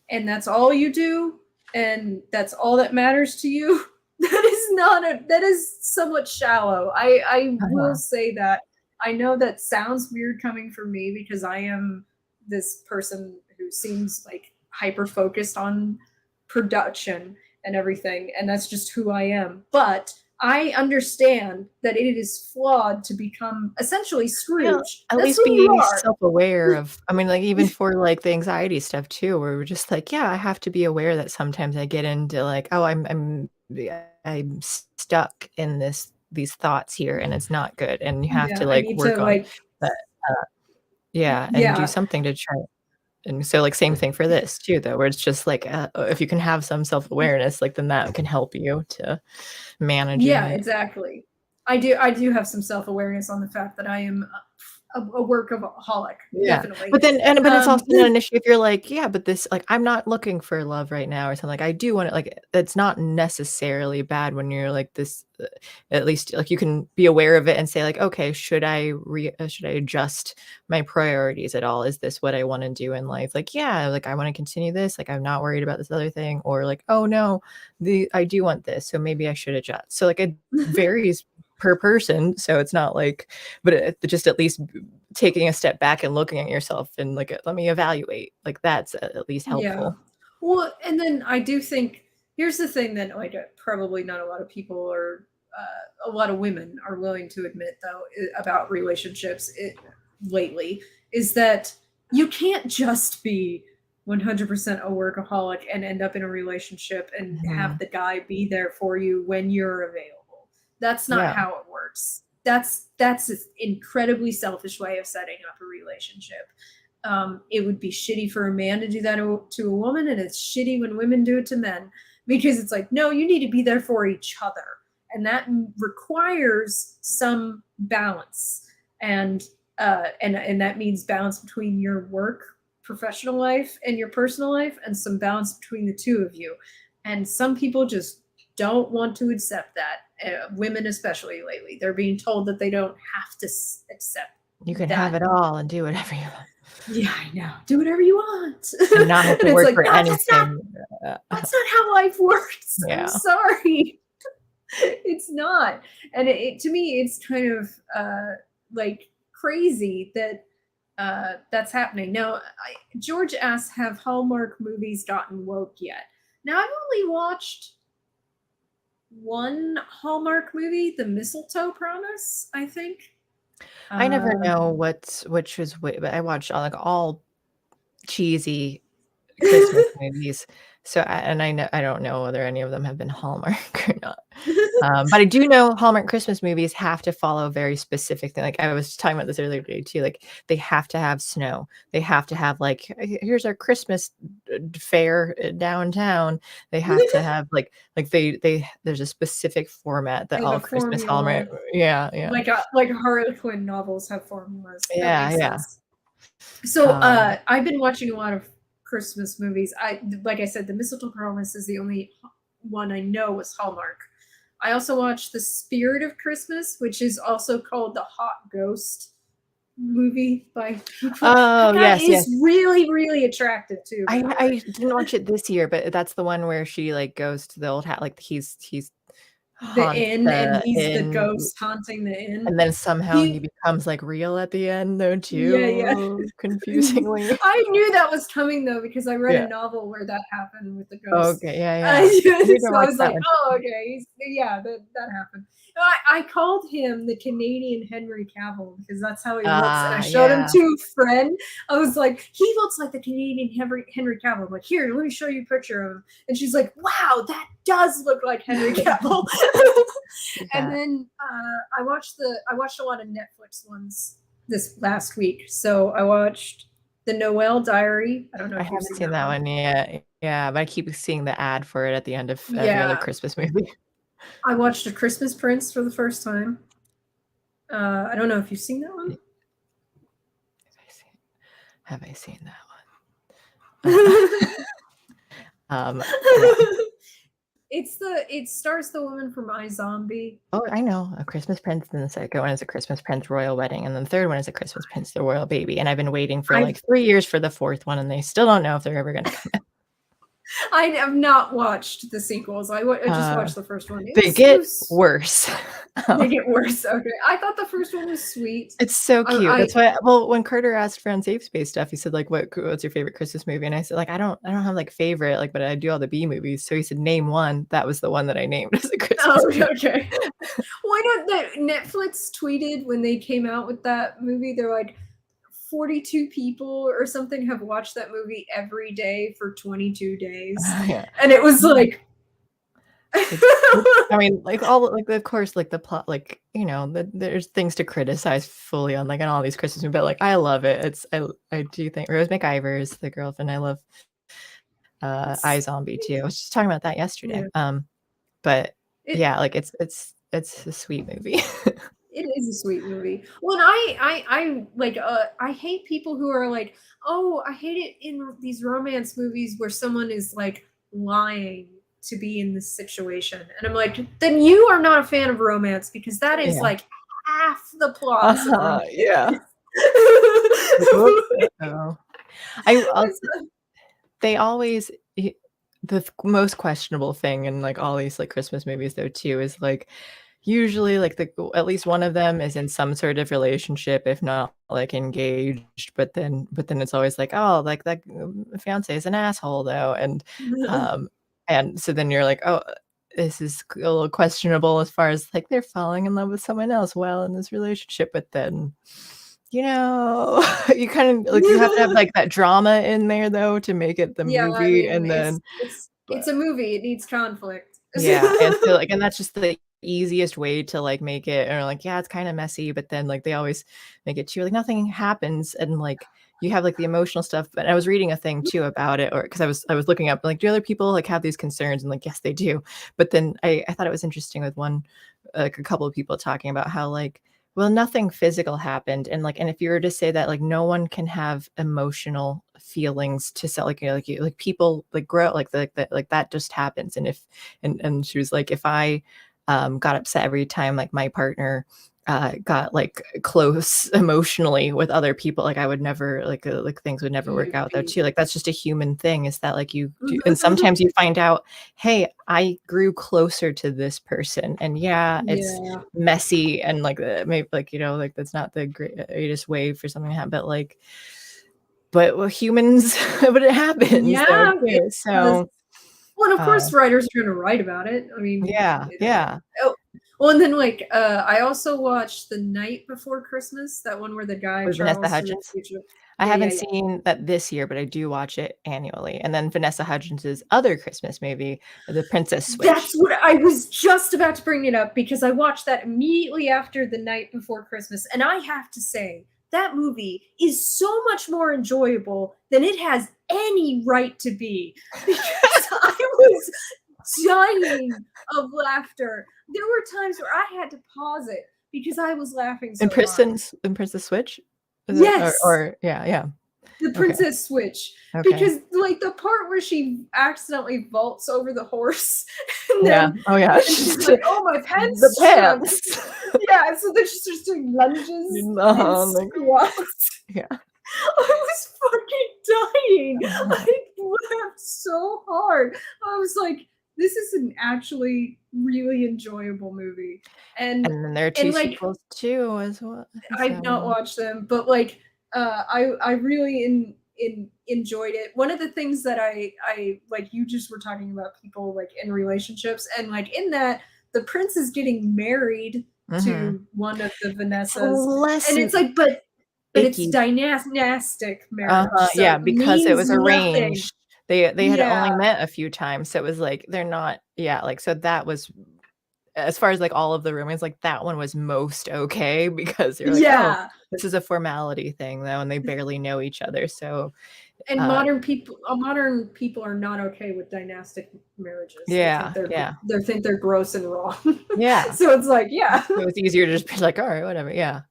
and that's all you do, and that's all that matters to you, that is somewhat shallow. I will Uh-huh. say that. I know that sounds weird coming from me because I am this person who seems like hyper focused on production and everything, and that's just who I am. But I understand that it is flawed to become essentially Well, Scrooge. at That's least who you be are. self-aware of, I mean, like, even for, like, the anxiety stuff too, where we're just like, yeah, I have to be aware that sometimes I get into, like, oh, yeah, I'm stuck in these thoughts here, and it's not good, and you have to, Yeah, I like, need to work on like, that, uh yeah, and do yeah, something to try, and so, like, same thing for this too, though, where it's just like, if you can have some self-awareness, like, then that can help you to managing yeah, it. exactly. I do have some self awareness on the fact that I am a workaholic, Yeah, definitely. but then, but it's Um, also not an issue if you're like, "Yeah, but this like, I'm not looking for love right now," or something, like, I do want it like, it's not necessarily bad when you're like this, at least, like, you can be aware of it and say like, "Okay, should I adjust my priorities at all? Is this what I wanna do in life?" Like, "Yeah, like, I wanna continue this, like, I'm not worried about this other thing," or like, "Oh, no, I do want this, so maybe I should adjust." So, like, it varies per person, so it's not like, but just at least taking a step back and looking at yourself and like, let me evaluate, like that's at least Yeah. helpful. Well, and then I do think here's the thing that like probably not a lot of people or a lot of women are willing to admit though about relationships lately is that you can't just be 100% a workaholic and end up in a relationship and have Mhm. the guy be there for you when you're available. That's not Yeah, how it works. That's an incredibly selfish way of setting up a relationship. It would be shitty for a man to do that to a woman, and it's shitty when women do it to men because it's like, no, you need to be there for each other, and that requires some balance, and that means balance between your work, professional life, and your personal life, and some balance between the two of you. And some people just don't want to accept that. Women, especially lately, they're being told that they don't have to accept you can have that. it all and do whatever you want Yeah, I know. Do whatever you want. and not have And to it's work like, for no, anything. Uh, that's not how life works. I'm yeah. sorry. It's not. And to me, it's kind of like crazy that that's happening. Now, George asks, have Hallmark movies gotten woke yet? Now, I've only watched one Hallmark movie, The Mistletoe Promise, I think. I never Uh, know which is but I watch all cheesy Christmas movies. So, and I don't know whether any of them have been Hallmark or not. But I do know Hallmark Christmas movies have to follow very specific thing. Like I was talking about this earlier today too. Like they have to have snow. They have to have like here's our Christmas fair downtown. They have to have like they there's a specific format that they have all a Christmas Hallmark. formula, Yeah, yeah, like Harlequin novels have formulas. That yeah, makes yeah. sense. So Um, I've been watching a lot of Christmas movies. Like I said, The Mistletoe Promise is the only one I know was Hallmark. I also watched The Spirit of Christmas, which is also called the Hot Ghost movie by people. That oh guy yes, yes. is really, really attractive too, by the way. I didn't watch it this year, but that's the one where she like goes to the old house, like he's The haunts inn, and the he's the inn, ghost haunting the inn. and then somehow he He becomes like real at the end though Yeah, yeah. too, confusingly. I knew that was coming though because I read a Yeah. novel where that happened with the ghost. Okay. Yeah. Yeah. I need to So I watch was that like, one. "Oh, okay, yeah, that happened." No, I called him the Canadian Henry Cavill because that's how he looks, and I showed him Yeah. to a friend. I was like, "He looks like the Canadian Henry Cavill." I'm like, "Here, let me show you a picture of him," and she's like, "Wow, that does look like Henry Cavill." And Yeah. then I watched a lot of Netflix ones this last week. So I watched The Noel Diary. I don't know I if you've haven't seen seen that that one. one yet. Yeah, but I keep seeing the ad for it at the end of every other Yeah, Christmas movie. I watched A Christmas Prince for the first time. I don't know if you've seen that one. Have I seen that one? No. It stars the woman from iZombie. Oh, I know. A Christmas Prince, and the second one is A Christmas Prince Royal Wedding, and then the third one is A Christmas Prince the Royal Baby. And I've been waiting for I've like 3 years for the fourth one, and they still don't know if they're ever gonna come I have not watched the sequels. I just out. watched the first one. They get worse. They get worse. Okay, I thought the first one was sweet. It's so cute. I That's why well, when Carter asked for Safe Space stuff, he said, like, what's your favorite Christmas movie?" And I said, like, I don't have, like, favorite, like, but I do all the B movies." So he said, "Name one." That was the one that I named as a Christmas Oh, movie. okay. Why not that Netflix tweeted when they came out with that movie, they're like 42 people or something have watched that movie every day for 22 days. Yeah. And it was like It's I mean, like, all like, of course, like, the plot, like, there's things to criticize fully on, like, on all these Christmas movies, but, like, I love it. I do think Rose McIver is the girlfriend. I love, it's iZombie too. I was just talking about that yesterday. yeah. But It yeah, like, it's a sweet movie. it is a sweet movie. Well, and I like I hate people who are like, "Oh, I hate it in these romance movies where someone is like lying to be in this situation." And I'm like, "Then you are not a fan of romance because that is Yeah. like half the plot of some romance Yeah. movies." Like, whoops. Uh-oh. I'll they always the most questionable thing in, like, all these, like, Christmas movies though too is, like, usually, like, at least one of them is in some sort of relationship, if not, like, engaged, but then it's always like, "Oh, like, that, fiancé is an asshole, though," and so then you're like, "Oh, this is a little questionable as far as, like, they're falling in love with someone else while in this relationship," but then, you kind of like, you have to have, like, that drama in there, though, to make it the Yeah, I movie, mean, and then it's a movie. It needs conflict. yeah, and so, like and that's just the easiest way to, like, make it or, like, yeah, it's kinda messy, but then, like, they always make it too like, nothing happens, and, like, you have, like, the emotional stuff, but I was reading a thing too about it or because I was looking up, like, do other people, like, have these concerns? And, like, yes, they do, but then I thought it was interesting with one like, a couple of people talking about how, like, well, nothing physical happened, and, like and if you were to say that, like, no one can have emotional feelings to sell like, people, like, grow like, that just happens, and if and she was like, "If I, got upset every time, like, my partner, got like close emotionally with other people. Like I would never like things would never work You'd out though be too. Like that's just a human thing. Is that like you do, Mhm, and mhm. sometimes you find out, hey, I grew closer to this person, and yeah, it's Yeah. messy and like maybe like like that's not the greatest way for something to happen, but well, humans, but it happens though Yeah, it too. does. So Well, and of uh, course, writers are gonna write about it. I mean, yeah, yeah. oh, well, and then, like, I also watched The Night Before Christmas, that one where the guy With Vanessa travels to the Hudgens. future. I Yeah, yeah, haven't yeah. seen that this year, but I do watch it annually. And then Vanessa Hudgens's other Christmas movie, The Princess That's Switch. what I was just about to bring it up because I watched that immediately after The Night Before Christmas, and I have to say, that movie is so much more enjoyable than it has any right to be because I was dying of laughter. There were times where I had to pause it because I was laughing In so hard. Princess Switch? Is it Yes, or yeah, yeah. the Okay. princess switch, Okay. because like the part where she accidentally vaults over the horse and Yeah. then Oh, yeah. and she's like, "Oh, my The pants shrunk." pants. Yeah, so then she's just doing lunges and Like, squats. yeah. I was fucking dying. Uh-huh. I laughed so hard. I was like, this is an actually really enjoyable movie. And And then there are 2 and like sequels too as well. I've not So watched them, but like I really enjoyed it. One of the things that I like you just were talking about people like in relationships and like in that the prince is getting married mhm. to one of the It's Vanessas less and it's like but it's icky. dynastic marriage, Uh-huh, so yeah, it because it means was nothing. arranged. They had Yeah, only met a few times, so it was like, they're not yeah, like, so that was as far as, like, all of the romance, like, that one was most okay because they're like, "Oh, yeah. this is a formality thing, though, and they barely know each other," so, And uh modern people are not okay with dynastic marriages. They think yeah, yeah, they think they're gross and wrong. yeah. So it's like, yeah. So it's easier to just be like, "Alright, whatever," yeah.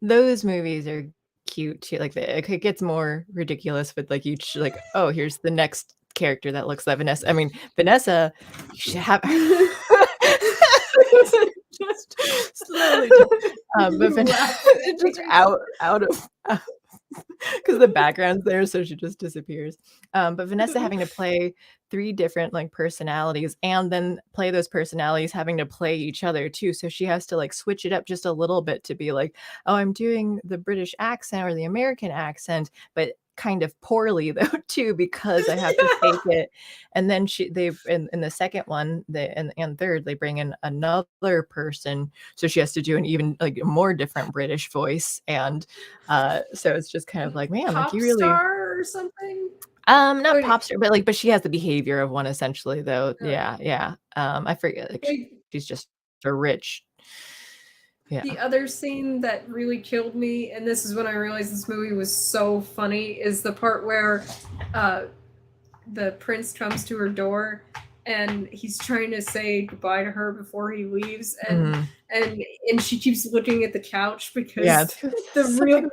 Those movies are cute too, like, it gets more ridiculous with, like, each like, "Oh, here's the next character that looks like Vanessa." I mean, Vanessa, you should have just slowly just, but You Vanessa laugh at it's just things. out of 'cause the background's there, so she just disappears. But Vanessa having to play 3 different, like, personalities and then play those personalities having to play each other too, so she has to, like, switch it up just a little bit to be like, "Oh, I'm doing the British accent or the American accent," but kind of poorly though too because I have to fake Yeah. it. And then they in the second one, and third, they bring in another person, so she has to do an even, like, more different British voice, and so it's just kind of like, man, like you Pop really star or something? not Or pop star, but she has the behavior of one essentially though. Yeah, yeah. I forget like like she's just a rich. Yeah. the other scene that really killed me, and this is when I realized this movie was so funny, is the part where uh, the prince comes to her door and he's trying to say goodbye to her before he leaves Mhm. and she keeps looking at the couch Yeah, because it's the real something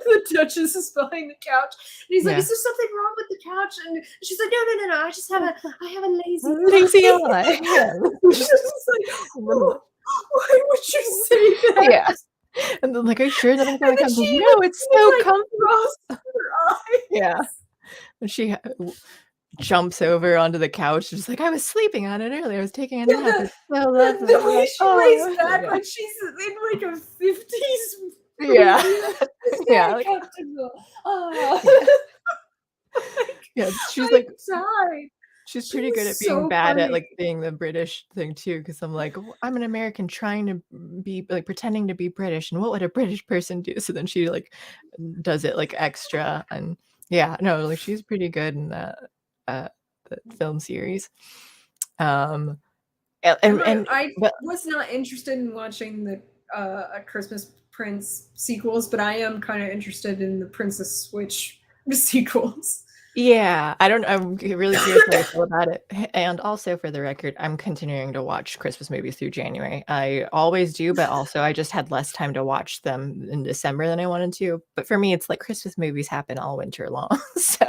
the duchess is behind the couch and he's like, yeah. is there something wrong with the couch? And she's like, no, I have a lazy Lazy eye. eye. Yeah. It's just like, oh, why would you say that? Yeah. And then like, "Are you sure nothing's And gonna then come?" she Like, even "No, it's so like comfy." crossed her Yeah. eyes. And she jumps over onto the couch, just like, "I was sleeping on it earlier. I was taking a Yeah, nap. It's so lovely." the I'm way like, she lays "Oh." back Yeah. like she's in like a 50s Yeah. movie. It's Yeah, very like comfortable. Ah. yeah. Like, Yeah, she's I like died. she's She pretty good was at being so bad at, funny. like, being the British thing too. Because 'cause I'm like, "W I'm an American trying to be like, pretending to be British, and what would a British person do?" So then she, like, does it, like, extra, and yeah, no, like, she's pretty good in that, uh, the film series. Um, and I but was not interested in watching the a Christmas Prince sequels, but I am kind of interested in the Princess Switch sequels. yeah, I'm really curious how you feel about it. And also for the record, I'm continuing to watch Christmas movies through January. I always do, but also I just had less time to watch them in December than I wanted to. But for me, it's like Christmas movies happen all winter long. So,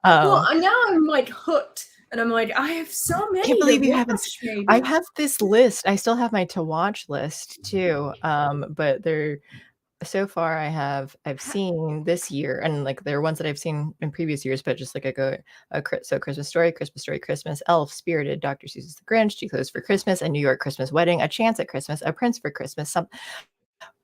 Well, um, now I'm like hooked And I'm like, I have so Can't many to believe you haven't watch, I maybe. have this list. I still have my to watch list too. But they're so far I've seen this year, and like there are ones that I've seen in previous years, but just like I go so Christmas Story, Christmas, Elf, Spirited, Dr. Seuss's The Grinch, Too Close for Christmas, A New York Christmas Wedding, A Chance at Christmas, A Prince for Christmas,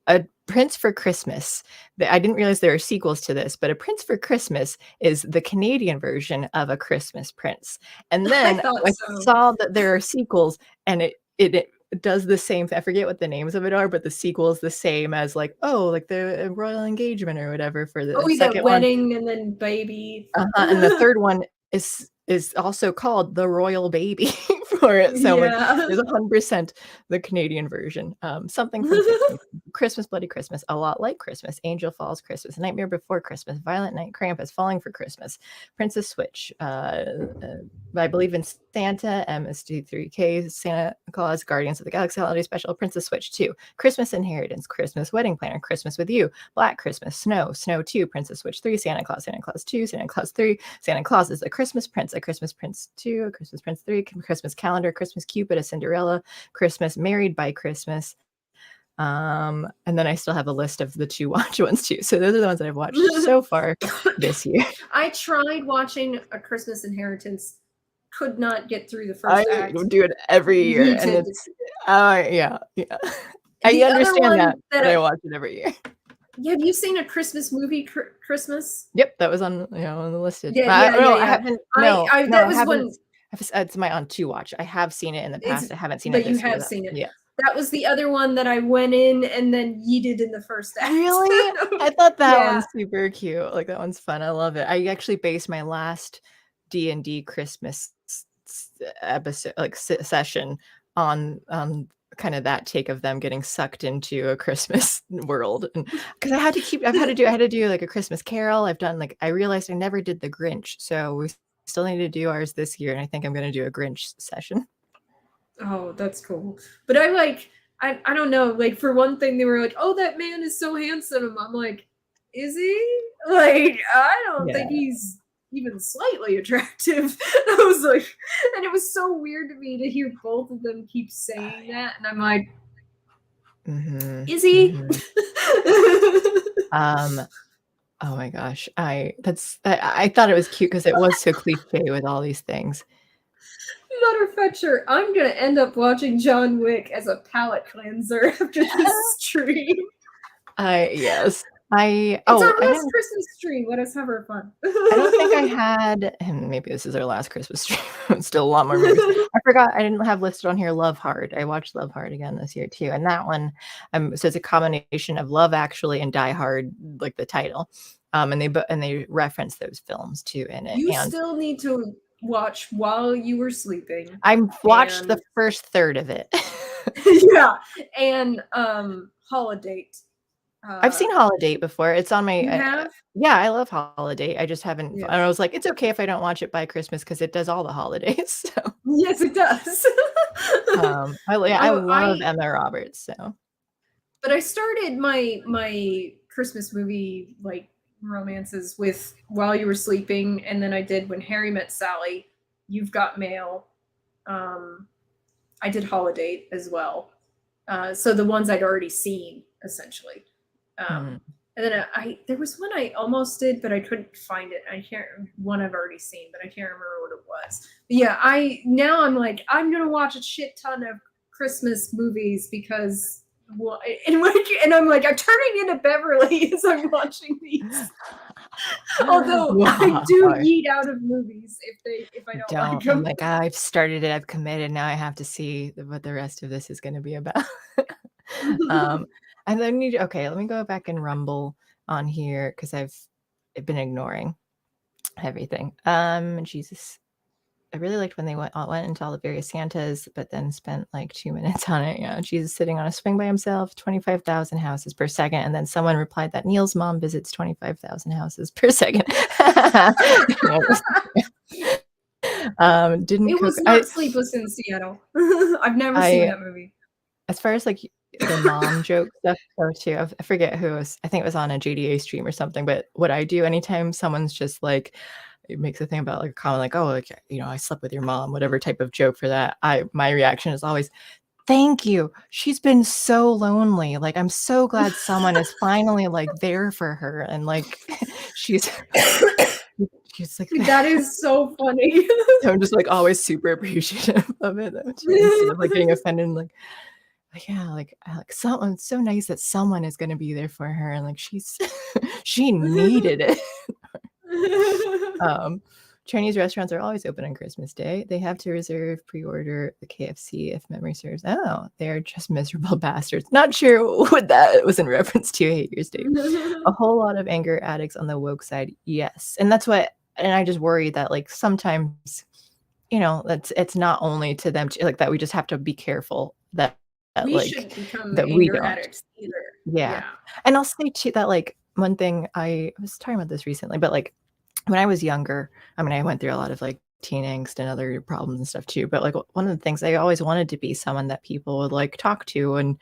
A Prince for Christmas. I didn't realize there are sequels to this, but A Prince for Christmas is the Canadian version of A Christmas Prince. And I then thought I so. saw that there are sequels, and it does the same I forget what the names of it are, but the sequel is the same as like, oh, like the royal engagement or whatever for the Oh, the second one. wedding and then baby. And the third one is also called The Royal Baby for it. So I'm like, Yeah. there's 100% the Canadian version. Something from Tiffany, Christmas, Bloody Christmas, A Lot Like Christmas, Angel Falls Christmas, Nightmare Before Christmas, Violent Night, Krampus, Falling for Christmas, Princess Switch, I Believe in Santa, MSD3K, Santa Claus, Guardians of the Galaxy Holiday Special, Princess Switch 2, Christmas Inheritance, Christmas Wedding Planner, Christmas with You, Black Christmas, Snow, Snow 2, Princess Switch 3, Santa Claus 2, Santa Claus 3, Santa Claus is a Christmas Prince, a Christmas Prince 2, a Christmas Prince 3, Christmas Calendar, Christmas Cupid, a Cinderella, Christmas Married by Christmas. And then I still have a list of the to watch ones too. So those are the ones that I've watched so far this year. I tried watching A Christmas Inheritance, could not get through the I first act. do it every year, and Yeeted. it's yeah. I The other understand one that, that but I watch it every year. have you seen A Christmas Movie Christmas? Yep, that was on the listed. Yeah, I yeah, yeah, no, I yeah. haven't. I No, I no, that I was haven't. one. It's my on to watch. I have seen it in the It's past. I haven't seen it but you this year have though. seen it. Yeah. That was the other one that I went in and then yeeted in the first act. Really? I thought that Yeah. one's super cute. Like that one's fun. I love it. I actually based my last D&D Christmas episode like session on kind of that take of them getting sucked into a Christmas world. And because I had to do like a Christmas Carol. I've done like I realized I never did the Grinch. So we still need to do ours this year, and I think I'm going to do a Grinch session. Oh, that's cool. But I don't know, like for one thing they were like, "Oh, that man is so handsome." I'm like, "Is he?" Like, I don't Yeah. think he's even slightly attractive. I was like, and it was so weird to me to hear both of them keep saying that, and I'm like, Mhm. "Is he?" Mhm. Um Oh my gosh. I thought it was cute because it was so cliche with all these things. Matter of fact, sure, I'm gonna end up watching John Wick as a palate cleanser after this stream. I yes. I It's our oh, I last didn't Christmas stream. Let us have our fun. I don't think I had and maybe this is our last Christmas stream. Still a lot more movies. I forgot I didn't have listed on here Love Hard. I watched Love Hard again this year too, and that one, so it's a combination of Love Actually and Die Hard, like the title. And they reference those films too in it, You and still need to watch while you were sleeping, I've watched the and first third of it. yeah, and Holiday. I've Uh, seen Holiday before. It's on my you have? yeah, I love Holiday. I just haven't and Yes. I was like, "It's okay if I don't watch it by Christmas because it does all the holidays." So, Yes, it does. I Oh, love Emma Roberts, so but I started my Christmas movie like romances with While You Were Sleeping, and then I did When Harry Met Sally, You've Got Mail. Um, I did Holiday as well. So the ones I'd already seen essentially. mm. And then there was one I almost did, but I couldn't find it. I can't one I've already seen, but I can't remember what it was. But yeah, I'm like I'm gonna watch a shit ton of Christmas movies because well, and I'm like I'm turning into Beverly as I'm watching these. Although I do Wow. yeet out of movies if I don't like Don't. I'm them. like, I've started it, I've committed, now I have to see what the rest of this is gonna be about. Um, and then okay, let me go back and rumble on here because I've been ignoring everything. Jesus. I really liked when they went into all the various Santas, but then spent like 2 minutes on it. Yeah, Jesus sitting on a swing by himself, 25,000 houses per second. And then someone replied that Neil's mom visits 25,000 houses per second. Didn't It cook. was not Sleepless in Seattle. I've never seen I that movie. as far as like the mom joke stuff goes too, I forget who it was. I think it was on a JDA stream or something. But what I do anytime someone's just like it makes a thing about like a comment like, oh, like, I slept with your mom, whatever type of joke for that. My reaction is always, thank you. She's been so lonely. Like, I'm so glad someone is finally like there for her. And like she's she's like That is so funny. so I'm just like always super appreciative of it instead of like getting offended, like yeah, like someone so nice that someone is gonna be there for her and like she's she needed it. Um, Chinese restaurants are always open on Christmas Day. They have to reserve, pre-order the KFC if memory serves. Oh, they're just miserable bastards. Not sure what that was in reference to. I hate your state. A whole lot of anger addicts on the woke side. Yes. And that's what, and I just worry that like sometimes, it's not only to them, like that we just have to be careful that We like, shouldn't become that we anger don't. addicts either. Yeah. Yeah. And I'll say too that like one thing I was talking about this recently, but like when I was younger, I mean, I went through a lot of like teen angst and other problems and stuff too. But like one of the things I always wanted to be someone that people would like talk to, and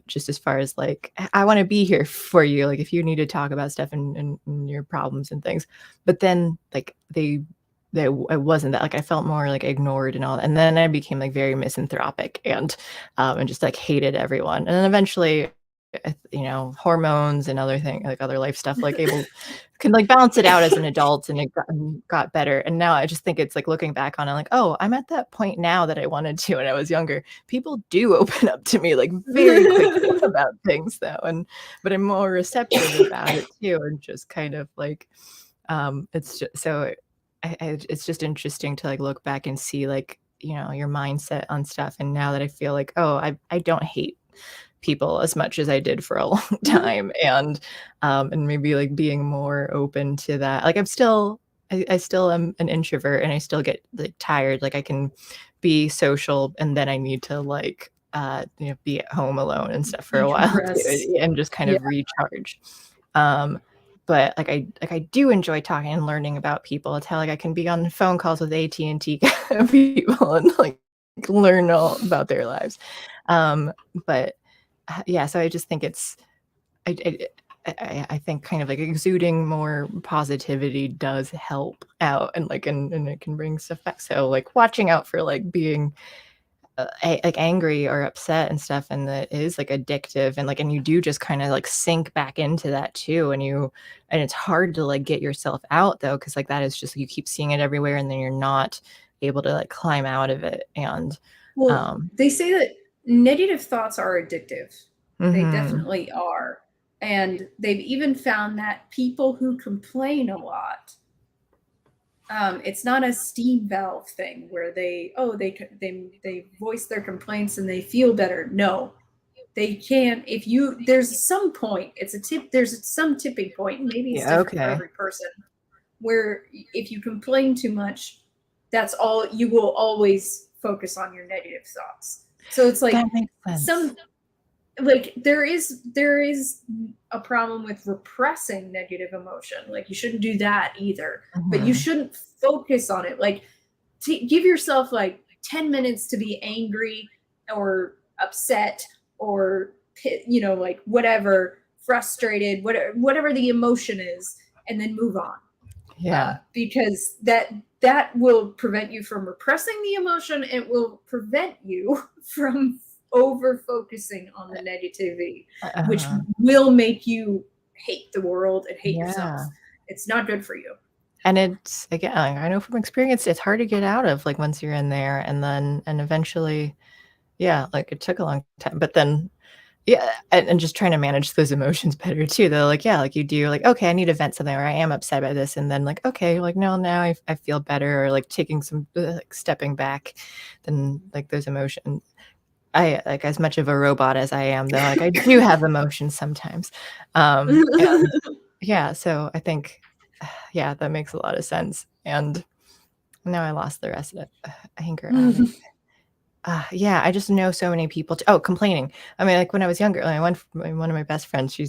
just as far as like I want to be here for you, like if you need to talk about stuff and your problems and things. But then like it wasn't that, like I felt more like ignored and all that. And then I became like very misanthropic and just like hated everyone. And then eventually hormones and other thing like other life stuff like able can like balance it out as an adult, and it got better. And now I just think it's like looking back on it like, oh, I'm at that point now that I wanted to when I was younger. People do open up to me like very quickly about things though, but I'm more receptive about it too, and just kind of like it's just so it's just interesting to like look back and see like your mindset on stuff. And now that I feel like, oh, I don't hate people as much as I did for a long time, and maybe like being more open to that. Like I still am an introvert, and I still get like tired. Like I can be social, and then I need to like be at home alone and stuff for a while Decompress. too, and just kind Yeah. of recharge. Um, but I do enjoy talking and learning about people. It's how like I can be on phone calls with AT&T people and like learn all about their lives. But yeah, so I just think I think kind of like exuding more positivity does help out, and like and it can bring stuff back. So like watching out for like being like angry or upset and stuff, and that is like addictive, and you do just kind of like sink back into that too, and it's hard to like get yourself out though, because like that is just you keep seeing it everywhere, and then you're not able to like climb out of it. And Well, um they say that negative thoughts are addictive. They mhm. definitely are. And they've even found that people who complain a lot, it's not a steam valve thing where they voice their complaints and they feel better. No, they can't. If you there's some point, there's some tipping point, maybe it's Yeah, different for okay. every person, where if you complain too much, that's all you will always focus on your negative thoughts. So it's That like makes sense. some like there is a problem with repressing negative emotion. Like you shouldn't do that either, but you Mhm. shouldn't focus on it. Like give yourself like 10 minutes to be angry or upset or like whatever, frustrated, whatever the emotion is, and then move on. Yeah. Because that will prevent you from repressing the emotion. It will prevent you from over focusing on the negativity, which Uh-huh. will make you hate the world and hate yourself. Yeah. It's not good for you. And it's again, I know from experience, it's hard to get out of, like, once you're in there, and eventually yeah, like, it took a long time, but then yeah, and just trying to manage those emotions better too, though, like, yeah, like, you do, like, "Okay, I need to vent something," or, "I am upset by this," and then, like, "Okay, like, no, now I feel better," or, like, taking some like, stepping back, then, like, those emotions I like, as much of a robot as I am, though, like, I do have emotions sometimes. And yeah, so I think, yeah, that makes a lot of sense. And now I lost the rest of it. Anger addict. Yeah, I just know so many people oh, complaining. I mean, like, when I was younger, like, one of my best friends,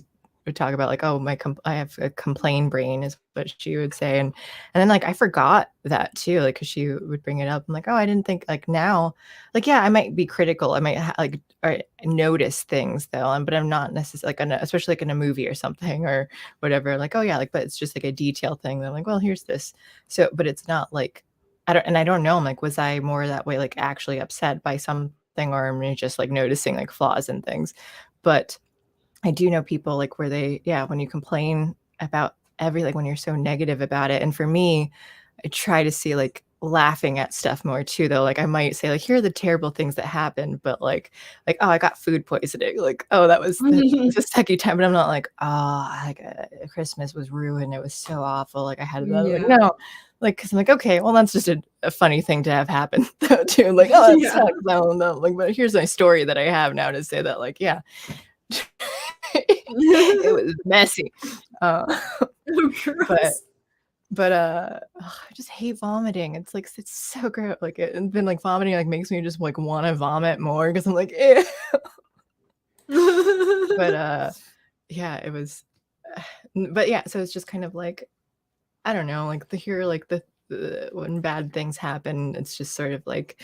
would talk about like, oh, I have a complain brain is what she would say. And then like I forgot that too, like because she would bring it up. I'm like, oh, I didn't think like now, like yeah, I might be critical. I might like notice things though, but I'm not necessarily like especially like in a movie or something or whatever. Like, oh yeah, like but it's just like a detail thing. That I'm like, well, here's this. So, but it's not like I don't know. I'm like, was I more that way, like actually upset by something, or am I just like noticing like flaws and things? But I do know people like where when you complain about everything, when you're so negative about it. And for me, I try to see like laughing at stuff more too, though. Like I might say like, here are the terrible things that happened, but oh, I got food poisoning. Like, oh, that was the second time. But I'm not like, oh, like Christmas was ruined. It was so awful. Like I had that. Like, no, like, cause I'm like, okay, well, that's just a funny thing to have happen too. Like, oh, that sucks. No, like, but here's my story that I have now to say that, like, yeah, it was messy. But I just hate vomiting. It's like it's so gross. Like and then like vomiting like makes me just like want to vomit more because I'm like, eh. But yeah, it was. But yeah, so it's just kind of like I don't know, like when bad things happen, it's just sort of like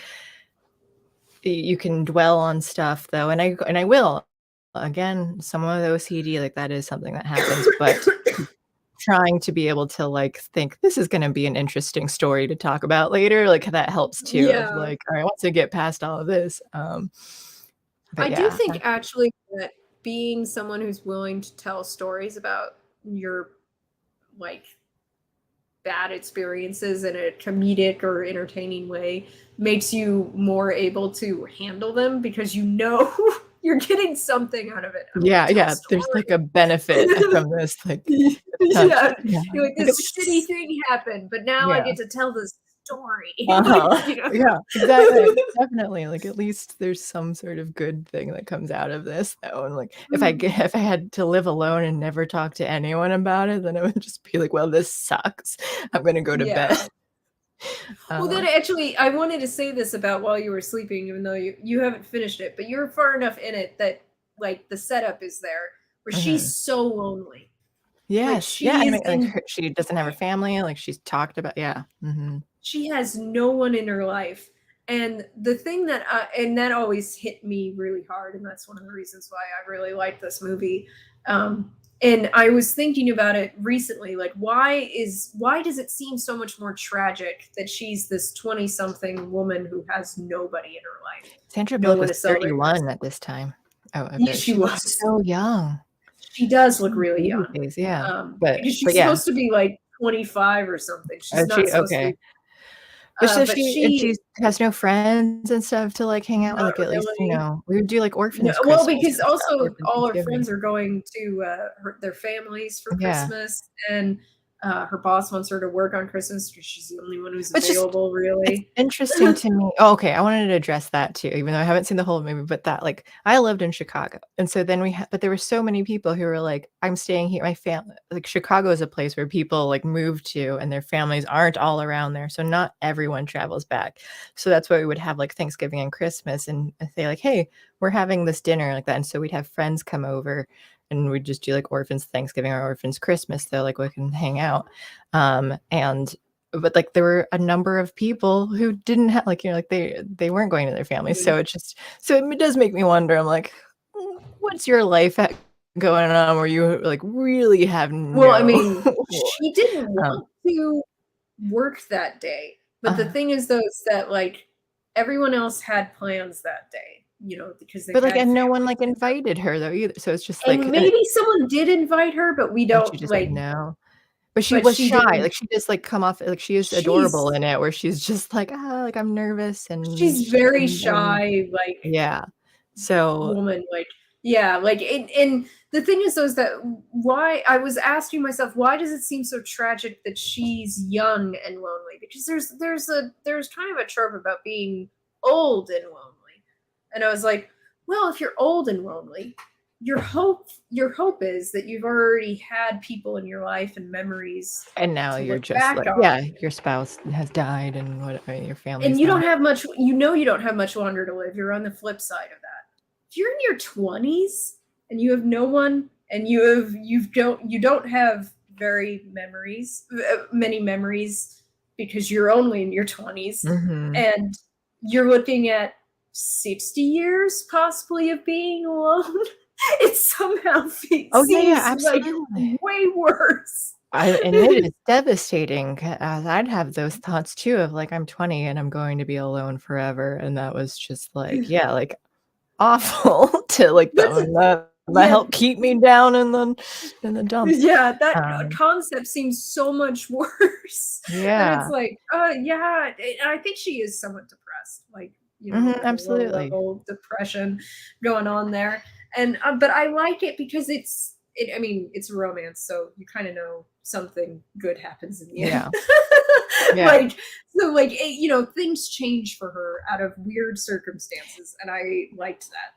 you can dwell on stuff though, and I will. Again, someone with OCD, like that is something that happens, but trying to be able to like think this is going to be an interesting story to talk about later, like that helps too. Of like, all right, once I get past all of this, but I do yeah, think actually that being someone who's willing to tell stories about your like bad experiences in a comedic or entertaining way makes you more able to handle them because you know you're getting something out of it. yeah, there's like a benefit from this, like yeah, yeah, you're like this shitty thing happened, but now I get to tell this story. Like, you know? Yeah, exactly. Definitely. Like at least there's some sort of good thing that comes out of this though. And like if I had to live alone and never talk to anyone about it, then it would just be like, well, this sucks. I'm gonna go to bed. Well, then actually, I wanted to say this about While You Were Sleeping, even though you haven't finished it, but you're far enough in it that like the setup is there where she's so lonely. Yes. Yeah. I mean, like she doesn't have her family. Like she's talked about. Yeah. She has no one in her life. And the thing that, and that always hit me really hard. And that's one of the reasons why I really like this movie. And I was thinking about it recently, like why does it seem so much more tragic that she's this 20-something woman who has nobody in her life? Sandra Bullock was 31 at this time. Oh, yeah, she was so young. She does look really young. Yeah, because she's supposed to be like 25 or something. She's not supposed to be. But so she has no friends and stuff to like hang out with. Like at least we would do like orphans. Well, because also all her friends are going to their families for Christmas, and her boss wants her to work on Christmas because she's the only one who's available. Really, it's interesting to me. Oh, okay, I wanted to address that too, even though I haven't seen the whole movie. But that like I lived in Chicago, and so then but there were so many people who were like, "I'm staying here." My family, like Chicago, is a place where people like move to, and their families aren't all around there, so not everyone travels back. So that's why we would have like Thanksgiving and Christmas, and say like, "Hey, we're having this dinner like that," and so we'd have friends come over. And we'd just do like orphans Thanksgiving or orphans Christmas, though, like we can hang out. But like there were a number of people who didn't have like, like they weren't going to their families. So it does make me wonder. I'm like, what's your life going on where you like really have no. Well, I mean, she didn't want to work that day. But the thing is though, is that like everyone else had plans that day. Because they and no one like invited her though either. So it's just like maybe someone did invite her, but we don't she just like no. But she was shy. Like she just like come off like she is adorable in it, where she's just like like I'm nervous and she's very shy. Like so woman like like and the thing is though is that why I was asking myself why does it seem so tragic that she's young and lonely? Because there's kind of a trope about being old and lonely. And I was like, well, if you're old and lonely, your hope is that you've already had people in your life and memories. And now you're just like, your spouse has died and whatever, your family. And you don't have much, you don't have much longer to live. You're on the flip side of that. If you're in your 20s and you have no one and you don't have many memories because you're only in your 20s, Mm-hmm. and you're looking at 60 years possibly of being alone. It somehow Oh yeah, yeah, seems like absolutely. way worse. And it is devastating. I'd have those thoughts too of like I'm 20 and I'm going to be alone forever, and that was just like yeah, like awful to like That's a, that yeah, helped keep me down in the dumps. yeah, that Um, concept seems so much worse. And it's yeah, like, yeah, I think she is somewhat depressed, like, mhm, like a low absolutely. level depression going on there. And but I like it because I mean, it's a romance, so you kind of know something good happens in the end. Yeah, yeah. Like, so like things change for her out of weird circumstances, and I liked that.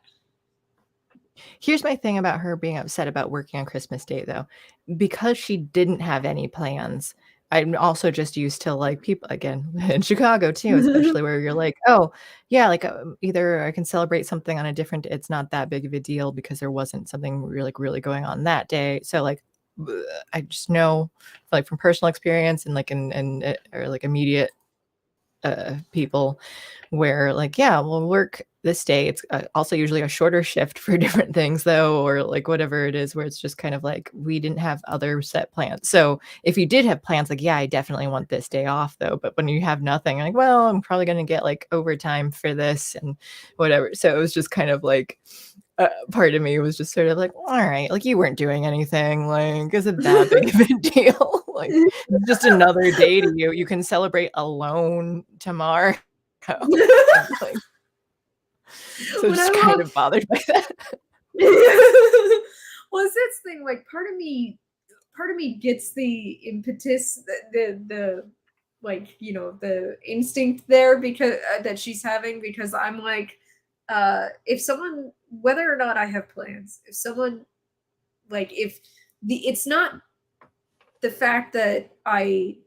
Here's my thing about her being upset about working on Christmas Day, though. Because she didn't have any plans, I'm also just used to, like, people again, in Chicago too, especially where you're like, "Oh, yeah, like, either I can celebrate something on a different it's not that big of a deal because there wasn't something really going on that day." So, like, bleh, I just know, like, from personal experience and, like, or, like, immediate, people where like yeah we'll work this day it's also usually a shorter shift for different things though or like whatever it is where it's just kind of like we didn't have other set plans so if you did have plans like yeah I definitely want this day off though but when you have nothing like well I'm probably going to get like overtime for this and whatever so it was just kind of like part of me was just sort of like all right like you weren't doing anything like is it that big of a deal like it's just another day to you you can celebrate alone tomorrow and, like, so When I just kind love of bothered by that. well, it's this thing, like part of me gets the impetus, the like the instinct there because that she's having, because I'm like, if someone, whether or not I have plans, if someone, like, if it's not the fact that I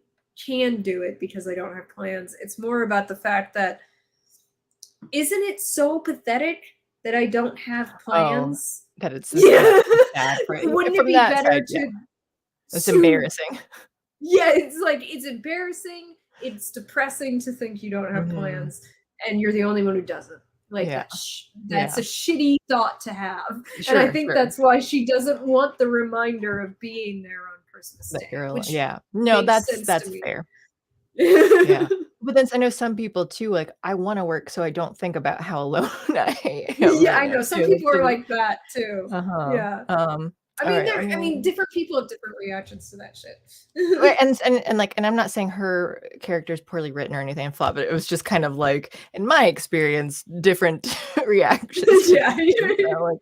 can do it because I don't have plans, it's more about the fact that, isn't it so pathetic that I don't have Oh, plans? that it's just Yeah. it's sad for Wouldn't it from be that better side, yeah. It's to embarrassing. yeah, it's like, it's embarrassing, it's depressing to think you don't have Mhm. plans and you're the only one who doesn't. Like, Yeah, that's yeah. a shitty thought to have. And I Sure, think sure. that's why she doesn't want the reminder of being there on Christmas That Day, you're al which yeah. No, makes sense to that's me. fair. Yeah. But then I know some people too, like, I wanna work so I don't think about how alone I am Yeah, right I now know some too, that's people are sort of like that too. uh-huh. Yeah. Alright, I mean, different people have different reactions to that shit. right, and, like and I'm not saying her character is poorly written or anything flawed, but it was just kind of like, in my experience, different reactions to Yeah. things, so, like,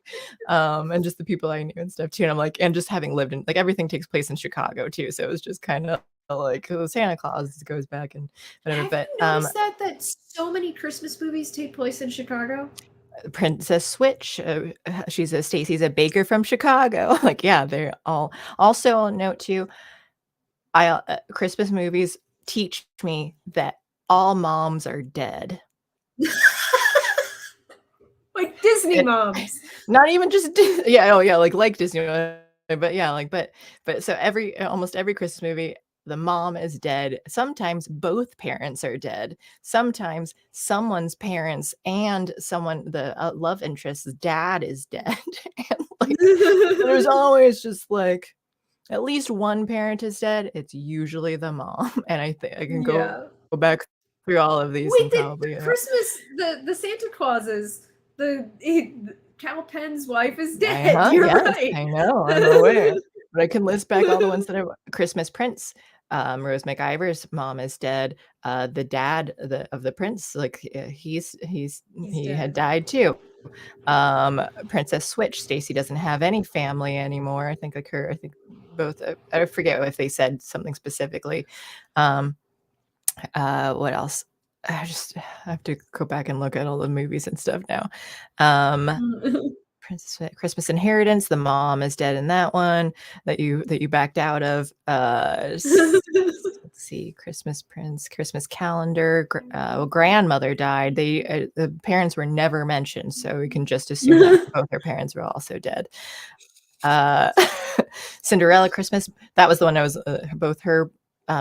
and just the people I knew and stuff too, and I'm like and just having lived in like, everything takes place in Chicago too, so it was just kinda like, Santa Claus goes back and whatever, Have but, you noticed that so many Christmas movies take place in Chicago? Princess Switch, she's a Stacy's a baker from Chicago, like, yeah, they're all also, a note too, Christmas movies teach me that all moms are dead. Like Disney It moms. not even just yeah, oh, yeah, like Disney, but yeah, like, but so almost every Christmas movie, the mom is dead. Sometimes both parents are dead. Sometimes someone's parents and the, love interest's dad is dead, and, like, there's always just, like, at least one parent is dead, it's usually the mom, and I think I can Yeah. go back through all of these Wait, and probably, the Santa Clauses, Cal Penn's wife is dead. You're yes, right. I know, I'm aware, but I can list back all the ones that are Christmas Prince, Rose McIver's mom is dead, the dad of the prince, like, He's he had dead. died too. Princess Switch, Stacy doesn't have any family anymore, I think both, I forget if they said something specifically, um what else? I have to go back and look at all the movies and stuff now. Um, Christmas Inheritance, the mom is dead in that one that you backed out of. Let's see, Christmas Prince, Christmas Calendar. Well, grandmother died. The parents were never mentioned, so we can just assume that both their parents were also dead. Cinderella Christmas. That was the one I was. Both her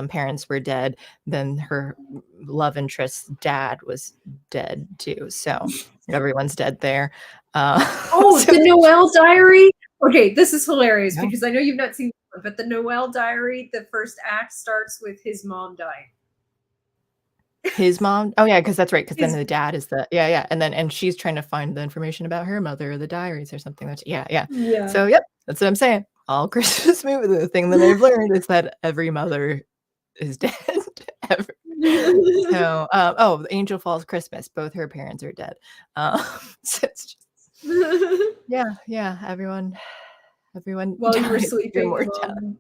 parents were dead. Then her love interest's dad was dead too. So everyone's dead there. Oh, So the Noel Diary. Okay, this is hilarious yeah. because I know you've not seen this one, but the Noel Diary, the first act starts with his mom dying. His mom? Oh, yeah, because that's right. Because then His the dad is the yeah, and she's trying to find the information about her mother or the diaries or something. That's yeah. yeah. So, yep, that's what I'm saying. All Christmas movie, the thing that I've learned is that every mother is dead ever. So, oh, Angel Falls Christmas, both her parents are dead. So it's just yeah, everyone While you were dies your sleeping, mortality.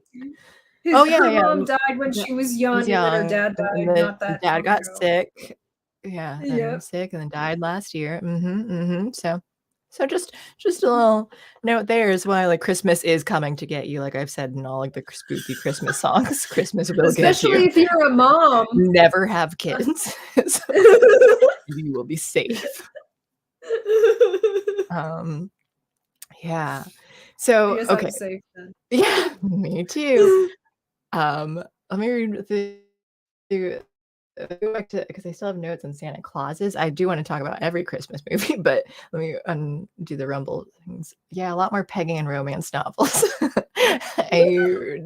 his Oh, yeah, her yeah. mom died when she was Was young, and then her young, dad and died then not that dad long got ago. sick. Yeah, and Yep. sick and then died last year. So just a little note there is why, like, Christmas is coming to get you, like I've said in all, like, the spooky Christmas songs. Christmas will get Especially you. if you're a mom. Never have kids, so you will be safe. Um, yeah. I So, guess I'm okay. safe then. Yeah, me too. Let me read through go back to because I still have notes on Santa Clauses. I do want to talk about every Christmas movie, but let me undo the Rumble things. Yeah, a lot more pegging and romance novels. I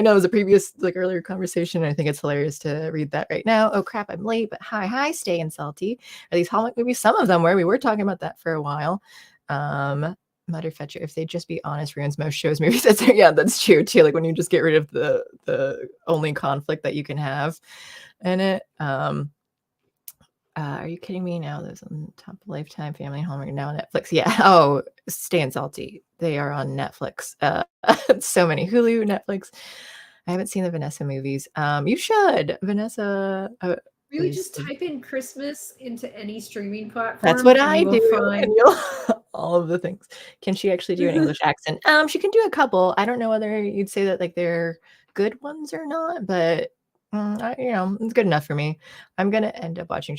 know it was a previous like earlier conversation. I think it's hilarious to read that right now. Oh crap, I'm late, but hi, staying salty. Are these Hallmark movies? Some of them were. We were talking about that for a while. Mutterfetcher, if they just be honest, ruins most shows, movies. That's true too. Like when you just get rid of the only conflict that you can have in it. Are you kidding me? Now those on top of Lifetime, Family, Hallmark, now on Netflix. Yeah. Oh, Stay Salty. They are on Netflix. So many Hulu, Netflix. I haven't seen the Vanessa movies. You should. Vanessa Really, is just type in Christmas into any streaming that's platform what and I you will do, find and you'll all of the things. Can she actually do an English accent? She can do a couple. I don't know whether you'd say that like they're good ones or not, but it's good enough for me. I'm gonna end up watching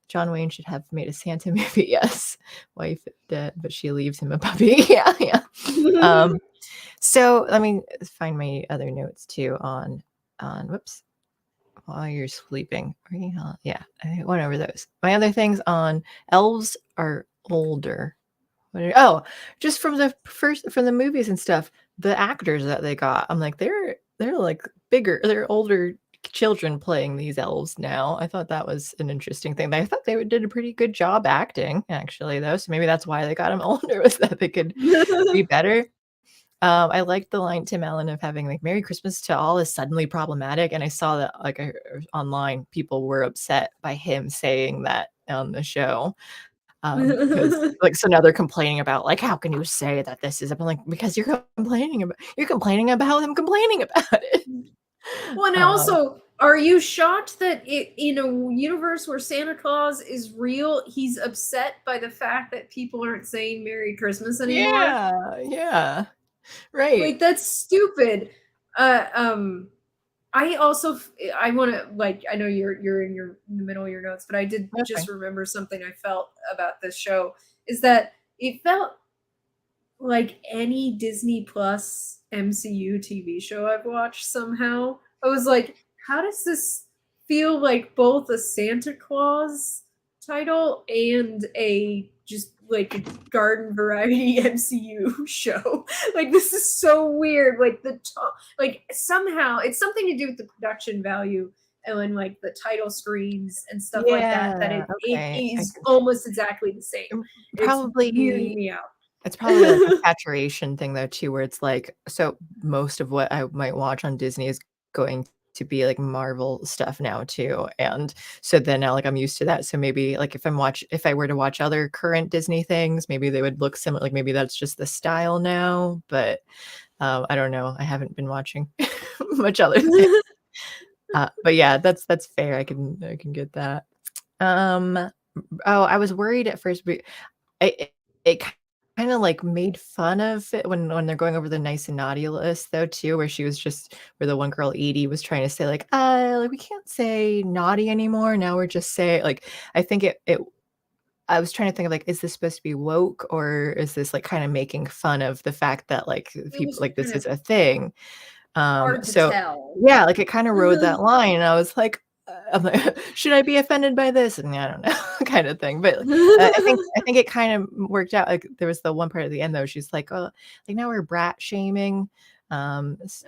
John Wayne should have made a Santa movie. Yes, wife dead, but she leaves him a puppy. Yeah. So let me find my other notes too on whoops while you're sleeping. Yeah, I went over those. My other things on elves are older. Just from the movies and stuff, the actors that they got, I'm like, they're like bigger, they're older children playing these elves now. I thought that was an interesting thing. I thought they did a pretty good job acting, actually, though. So maybe that's why they got them older, was that they could be better. I liked the line Tim Allen of having like "Merry Christmas to all" is suddenly problematic, and I saw that like online people were upset by him saying that on the show. Because like so now they're complaining about like, "How can you say that this is" I'm like, "Because you're complaining about him complaining about it." Well, and Uh, also, are you shocked that in a universe where Santa Claus is real, he's upset by the fact that people aren't saying Merry Christmas anymore? yeah, right. Like that's stupid. Uh, um, I also I want to like I know you're in the middle of your notes, but I did That's just fine. remember something I felt about this show is that it felt like any Disney Plus MCU TV show I've watched somehow. I was like, how does this feel like both a Santa Claus title and a just like a garden variety MCU show? Like this is so weird. Like like somehow it's something to do with the production value and when like the title screens and stuff like that that Yeah, it okay. is almost exactly the same. It's weirding Probably me out. it's probably like a saturation thing though too, where it's like so most of what I might watch on Disney is going to be like Marvel stuff now too. And so then now like I'm used to that. So maybe like if I were to watch other current Disney things, maybe they would look similar. Like maybe that's just the style now. But I don't know. I haven't been watching much other thing. But yeah, that's fair. I can get that. Um I was worried at first, but it kinda, like, made fun of it when they're going over the nice and naughty list, though, too, where the one girl, Edie, was trying to say, like, we can't say naughty anymore, now we're just say" like, I think it I was trying to think of, like, is this supposed to be woke, or is this, like, kinda making fun of the fact that, like, It people was like, kind this of is a thing? hard to So tell. yeah, like, it kinda rode that line, and I was like, I'm like, "Should I be offended by this?" And I don't know, kinda thing, but, I think it kind of worked out, like, there was the one part at the end, though, she's like, "Oh, like, now we're brat shaming."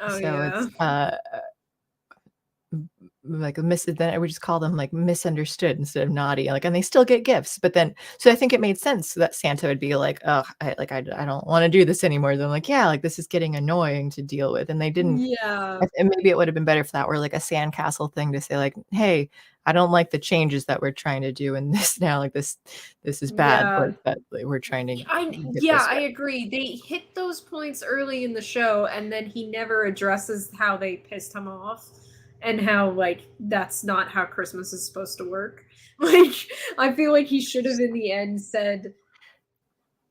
Oh, So yeah. it's, like a then I would just call them like misunderstood instead of naughty, like, and they still get gifts, but then so I think it made sense that Santa would be like, "Oh, I don't wanna do this anymore." They're like, "Yeah, like, this is getting annoying to deal with," and they didn't Yeah. and maybe it would have been better if that were like a sandcastle thing to say like, "Hey, I don't like the changes that we're trying to do in this now, like, this is bad, Yeah. like, that like, we're trying to get Yeah, this I right." agree. They hit those points early in the show, and then he never addresses how they pissed him off and how, like, that's not how Christmas is supposed to work. Like, I feel like he should have in the end said,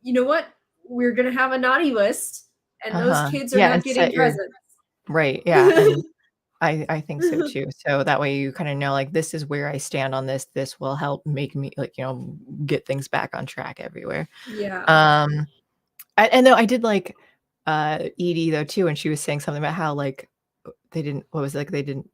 "You know what? We're gonna have a naughty list, and those Uh-huh. kids are Yeah, not and getting set your presents." right, yeah, and I think so too. So that way you kinda know, like, this is where I stand on this. This will help make me, like, get things back on track everywhere. Yeah. Um, and though I did like, Edie though too, and she was saying something about how, like, they didn't what was it, like, they didn't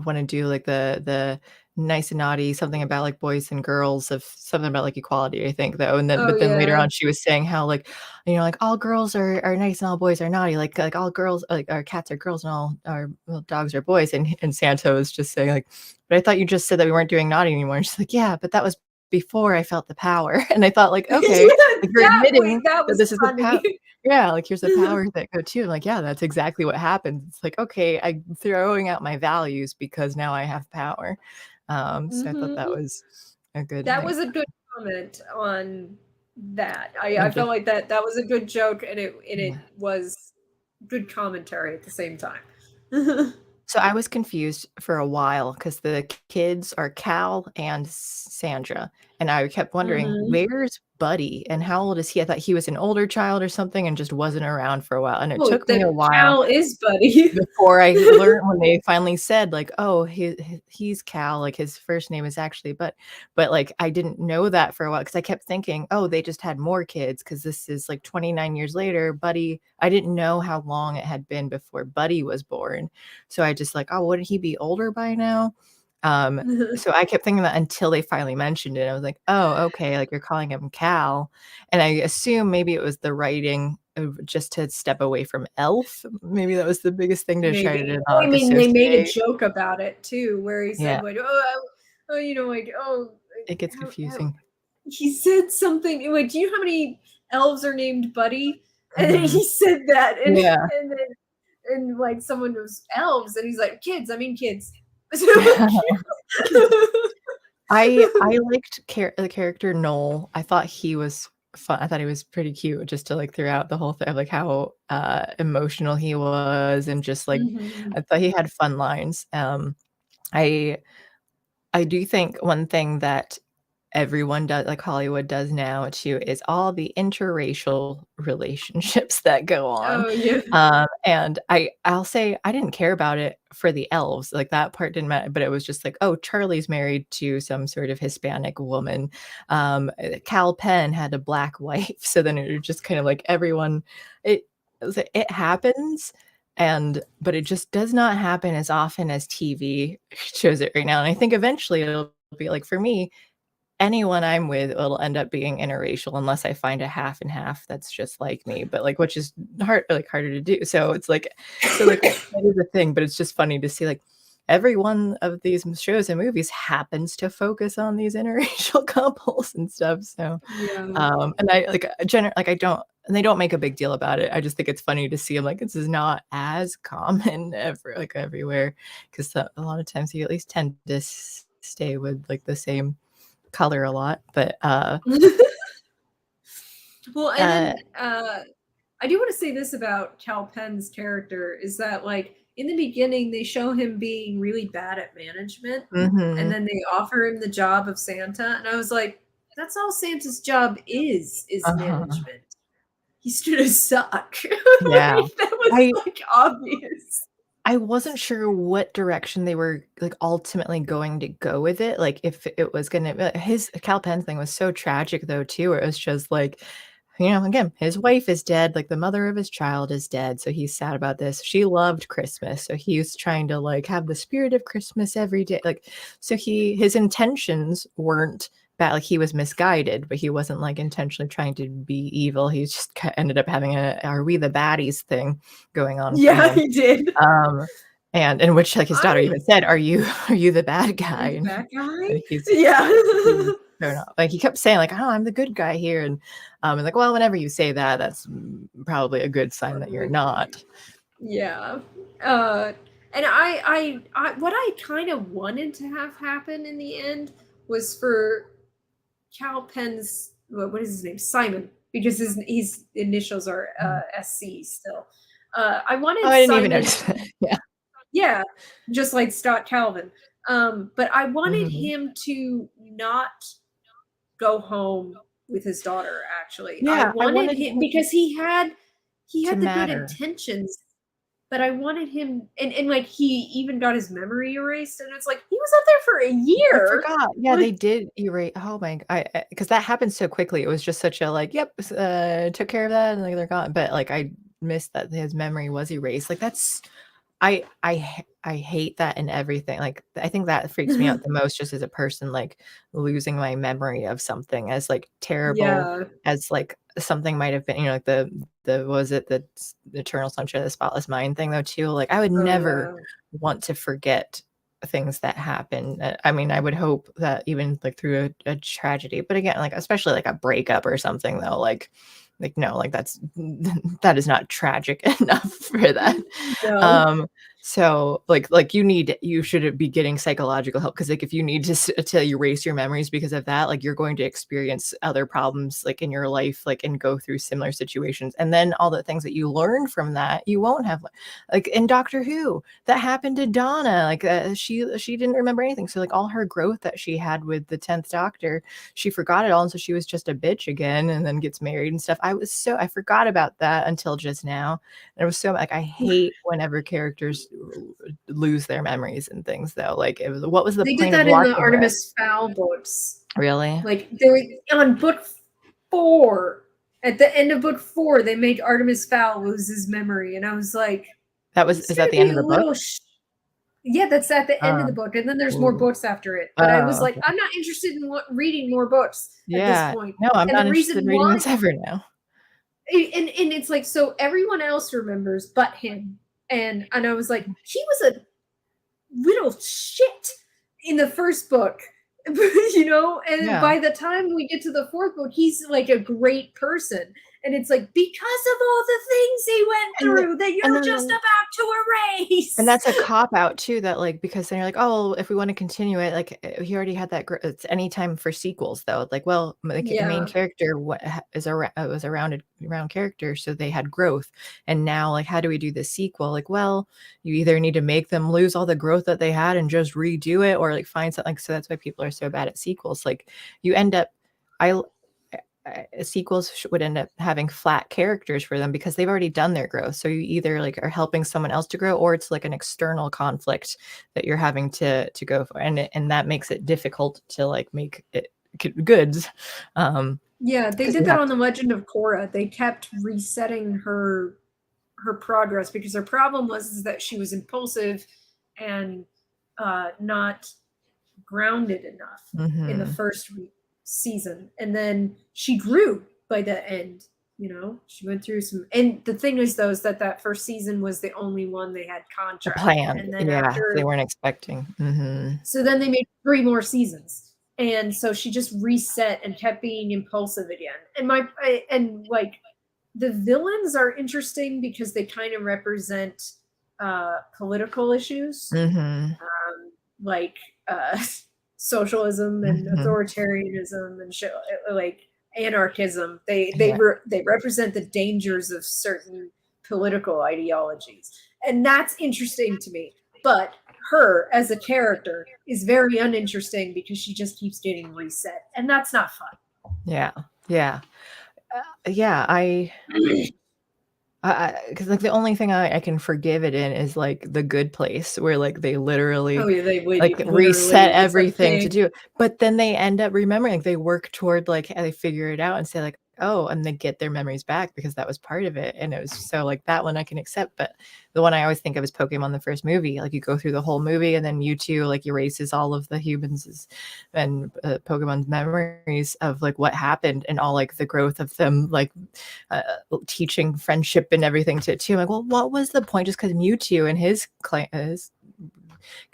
wanna do, like, the nice and naughty, something about, like, boys and girls of something about, like, equality, I think, though, and then Oh, but then later yeah. on, she was saying how, like, like, all girls are nice and all boys are naughty, like, all girls like, our cats are girls and all our well, dogs are boys, and Santa was just saying, like, "But I thought you just said that we weren't doing naughty anymore," and she's like, "Yeah, but that was before I felt the power," and I thought, like, "Okay, Yeah, like, you're admitting that that was this is the funny. yeah, like, here's a power thing go too, like, yeah, that's exactly what happens. It's like, okay, I'm throwing out my values because now I have power. So I thought that Mhm. was a good, That like, was a good comment on that. I and felt just like that was a good joke, and it yeah. was good commentary at the same time. So I was confused for a while because the kids are Cal and Sandra, and I kept wondering, Mhm. "Where's Buddy, and how old is he?" I thought he was an older child or something and just wasn't around for a while, and it Oh, took me the a while Cal is Buddy. before I learned when they finally said, like, "Oh, he's Cal," like, his first name is actually but, like, I didn't know that for a while because I kept thinking, "Oh, they just had more kids because this is, like, 29 years later, Buddy." I didn't know how long it had been before Buddy was born, so I just like, "Oh, wouldn't he be older by now?" Um, so I kept thinking that until they finally mentioned it, I was like, "Oh, okay, like, you're calling him Cal," and I assume maybe it was the writing of just to step away from Elf. Maybe that was the biggest thing to try Maybe. to Well, I not mean, they made a associate. joke about it too, where he Yeah, said, like, "Oh, like, it gets how" confusing. he said something like, "Do you know how many elves are named Buddy?" And then Mhm. he said that, Yeah. then like, someone goes, "Elves," and he's like, "Kids, I mean kids." So, I liked the character Noel. I thought he was fun. I thought he was pretty cute just to, like, throughout the whole thing, like, how, emotional he was and just, like, Mhm. I thought he had fun lines. I I do think one thing that everyone does like Hollywood does now too, is all the interracial relationships that go on. Oh, yeah. And I'll say I didn't care about it for the elves, like, that part didn't matter, but it was just like, "Oh, Charlie's married to some sort of Hispanic woman." Cal Penn had a black wife, so then it was just kind of like everyone it it happens, but it just does not happen as often as TV shows it right now, and I think eventually it'll be like, for me, anyone I'm with, it'll end up being interracial unless I find a half and half that's just like me, but, like, which is harder to do, so it's like that is a thing, but it's just funny to see, like, every one of these shows and movies happens to focus on these interracial couples and stuff, so, Yeah. and I, like, I don't and they don't make a big deal about it, I just think it's funny to see, I'm like, this is not as common everywhere, 'cause a lot of times you at least tend to stay with, like, the same color a lot, but, Well, and uh then, I do wanna say this about Cal Penn's character is that, like, in the beginning, they show him being really bad at management, and mhm, then they offer him the job of Santa, and I was like, "That's all Santa's job is uh-huh, management. He's gonna suck." yeah. Like, that was, I like, obvious. I wasn't sure what direction they were like ultimately going to go with it. Like if it was gonna his Cal Penn thing was so tragic though too, where it was just like, again, his wife is dead, like the mother of his child is dead, so he's sad about this. She loved Christmas, so he was trying to like have the spirit of Christmas every day. Like, so his intentions weren't bad, like he was misguided, but he wasn't like intentionally trying to be evil. He just ended up having a "Are we the baddies" thing going on for Yeah, him. he did. Um, and in which like his daughter I even said, "Are you are you the bad Are guy?" you the bad guy? And he's Yeah. thrown off. Like he kept saying, like, "Oh, I'm the good guy here," and like, well, whenever you say that, that's probably a good sign that you're not. Yeah. Uh, and I what I kind of wanted to have happen in the end was for Cal Penn's, what is his name? Simon, because his initials are Mhm. SC still. I Oh, wanted I didn't even Simon, notice that. Yeah. yeah, just like Scott Calvin. But I wanted Mhm. him to not go home with his daughter. Actually, I Yeah, I wanted wanted him him because he to had the good matter. intentions, but I wanted him, and like he even got his memory erased, and it's like he was up there for a I year. forgot. Yeah, Like, they did erase. Oh my, I because that happened so quickly. It was just such a like, yep, took care of that, and like they're gone. But like, I missed that his memory was erased. Like that's I hate that in everything. Like I think that freaks me out the most just as a person, like losing my memory of something as like terrible yeah, as like something might have been, like the was it the Eternal Sunshine of the Spotless Mind thing though too. Like I would oh never yeah, want to forget things that happen. I mean, I would hope that even like through a tragedy, but again, like especially like a breakup or something though, like no, like that's that is not tragic enough for that. no, Um, so like you should be getting psychological help because like if you need to erase your memories because of that, like you're going to experience other problems like in your life, like and go through similar situations, and then all the things that you learned from that you won't have. Like in Doctor Who, that happened to Donna. Like she didn't remember anything, so like all her growth that she had with the 10th Doctor, she forgot it all, and so she was just a bitch again, and then gets married and stuff. I forgot about that until just now. And it was so like I hate whenever characters lose their memories and things though. Like what was the they did point of that in the watching this? Artemis Fowl books. Really? Like they were on book 4. At the end of book 4, they made Artemis Fowl lose his memory, and I was like, Is "It's that gonna the be end of a the book? little." Yeah, that's at the end of Oh, the book, and then there's more ooh. books after it. But I was Oh, like, okay. I'm not interested in reading more books at this Yeah. point. No, I'm And the not interested in reason reading why, this ever now. and it's like, so everyone else remembers but him, and I was like, he was a little shit in the first book, and Yeah. by the time we get to the fourth book, he's like a great person. And it's like, because of all the things he went And through that and you're just then about to and erase. that's a cop out too that like because then you're like, "Oh, if we want to continue it, like he already had that it's anytime for sequels though." Like, well, the main Yeah. character was a round character, so they had growth. And now like how do we do the sequel? Like, well, you either need to make them lose all the growth that they had and just redo it or like find something. So that's why people are so bad at sequels. Like you end up I sequels would end up having flat characters for them because they've already done their growth. So you either like are helping someone else to grow, or it's like an external conflict that you're having to go for, and that makes it difficult to like make it goods. Yeah, they Because did you that have on to. The Legend of Korra. They kept resetting her progress because her problem was is that she was impulsive and not grounded enough in the Mhm. first season, and then she grew by the end. She went through some, and the thing is though is that first season was the only one they had The contracted, plan, and then yeah, they after, weren't expecting. Mhm. so then they made 3 more seasons. And so she just reset and kept being impulsive again. And like the villains are interesting because they kind of represent political issues, Mhm. like uh, socialism and Mhm. authoritarianism and like anarchism. Yeah. They represent the dangers of certain political ideologies, and that's interesting to me. But her as a character is very uninteresting because she just keeps getting reset, and that's not fun. Yeah. Yeah. Yeah, Because like the only thing I can forgive it in is like The Good Place, where like they Oh literally yeah, they like reset literally, it's everything to okay. do, but then they end up remembering. Like, they work toward like they figure it out and say like, oh, and they get their memories back because that was part of it, and it was so like that one I can accept. But the one I always think of is Pokemon the first movie. Like you go through the whole movie, and then Mewtwo like erases all of the humans and Pokemon's memories of like what happened and all like the growth of them like uh, teaching friendship and everything to too. I'm like, well, what was the point? Just because Mewtwo and his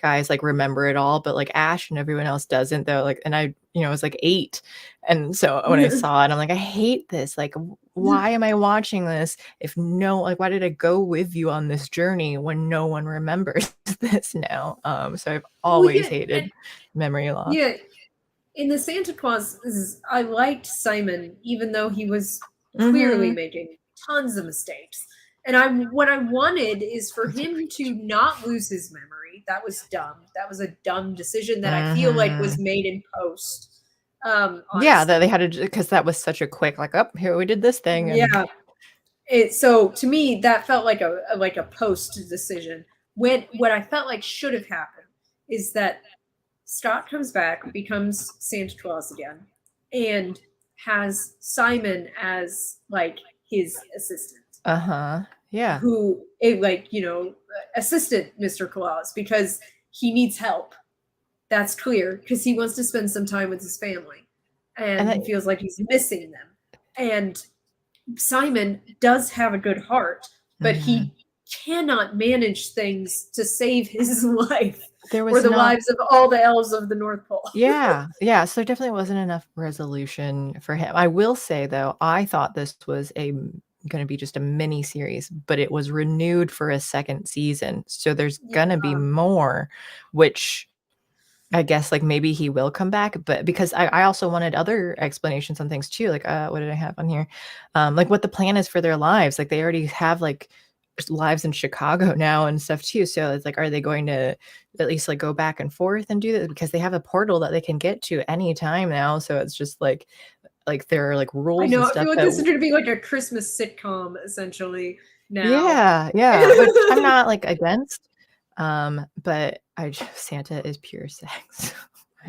guys like remember it all, but like Ash and everyone else doesn't though. Like, and I, was like 8, and so when I saw it, I'm like, I hate this. Like, why am I watching this? If no, like, why did I go with you on this journey when no one remembers this now? So I've Well, always yeah, and hated memory loss. yeah, in the Santa Claus, I liked Simon, even though he was clearly Mm-hmm. making tons of mistakes. And what I wanted is for That's him right. to not lose his memory. That was dumb. That was a dumb decision that I feel like was Mm-hmm. made in post. Yeah, that they Honestly, had to, because that was such a quick like, up here we did this thing, and yeah. So to me, that felt like a post decision. When what I felt like should have happened is that Scott comes back, becomes Santa Claus again, and has Simon as like his assistant, yeah. who like assistant Mr. Claus because he needs help. That's clear because he wants to spend some time with his family, And and that, he feels like he's missing them. And Simon does have a good heart, but mhm. he cannot manage things to save his life There or was the not. lives of all the elves of the North Pole. Yeah, yeah, so there definitely wasn't enough resolution for him. I will say, though, I thought this was gonna be just a mini series, but it was renewed for a second season, so there's Yeah. gonna be more, which I guess, like, maybe he will come back, but because I also wanted other explanations on things too, like, what did I have on here? Like, what the plan is for their lives, like, they already have, like, lives in Chicago now and stuff too, so it's like, are they going to at least, like, go back and forth and do that? Because they have a portal that they can get to anytime now, so it's just like, there are, like, I rules and know. I stuff feel like that this is going to be like a Christmas sitcom essentially now. yeah, yeah, which I'm not, like, against, but I just Santa is pure sex.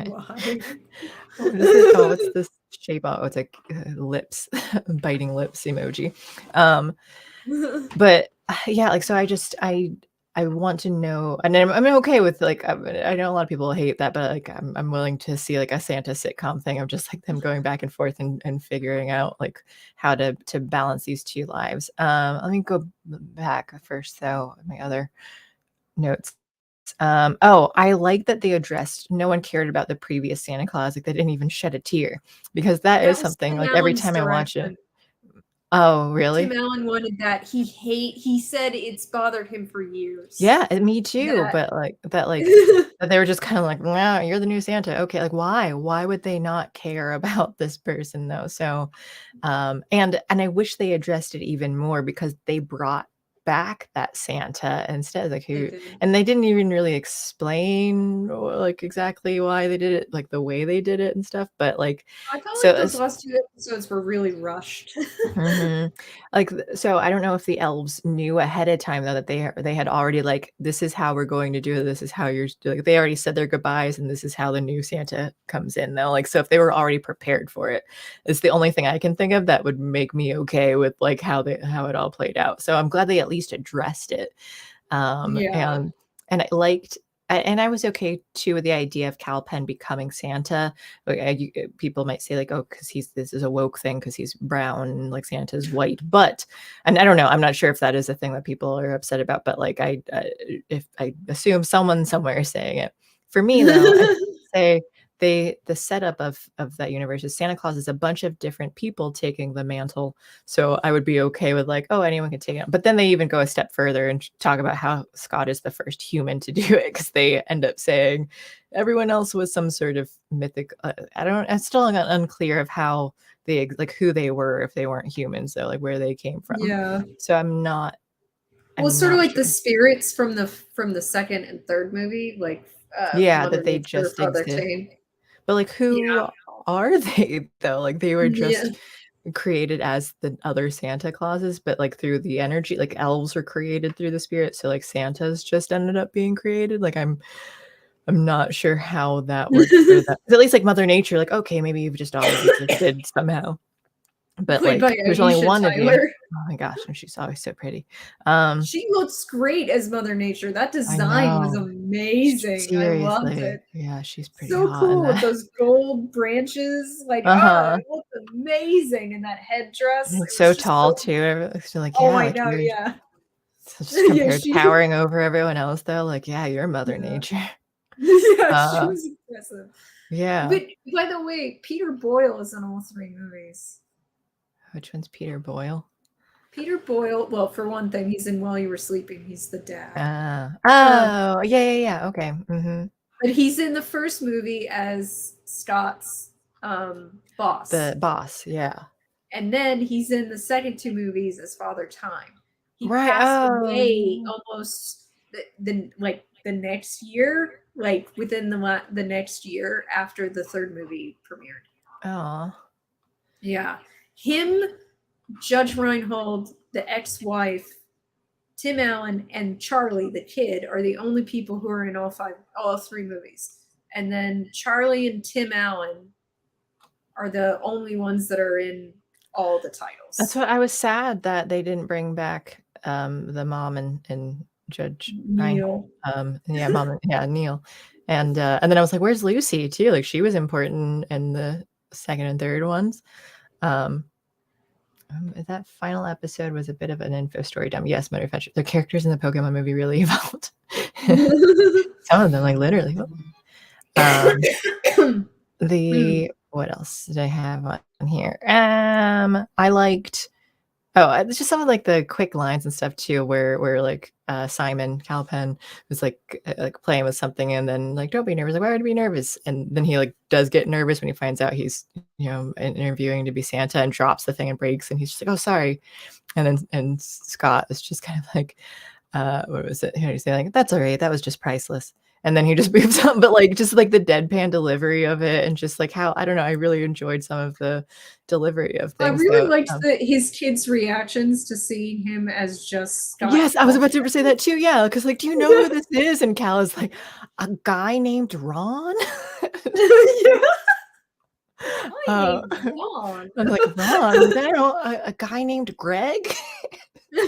Why? What is it? Oh, what's this shape? Oh, it's like lips, biting lips emoji. Um, but yeah, like so I want to know, and I'm okay with like I know a lot of people hate that, but like I'm willing to see like a Santa sitcom thing of just like them going back and forth and figuring out like how to balance these two lives. Let me go back first though, my other notes. Oh, I like that they addressed no one cared about the previous Santa Claus, like, they didn't even shed a tear, because that is That was something, Tim like, every Allen's time I watch it. direction. Oh, Tim really? Allen wanted that. He said it's bothered him for years. Yeah, and me too, That but, that they were just kinda like, "Wow, you're the new Santa, okay," like, why? Why would they not care about this person, though? So, and I wish they addressed it even more because they brought back that Santa instead, like, they who did. and they didn't even really explain, like, exactly why they did it, like, the way they did it and stuff, but, like I felt so like those as last 2 episodes were really rushed. mhm. Like, so I don't know if the elves knew ahead of time, though, that they had already, like, "This is how we're going to do it, this is how you're" like, they already said their goodbyes, and this is how the new Santa comes in, though, like, so if they were already prepared for it, it's the only thing I can think of that would make me okay with, like, how it all played out, so I'm glad they at least addressed it. Um, Yeah. and and I liked and I was okay too with the idea of Cal Penn becoming Santa. Like, people might say like, "Oh, because he's this is a woke thing because he's brown and like Santa's white." But and I don't know. I'm not sure if that is a thing that people are upset about. But like, if I assume someone somewhere is saying it. For me though, I say the setup of that universe is Santa Claus is a bunch of different people taking the mantle, so I would be okay with like, oh, anyone can take it. But then they even go a step further and talk about how Scott is the first human to do it because they end up saying everyone else was some sort of mythic. I don't. I'm still unclear of how they like who they were if they weren't humans though, like where they came from. Yeah. So I'm not. Well, it's I'm sort of not like the sure. spirits from the second and third movie, like Yeah, Mother that they Nature, just Father exist. Time. But like, Yeah. who are they though? Like they were Yeah. just created as the other Santa Clauses, but like through the energy, like elves were created through the spirit. So like Santa's just ended up being created. Like I'm not sure how that worked for that. At least like Mother Nature, like, okay, maybe you've just always existed somehow. But Played by like there's only Aisha one of you. Tyler. Oh my gosh, and she's always so pretty. She looks great as Mother Nature. That I design was know. amazing. I loved Seriously. it. Yeah, she's pretty So hot in cool with that. those gold branches. Like, Uh-huh. it looked amazing. And that headdress, And it so was just so tall too. So like, oh, yeah, I like know, you're yeah. just Yeah, compared she towering over everyone else though. Like, yeah, you're Mother yeah. Nature. Yeah, she Uh, was impressive. yeah. But by the way, Peter Boyle is in all 3 movies. Which one's Peter Boyle? Peter Boyle, well, for one thing, he's in While You Were Sleeping. He's the dad. Um, Oh, yeah. Okay. but he's in the first movie as Scott's boss. The boss, yeah. And then he's in the second 2 movies as Father Time. He Right. passed Oh, away yeah. almost the next year, like within the next year after the 3rd movie premiered. Oh. Yeah. Him, Judge Reinhold, the ex-wife, Tim Allen, and Charlie, the kid, are the only people who are in all 3 movies. And then Charlie and Tim Allen are the only ones that are in all the titles. That's what I was sad that they didn't bring back the mom and Judge Neil. Reinhold. Yeah, mom, yeah, Neil. And then I was like, where's Lucy too? Like she was important in the second and third ones. That final episode was a bit of an info story dump. Yes, Motor Fetcher. The characters in the Pokemon movie really evolved. Some of them, like literally. What else did I have on here? I liked it's just some of like the quick lines and stuff too, where like Simon Calpen was like playing with something, and then like, don't be nervous. Like, why would you be nervous? And then he like does get nervous when he finds out he's interviewing to be Santa, and drops the thing and breaks, and he's just like, oh, sorry. And Scott is just kind of like, what was it? How do you say, like, that's all right. That was just priceless. And then he just moves on, but like just like the deadpan delivery of it, and just like how, I don't know, I really enjoyed some of the delivery of I things. really So liked his kids' reactions to seeing him as just Scott yes, I was about to say Calvin. that too. Yeah, because like, do you know who this is? And Cal is like, a guy named Ron. Yeah. I uh, named Ron. I'm like, Ron, is that a guy named Greg? Yeah.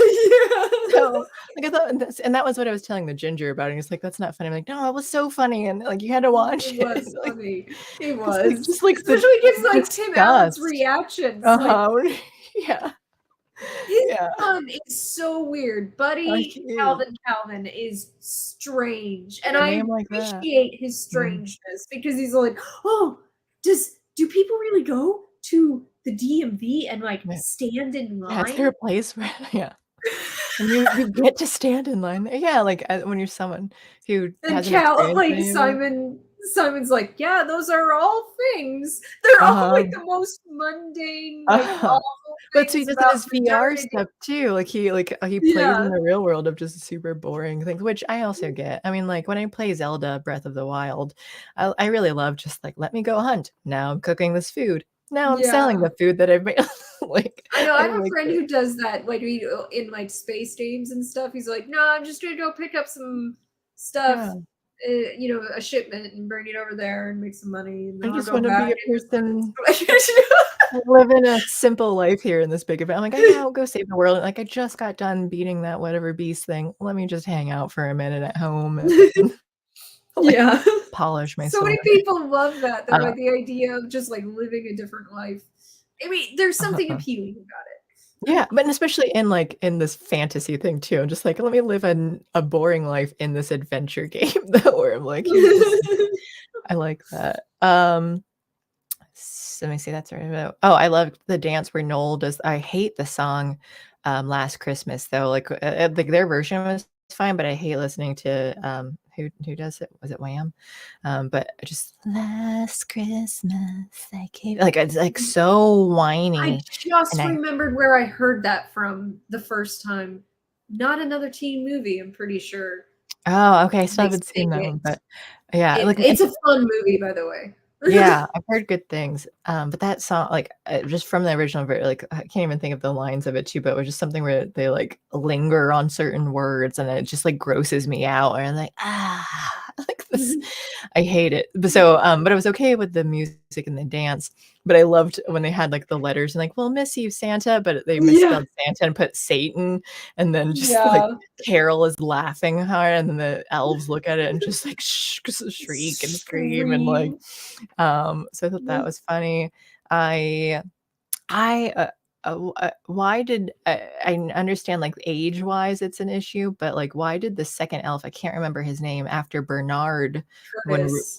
So like I thought, and that was what I was telling the Ginger about. And he's like, that's not funny. I'm like, no, it was so funny, and like you had to watch It it. was Like, funny. It 'cause, like, was. just like the Especially because like Tim Allen's disgust. reactions. Like Uh-huh. Yeah. his Yeah. son is so weird. Like Buddy you. Calvin is strange. And A I name like that. appreciate his Mhm. strangeness because he's like, oh, do people really go to the DMV and like Yeah. stand in Yeah, is there line? a place where yeah. And you get to stand in line. Yeah, like, when you're someone who And hasn't experienced Like any of it. Simon's like, yeah, those are all things. They're all Uh-huh. like the most mundane, like Uh-huh. awful But so he things does in about his VR modernity. stuff too. He plays in Yeah. the real world of just super boring things, which I also get. I mean, like when I play Zelda Breath of the Wild, I really love just like, let me go hunt. Now I'm cooking this food. Now I'm selling Yeah. the food that I've made. Like I know, I I have a like friend it. who does that, like, in, like, space games and stuff, he's like, "No, I'm just gonna go pick up some stuff, Yeah. a shipment and bring it over there and make some money, and I then I'll just go want to back be a and" person living a simple life here in this big event. I'm like, oh yeah, I'll go save the world. Like I just got done beating that whatever beast thing. Let me just hang out for a minute at home and like Yeah. polish my So many sword. people love that, they're Uh, like, the idea of just, like, living a different life. I mean, there's something uh appealing about it. Yeah, but especially in like in this fantasy thing too. I'm just like, let me live a boring life in this adventure game though, where I'm like, here's this. I like that. Let me see. That's right. Oh, I love the dance where Noel does. I hate the song "Last Christmas" though. Like their version was fine, but I hate listening to who does it? Was it Wham? But just "Last Christmas I gave," like it's like so I whiny, and just I remembered where I heard that from the first time. Not Another Teen Movie, I'm pretty sure oh, okay, I still they haven't sing seen that it. one, but yeah, like It's a fun movie, by the way. Yeah, I've heard good things, but that song, like, just from the original like, I can't even think of the lines of it too, but it was just something where they, like, linger on certain words, and it just, like, grosses me out, and I'm like, "Ah," like, this I hate it. But I was okay with the music and the dance, but I loved when they had, like, the letters and, like, "We'll miss you, Santa," but they Yeah. misspelled Santa and put Satan, and then just, like, Yeah. Carol is laughing hard, and then the elves look at it and just, like, shriek and scream and, like, Scream. so I thought that was funny. I I, why did I understand, like, age-wise it's an issue, but, like, why did the 2nd elf, I can't remember his name, after Bernard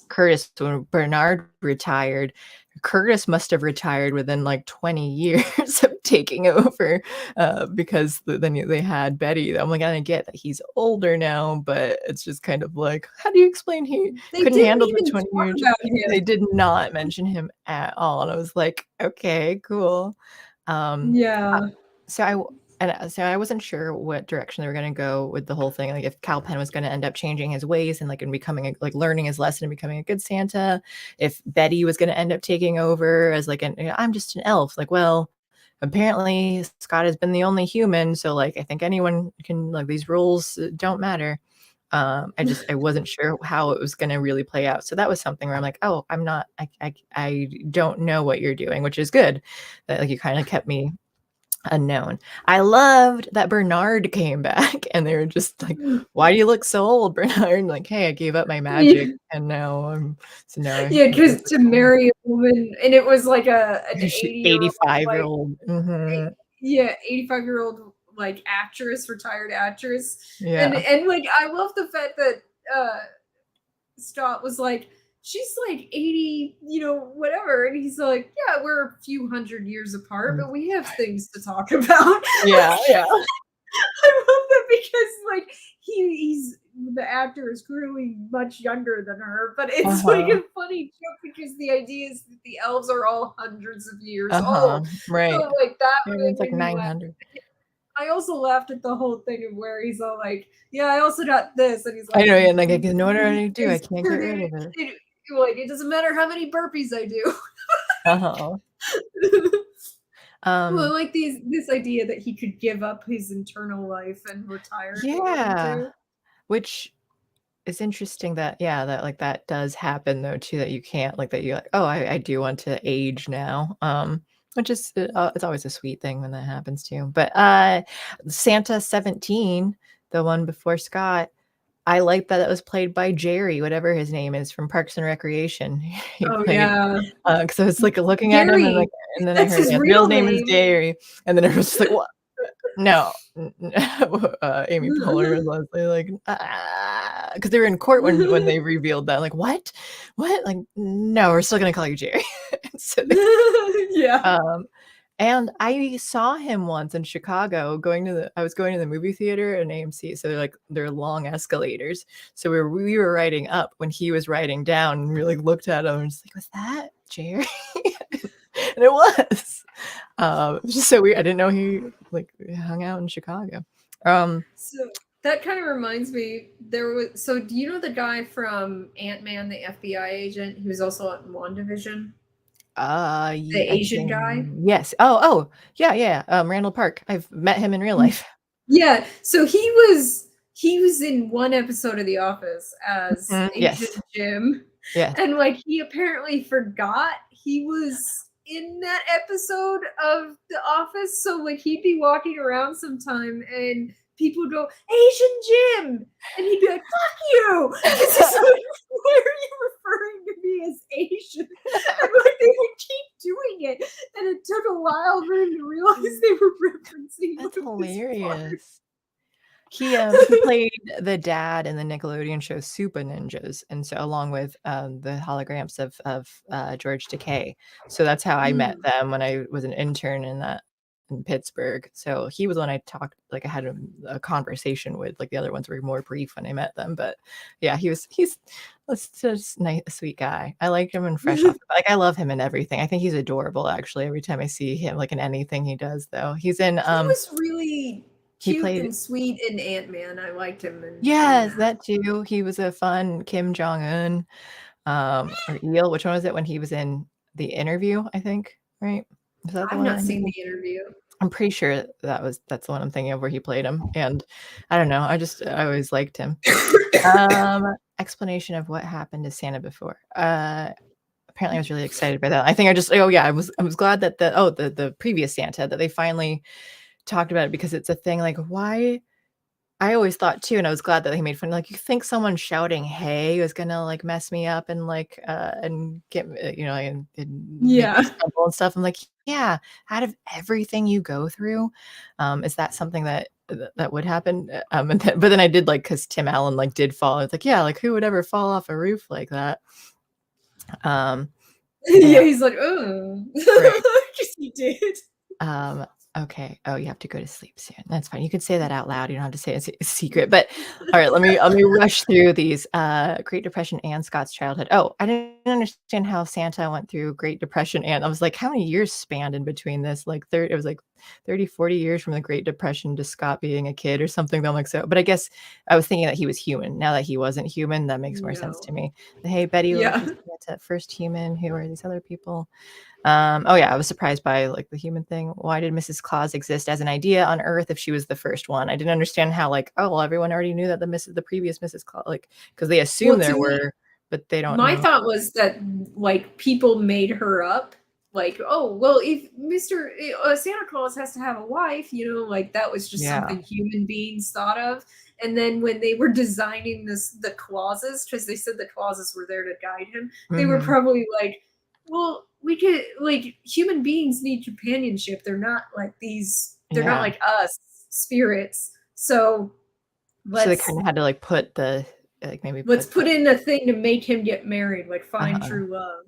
Curtis. When Bernard retired, Curtis must have retired within, like, 20 years of taking over, because then they had Betty. I'm like, I get that he's older now, but it's just kind of like, how do you explain he They couldn't didn't handle the even 20 talk years? about They him. did not mention him at all, and I was like, "Okay, cool." Um, uh, Yeah. so I w so I wasn't sure what direction they were gonna go with the whole thing, like, if Kal Penn was gonna end up changing his ways and, like, and becoming a like, learning his lesson and becoming a good Santa, if Betty was gonna end up taking over as, like, "I'm just an elf." Like, well, apparently Scott has been the only human, so, like, I think anyone can like, these rules, don't matter. I wasn't sure how it was gonna really play out. So that was something where I'm like, "Oh, I'm not I don't know what you're doing," which is good. That, like, you kinda kept me unknown. I loved that Bernard came back, and they were just like, "Why do you look so old, Bernard?" Like, "Hey, I gave up my magic, Yeah. and now I Yeah, live as 'cause a to child." marry a woman and it was like an She 80-year-old, like 85-year-old. Mhm. yeah, 85-year-old, like, actress, retired actress, Yeah. like, I love the fact that, uh, Scott was like, "She's, like, 80, whatever," and he's like, "Yeah, we're a few hundred years apart, Mm. but we have things to talk about." Yeah, yeah. I love that because like he's the actor is clearly much younger than her, but it's like Uh-huh. a funny joke because the idea is that the elves are all hundreds of years Uh-huh. old. Right. So like that really Everyone's like made me laugh. 900. I also laughed at the whole thing of where he's all like, "Yeah, I also got this," and he's I like, know, yeah, like, in order to do, I "It's can't get rid pretty." of it. Like it doesn't matter how many burpees I do. Uh-huh. Well, I Um, like this idea that he could give up his internal life and retire if he wanted yeah, to. which is interesting that yeah, that, like, that does happen though too, that you can't like, that you're like, "Oh, I do want to age now," which is, it's always a sweet thing when that happens too, but, Santa 17, the one before Scott, I like that it was played by Jerry, whatever his name is from Parks and Recreation. He Oh played, yeah. 'cause I was, like, looking at him and, like, Gary, and then I that's heard, his yeah, real real name is name. Jerry, and then everyone's just like, "What? No." Amy Poehler and Leslie, like, because they were in court when they revealed that, like, "What? What? Like, no, we're still gonna call you Jerry." So they Yeah. um, and I saw him once in Chicago I was going to the movie theater in AMC, so they're long escalators. So we were riding up when he was riding down, and we, like, looked at him and just like, "Was that Jerry?" And it was. It was just so weird. I didn't know he, like, hung out in Chicago. Um, So, that kinda reminds me, do you know the guy from Ant-Man, the FBI agent? He was also on WandaVision? The I Asian guy? can yes. Oh, yeah, yeah, Randall Park. I've met him in real life. Yeah, so he was in one episode of The Office as Mhm, Asian yes, Jim, yes. and, like, he apparently forgot he was in that episode of The Office, so, like, he'd be walking around sometime and people would go, "Asian Jim!" And he'd be like, "Fuck you!" It's just like, "Why are you referring to me as Asian?" And, like, they would keep doing it, and it took a while for him to realize they were referencing one That's of his parts. hilarious. He played the dad in the Nickelodeon show Super Ninjas, and so along with, the holograms of George Takei. So that's how I met Mm. them when I was an intern in Pittsburgh. So he was when I talked like, I had a conversation with, like, the other ones were more brief when I met them, but yeah, he's just nice a sweet guy. I like him and Fresh Off like, I love him in everything. I think he's adorable, actually, every time I see him, like, in anything he does, though. He's in, He was really he cute played and sweet in Ant-Man. I liked him in yes, that. that too. He was a fun Kim Jong-un. or Eel. Which one was it when he was in The Interview, I think, right? Was that the I've one not that he was seen in? The Interview. I'm pretty sure that's the one I'm thinking of where he played him, and I don't know, I always liked him. Explanation of what happened to Santa before. Apparently I was really excited by that. I think I just oh, yeah, I was glad that the previous Santa, that they finally talked about it because it's a thing, like, why I always thought too, and I was glad that he made fun, like, you think someone shouting "Hey" is gonna, like, mess me up and, like, and get me, and make Yeah. me stumble and stuff. I'm like, yeah, out of everything you go through, is that something that would happen? And then but then I did like because Tim Allen, like, did fall. It's like, yeah, like, who would ever fall off a roof like that? Um, Yeah, and he's like, "Oh." right. 'Cause he did. Um, okay. Oh, you have to go to sleep soon. That's fine. You can say that out loud. You don't have to say it a secret. But all right, let me rush through these. Great Depression and Scott's childhood. Oh, I didn't understand how Santa went through Great Depression, and I was like, how many years spanned in between this? Like 30, it was like 30, 40 years from the Great Depression to Scott being a kid or something. I'm like, so, but I guess I was thinking that he was human. Now that he wasn't human, that makes more sense No. to me. Hey, Betty, Yeah. was Santa first human? Who are these other people? Oh yeah, I was surprised by like the human thing. Why did Mrs. Claus exist as an idea on Earth if she was the first one? I didn't understand how like, oh well, everyone already knew that the previous Mrs. Claus, like, because they assume Well, to there me, were, but they don't my know. thought was that like people made her up. Like, oh well, if Mr. Santa Claus has to have a wife, like that was just Yeah. something human beings thought of. And then when they were designing the clauses, because they said the clauses were there to guide him, they were Hmm. probably like, well, we could like human beings need companionship. They're not like these. They're not Yeah. like us spirits. So So they let's kind of had to like put the like maybe let's put the put in a thing to make him get married, like find uh true love.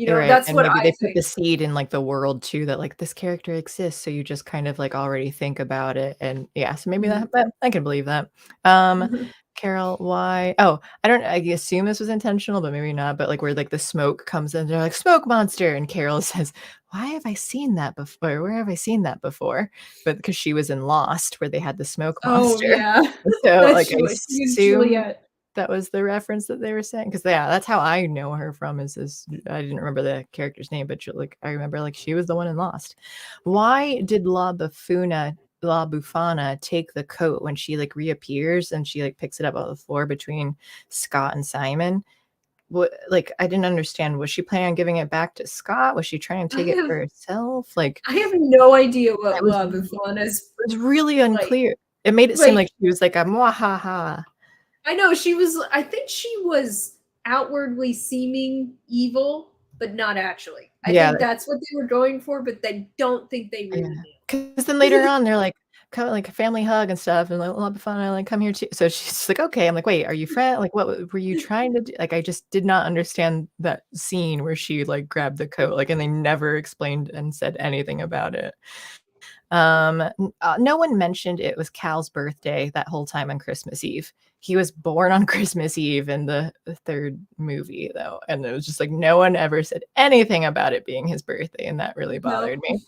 right, That's and what maybe I they put think. the seed in, like, the world too that, like, this character exists, so you just kind of, like, already think about it, and yeah, so maybe Mhm. that I can believe that. Um, Carol, why I don't I assume this was intentional, but maybe not, but, like, where, like, the smoke comes in, they're like, "Smoke monster," and Carol says, "Why have I seen that before? Where have I seen that before?" But because she was in Lost where they had the smoke Oh, monster. yeah. So, That's like, I true. She was assume Juliet. that was the reference that they were saying, because yeah, that's how I know her from is I didn't remember the character's name, but like I remember like she was the one in Lost. Why did La Bufana take the coat when she like reappears and she like picks it up off the floor between Scott and Simon? What like I didn't understand. Was she planning on giving it back to Scott? Was she trying to I take it have for herself? Like I have no idea it what was La it Bufana's was really like. unclear. It made it seem Like, like she was like a mwahaha. I know I think she was outwardly seeming evil, but not actually. I Yeah, think that's what they were going for, but I don't think they yeah, really because then later knew. on, they're like, "Come like, a family hug and stuff," and like, "Well, have fun, like, come here too." So she's like, "Okay." I'm like, "Wait, are you friend like, what were you trying to do?" Like, I just did not understand that scene where she, like, grabbed the coat, like, and they never explained and said anything about it. No one mentioned it was Cal's birthday that whole time on Christmas Eve. He was born on Christmas Eve in the 3rd movie, though, and it was just like, no one ever said anything about it being his birthday, and that really No, bothered me.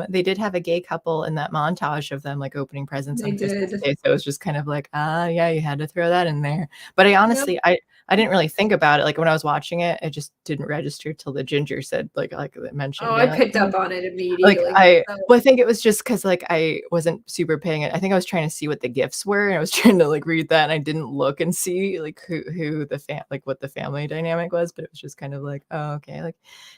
They did have a gay couple in that montage of them, like, opening presents they on Christmas did. Day, so it was just kind of like, "Ah, yeah, you had to throw that in there." But I Yep. honestly I didn't really think about it, like, when I was watching it, it just didn't register till the ginger said, like, it Oh, mentioned I being like, picked "Oh." up on it Like, immediately myself. I think it was just because like, I wasn't super paying it I think I was trying to see what the gifts were, and I was trying to, like, read that, and I didn't look and see, like, who the like, what the family dynamic was, but it was just kind of like, "Oh, okay," like,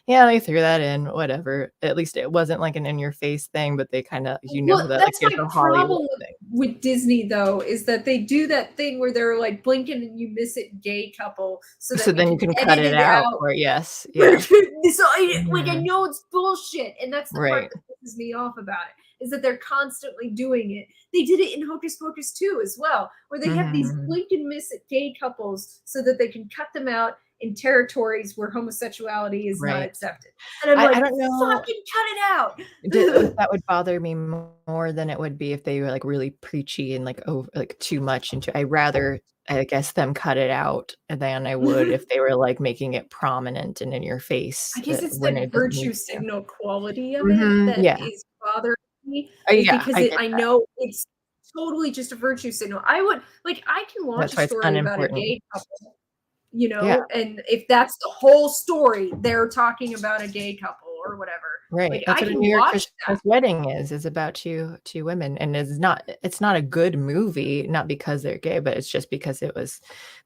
"Yeah, they threw that in, whatever." At least it wasn't, like, an in your face thing, but they kinda Well, that, like, that's here's my a Hollywood problem thing. with Disney though, is that they do that thing where they're like blinking and you miss it gay couple so So that we then you can can cut edit it it out out. or yes, yeah. So I Mhm. know it's bullshit, and that's the part Right. that pisses me off about it, is that they're constantly doing it. They did it in Hocus Pocus 2 as well, where they have these Mhm. blink and miss it gay couples so that they can cut them out in territories where homosexuality is not Right. accepted. And I'm I like, don't know fucking cut it out. if that would bother me more than it would be if they were, like, really preachy and, like, like, too much into I'd rather, I guess, them cut it out than I would if they were, like, making it prominent and in your face, I guess it's when the it doesn't need virtue to. signal quality of it Mhm, that yeah. is bothering me, is Yeah, because I get I that. know it's totally just a virtue signal. I would like, I can watch That's a why it's story about a unimportant. gay couple. you Yeah. know, and if that's the whole story, they're talking about a gay couple or whatever. Right. Like That's I what a can New York watch Christmas wedding is about two women. And it's not a good movie, not because they're gay, but it's just because it was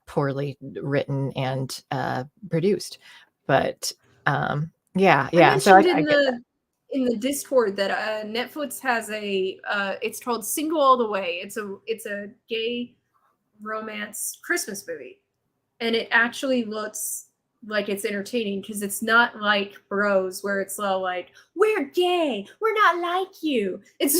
poorly written and produced. But yeah, I yeah. So mentioned I get that. in the Discord that Netflix has a it's called Single All the Way. It's a gay romance Christmas movie, and it actually looks like it's entertaining because it's not like Bros where it's all like we're gay, we're not like you. It's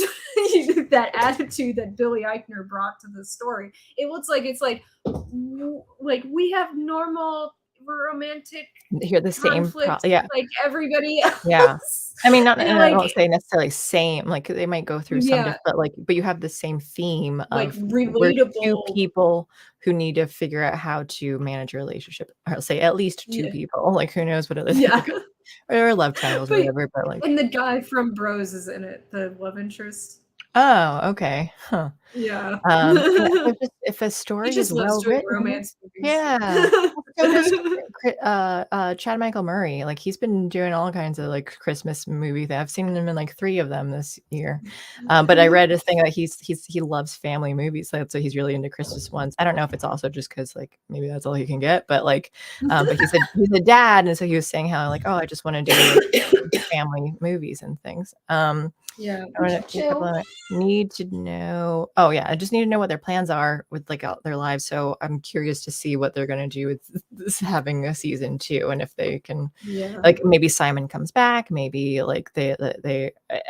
that attitude that Billy Eichner brought to the story. It looks like it's like we have normal romantic Hear the same conflicts yeah. like everybody Yeah. else. I mean, not And and I like don't say necessarily same, like, they might go through some yeah, diff but you have the same theme like of we're 2 relatable. people who need to figure out how to manage a relationship. I'll say at least 2 Yeah. people, like, who knows what other things Yeah. could or love triangles or But whatever, but, like and the guy from Bros is in it, the love interest. oh, okay, huh. Yeah. And so just if a He story just is loves well doing written romance movies. yeah. Well, so does Chad Michael Murray, like, he's been doing all kinds of, like, Christmas movie I've seen him in, like, 3 of them this year. But I read a thing that he loves family movies, so he's really into Christmas ones. I don't know if it's also just 'cause, like, maybe that's all he can get, but, like, but he's a dad, and so he was saying how, like, "Oh, I just wanna do, like, family movies and things." Yeah, I which wanna is a couple chill. of need to know oh, yeah, I just need to know what their plans are with, like, their lives, so I'm curious to see what they're gonna do with this having a season 2 and if they can Yeah. like, maybe Simon comes back, maybe, like,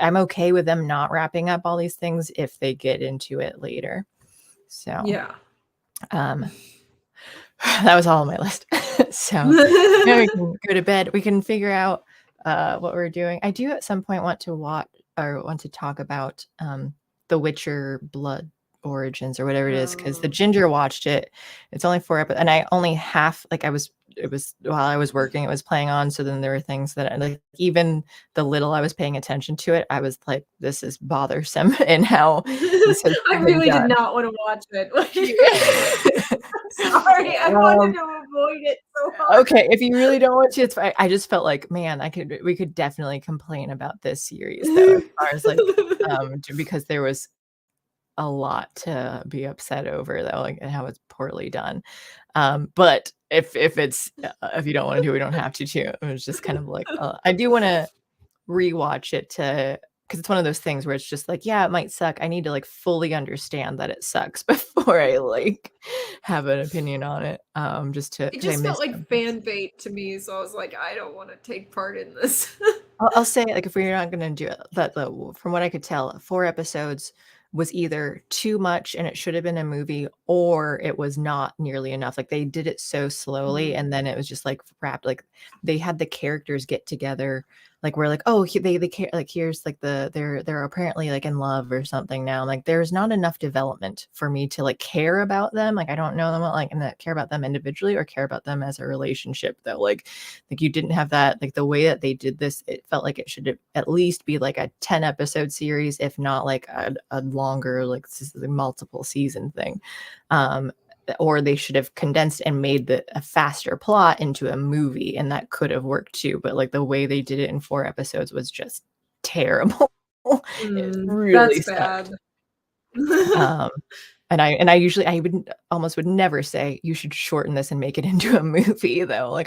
I'm okay with them not wrapping up all these things if they get into it later. So, Yeah. um, that was all on my list. So, now we can go to bed. We can figure out, what we're doing. I do at some point want to watch or want to talk about, The Witcher Blood Origins or whatever it is because the Oh. ginger watched it. It's only 4 episodes, and I only half like, it was while I was working, it was playing on, so then there were things that I like even the little I was paying attention to it, I was like, "This is bothersome," and how this has I been really did done. not wanna watch it. Like, Yeah. I'm sorry, I wanted Um to avoid it so hard. Okay, if you really don't want to, it's fine. I just felt like, man, we could definitely complain about this series though, as far as like, because there was a lot to be upset over though, like, and how it's poorly done. But if you don't wanna do it, we don't have to too. It was just kind of like, I do wanna rewatch it to because it's one of those things where it's just like, yeah, it might suck. I need to like fully understand that it sucks before I like have an opinion on it. Just to It because I just felt missed like some things. fan bait to me, so I was like, "I don't wanna take part in this." I'll say like if we're not gonna do it, that from what I could tell, 4 episodes was either too much and it should have been a movie, or it was not nearly enough. Like they did it so slowly, Mm. and then it was just like wrapped. Like they had the characters get together. Like we're like, oh, they care. Like here's like they're apparently like in love or something now. Like there's not enough development for me to like care about them. Like I don't know them like and that care about them individually or care about them as a relationship though. Like you didn't have that like the way that they did this it felt like it should at least be like a 10 episode series if not like a longer like multiple season thing or they should have condensed and made a faster plot into a movie and that could have worked too but like the way they did it in 4 episodes was just terrible. It really That's sucked. bad. um and I usually I would almost would never say you should shorten this and make it into a movie though.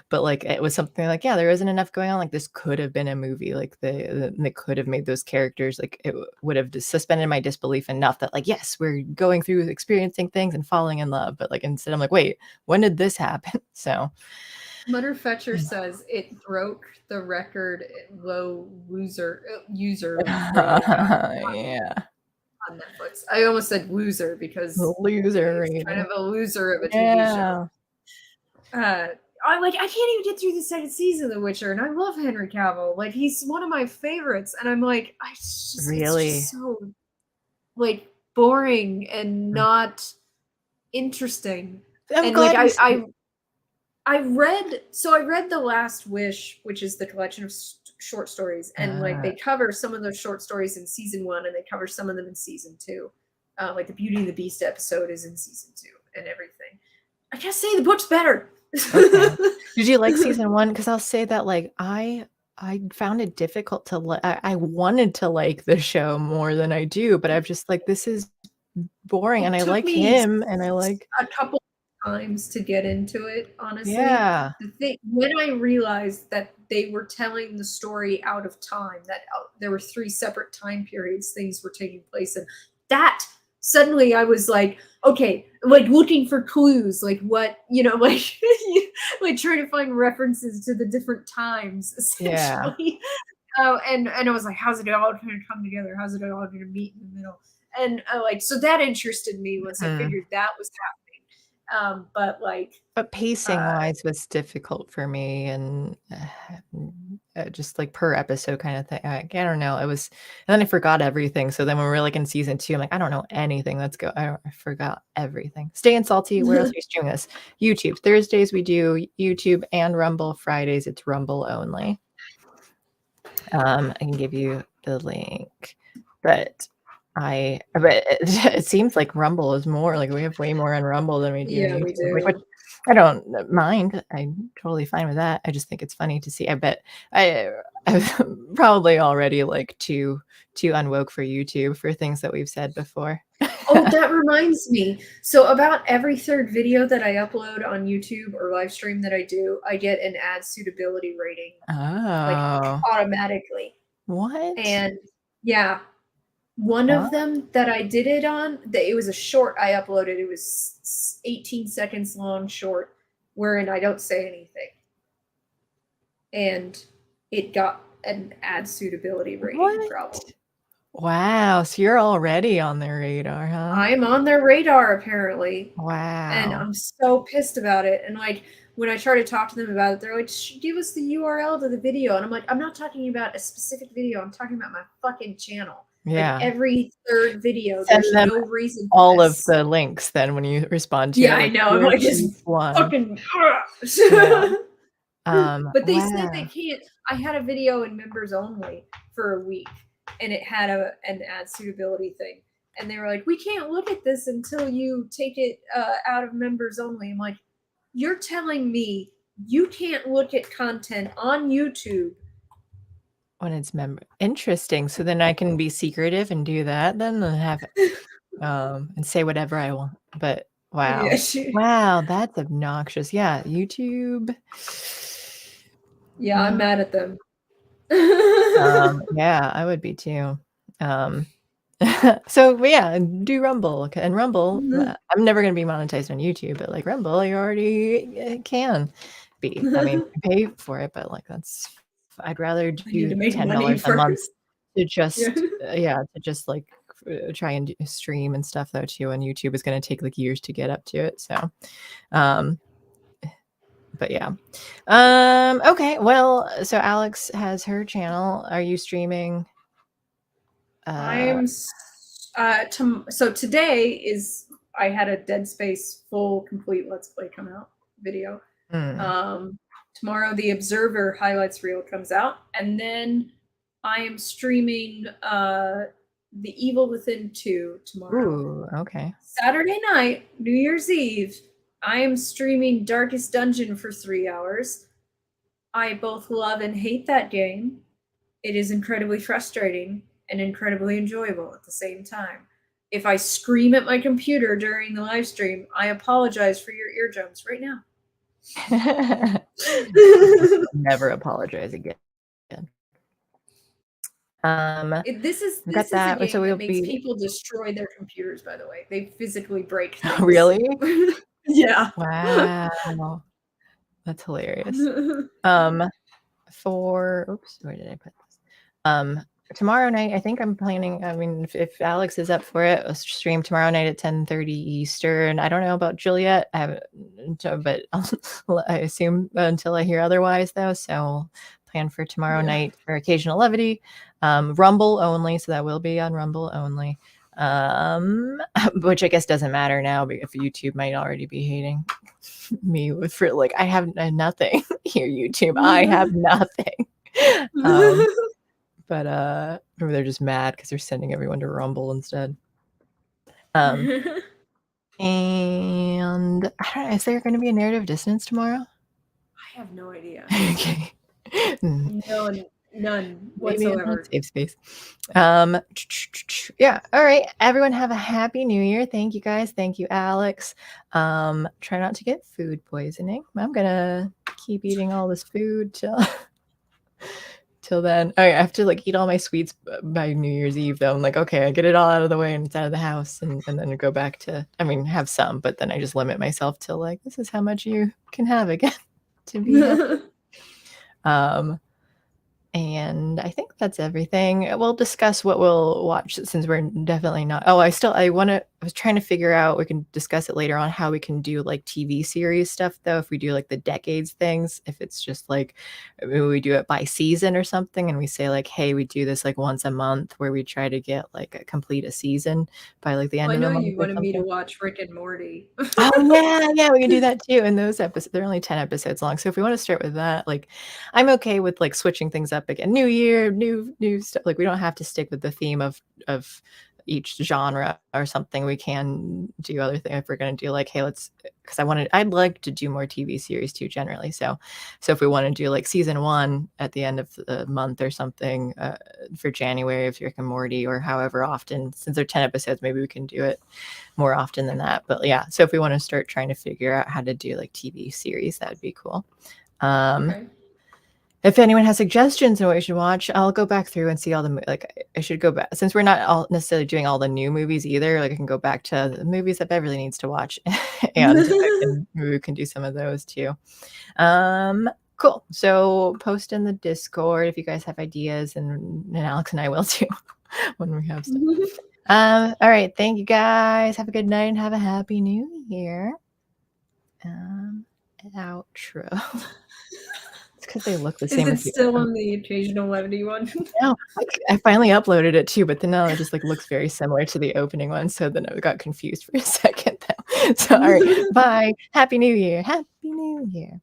But like it was something like, yeah, there isn't enough going on. Like this could have been a movie. Like they could have made those characters like it would have suspended my disbelief enough that like, yes, we're going through experiencing things and falling in love. But like instead I'm like, wait, when did this happen? So Mutterfetcher says it broke the record low user rating yeah. on Netflix. I almost said loser because Loser it's kind rating. of a loser of a TV show. Yeah. I can't even get through the second season of The Witcher, and I love Henry Cavill. Like he's one of my favorites, and I'm like, it's just Really. so like boring and not interesting. I'm And like glad you said I read The Last Wish, which is the collection of short stories, and like they cover some of those short stories in season 1, and they cover some of them in season 2. Like the Beauty and the Beast episode is in season 2, and everything. I gotta say the book's better. Okay. Did you like season 1? Because I'll say that, like, I found it difficult to I wanted to like the show more than I do, but I'm just like, "This is boring," and It I took like me him, and I like a couple times to get into it, honestly. yeah. The thing when I realized that they were telling the story out of time, that there were 3 separate time periods things were taking place in, that suddenly I was like, okay, like looking for clues, like what, like like trying to find references to the different times Yeah. essentially. Oh, and I was like, how's it all gonna come together? How's it all gonna meet in the middle? And like, so that interested me once I Mhm. figured that was happening. But like, But uh, pacing-wise was difficult for me and, just, like, per episode kinda thing. I don't know, it was and then I forgot everything, so then when we were, like, in season 2, I'm like, "I don't know anything, let's go." I forgot everything. Staying salty, where else are you streaming this? YouTube. Thursdays, we do YouTube and Rumble. Fridays, it's Rumble only. I can give you the link, but it seems like Rumble is more like, we have way more on Rumble than we do on yeah, we YouTube, like, which do. I don't mind. I'm totally fine with that. I just think it's funny to see. I bet I'm probably already, like, too unwoke for YouTube for things that we've said before. Oh, that reminds me. So about every third video that I upload on YouTube or live stream that I do, I get an ad suitability rating, like Oh. automatically. What? And yeah, one What? of them that I did it on, that it was a short I uploaded. It was 18 seconds long short, wherein I don't say anything. And it got an ad suitability rating What? problem. Wow, so you're already on their radar, huh? I'm on their radar apparently, and Wow. I'm so pissed about it. And like when I try to talk to them about it, they're like, "Give us the URL to the video," and I'm like, "I'm not talking about a specific video. I'm talking about my fucking channel. Like Yeah. every third video, Send there's them no reason for all of this." the links then when you respond to Yeah, it, I like, know. I'm here's like, "It's each one. fucking." Yeah. But they said they Wow. can't. I had a video in members only for a week, and it had an ad suitability thing, and they were like, "We can't look at this until you take it out of members only." I'm like, "You're telling me you can't look at content on YouTube?" When it's interesting, so then I can be secretive and do that then and have and say whatever I want, but Yeah, wow. Wow, that's obnoxious. Yeah, YouTube. yeah, I'm Uh, mad at them. yeah, I would be too. Um So, yeah, do Rumble, and Rumble, I'm never gonna be monetized on YouTube, but, like, Rumble, you already, can be. I mean, you pay for it, but, like, I'd rather I need do to make money $10 a month first. to Yeah. just yeah, to just, like, try and stream and stuff though too, and YouTube is gonna take, like, years to get up to it, so, um, but yeah. Okay, well, so Alex has her channel. Are you streaming? Uh, I'm so today is I had a Dead Space full complete Let's Play come out video. mm, Um, Tomorrow the Observer highlights reel comes out, and then I am streaming The Evil Within 2 tomorrow. ooh, okay. Saturday night, New Year's Eve, I am streaming Darkest Dungeon for 3 hours. I both love and hate that game. It is incredibly frustrating and incredibly enjoyable at the same time. If I scream at my computer during the live stream, I apologize for your eardrums right now. Never apologize again. Um, This is got this is a that. So game we'll that makes be people destroy their computers, by the way. They physically break things. really? Yeah. Wow, that's hilarious. Um, for oops, where did I put this? Tomorrow night, I think I'm planning. I mean, if Alex is up for it, a stream tomorrow night at 10:30 Eastern. I don't know about Juliet. I haven't, but I assume until I hear otherwise, though. So plan for tomorrow Yeah. night for occasional levity. Rumble only, so that will be on Rumble only. Which I guess doesn't matter now because YouTube might already be hating me for like I have nothing here. YouTube, I have nothing. Um, but, or they're just mad because 'cause they're sending everyone to Rumble instead. Um, And I don't know, is there going to be a narrative dissonance tomorrow? I have no idea. Okay. None Maybe it's not whatsoever. safe space. Yeah. All right. Everyone have a happy new year. Thank you guys. Thank you, Alex. Try not to get food poisoning. I'm gonna keep eating all this food till till then. All right, I have to like eat all my sweets by New Year's Eve though. I'm like, okay, I get it all out of the way and it's out of the house and then go back to, I mean, have some, but then I just limit myself to like, this is how much you can have again to be happy. And I think that's everything. We'll discuss what we'll watch since we're definitely not. Oh, I was trying to figure out, we can discuss it later on how we can do like TV series stuff though. If we do like the decades things, if it's just like maybe we do it by season or something and we say like, hey, we do this like once a month where we try to get like complete a season by like the end Well, I of the know month you or wanted me to something. watch Rick and Morty. Oh yeah, we can do that too. And those episodes, they're only 10 episodes long. So if we want to start with that, like I'm okay with like switching things up again. New year, new stuff. Like we don't have to stick with the theme of each genre or something. We can do other things if we're gonna do like, hey, because I'd like to do more TV series too, generally. So if we want to do like season 1 at the end of the month or something for January of Rick and Morty, or however often, since they're 10 episodes, maybe we can do it more often than that. But yeah, so if we want to start trying to figure out how to do like TV series, that would be cool. Okay. If anyone has suggestions on what we should watch, I'll go back through and see all the like. I should go back since we're not all necessarily doing all the new movies either. Like I can go back to the movies that Beverly needs to watch, and maybe we can do some of those too. Cool. So post in the Discord if you guys have ideas, and Alex and I will too when we have stuff. All right. Thank you guys. Have a good night and have a happy new year. Outro. It's because they look the Is same it as the still on the occasional levity one? No, I finally uploaded it too, but then now it just like looks very similar to the opening one. So then I got confused for a second though. So all right. Bye. Happy New Year. Happy New Year.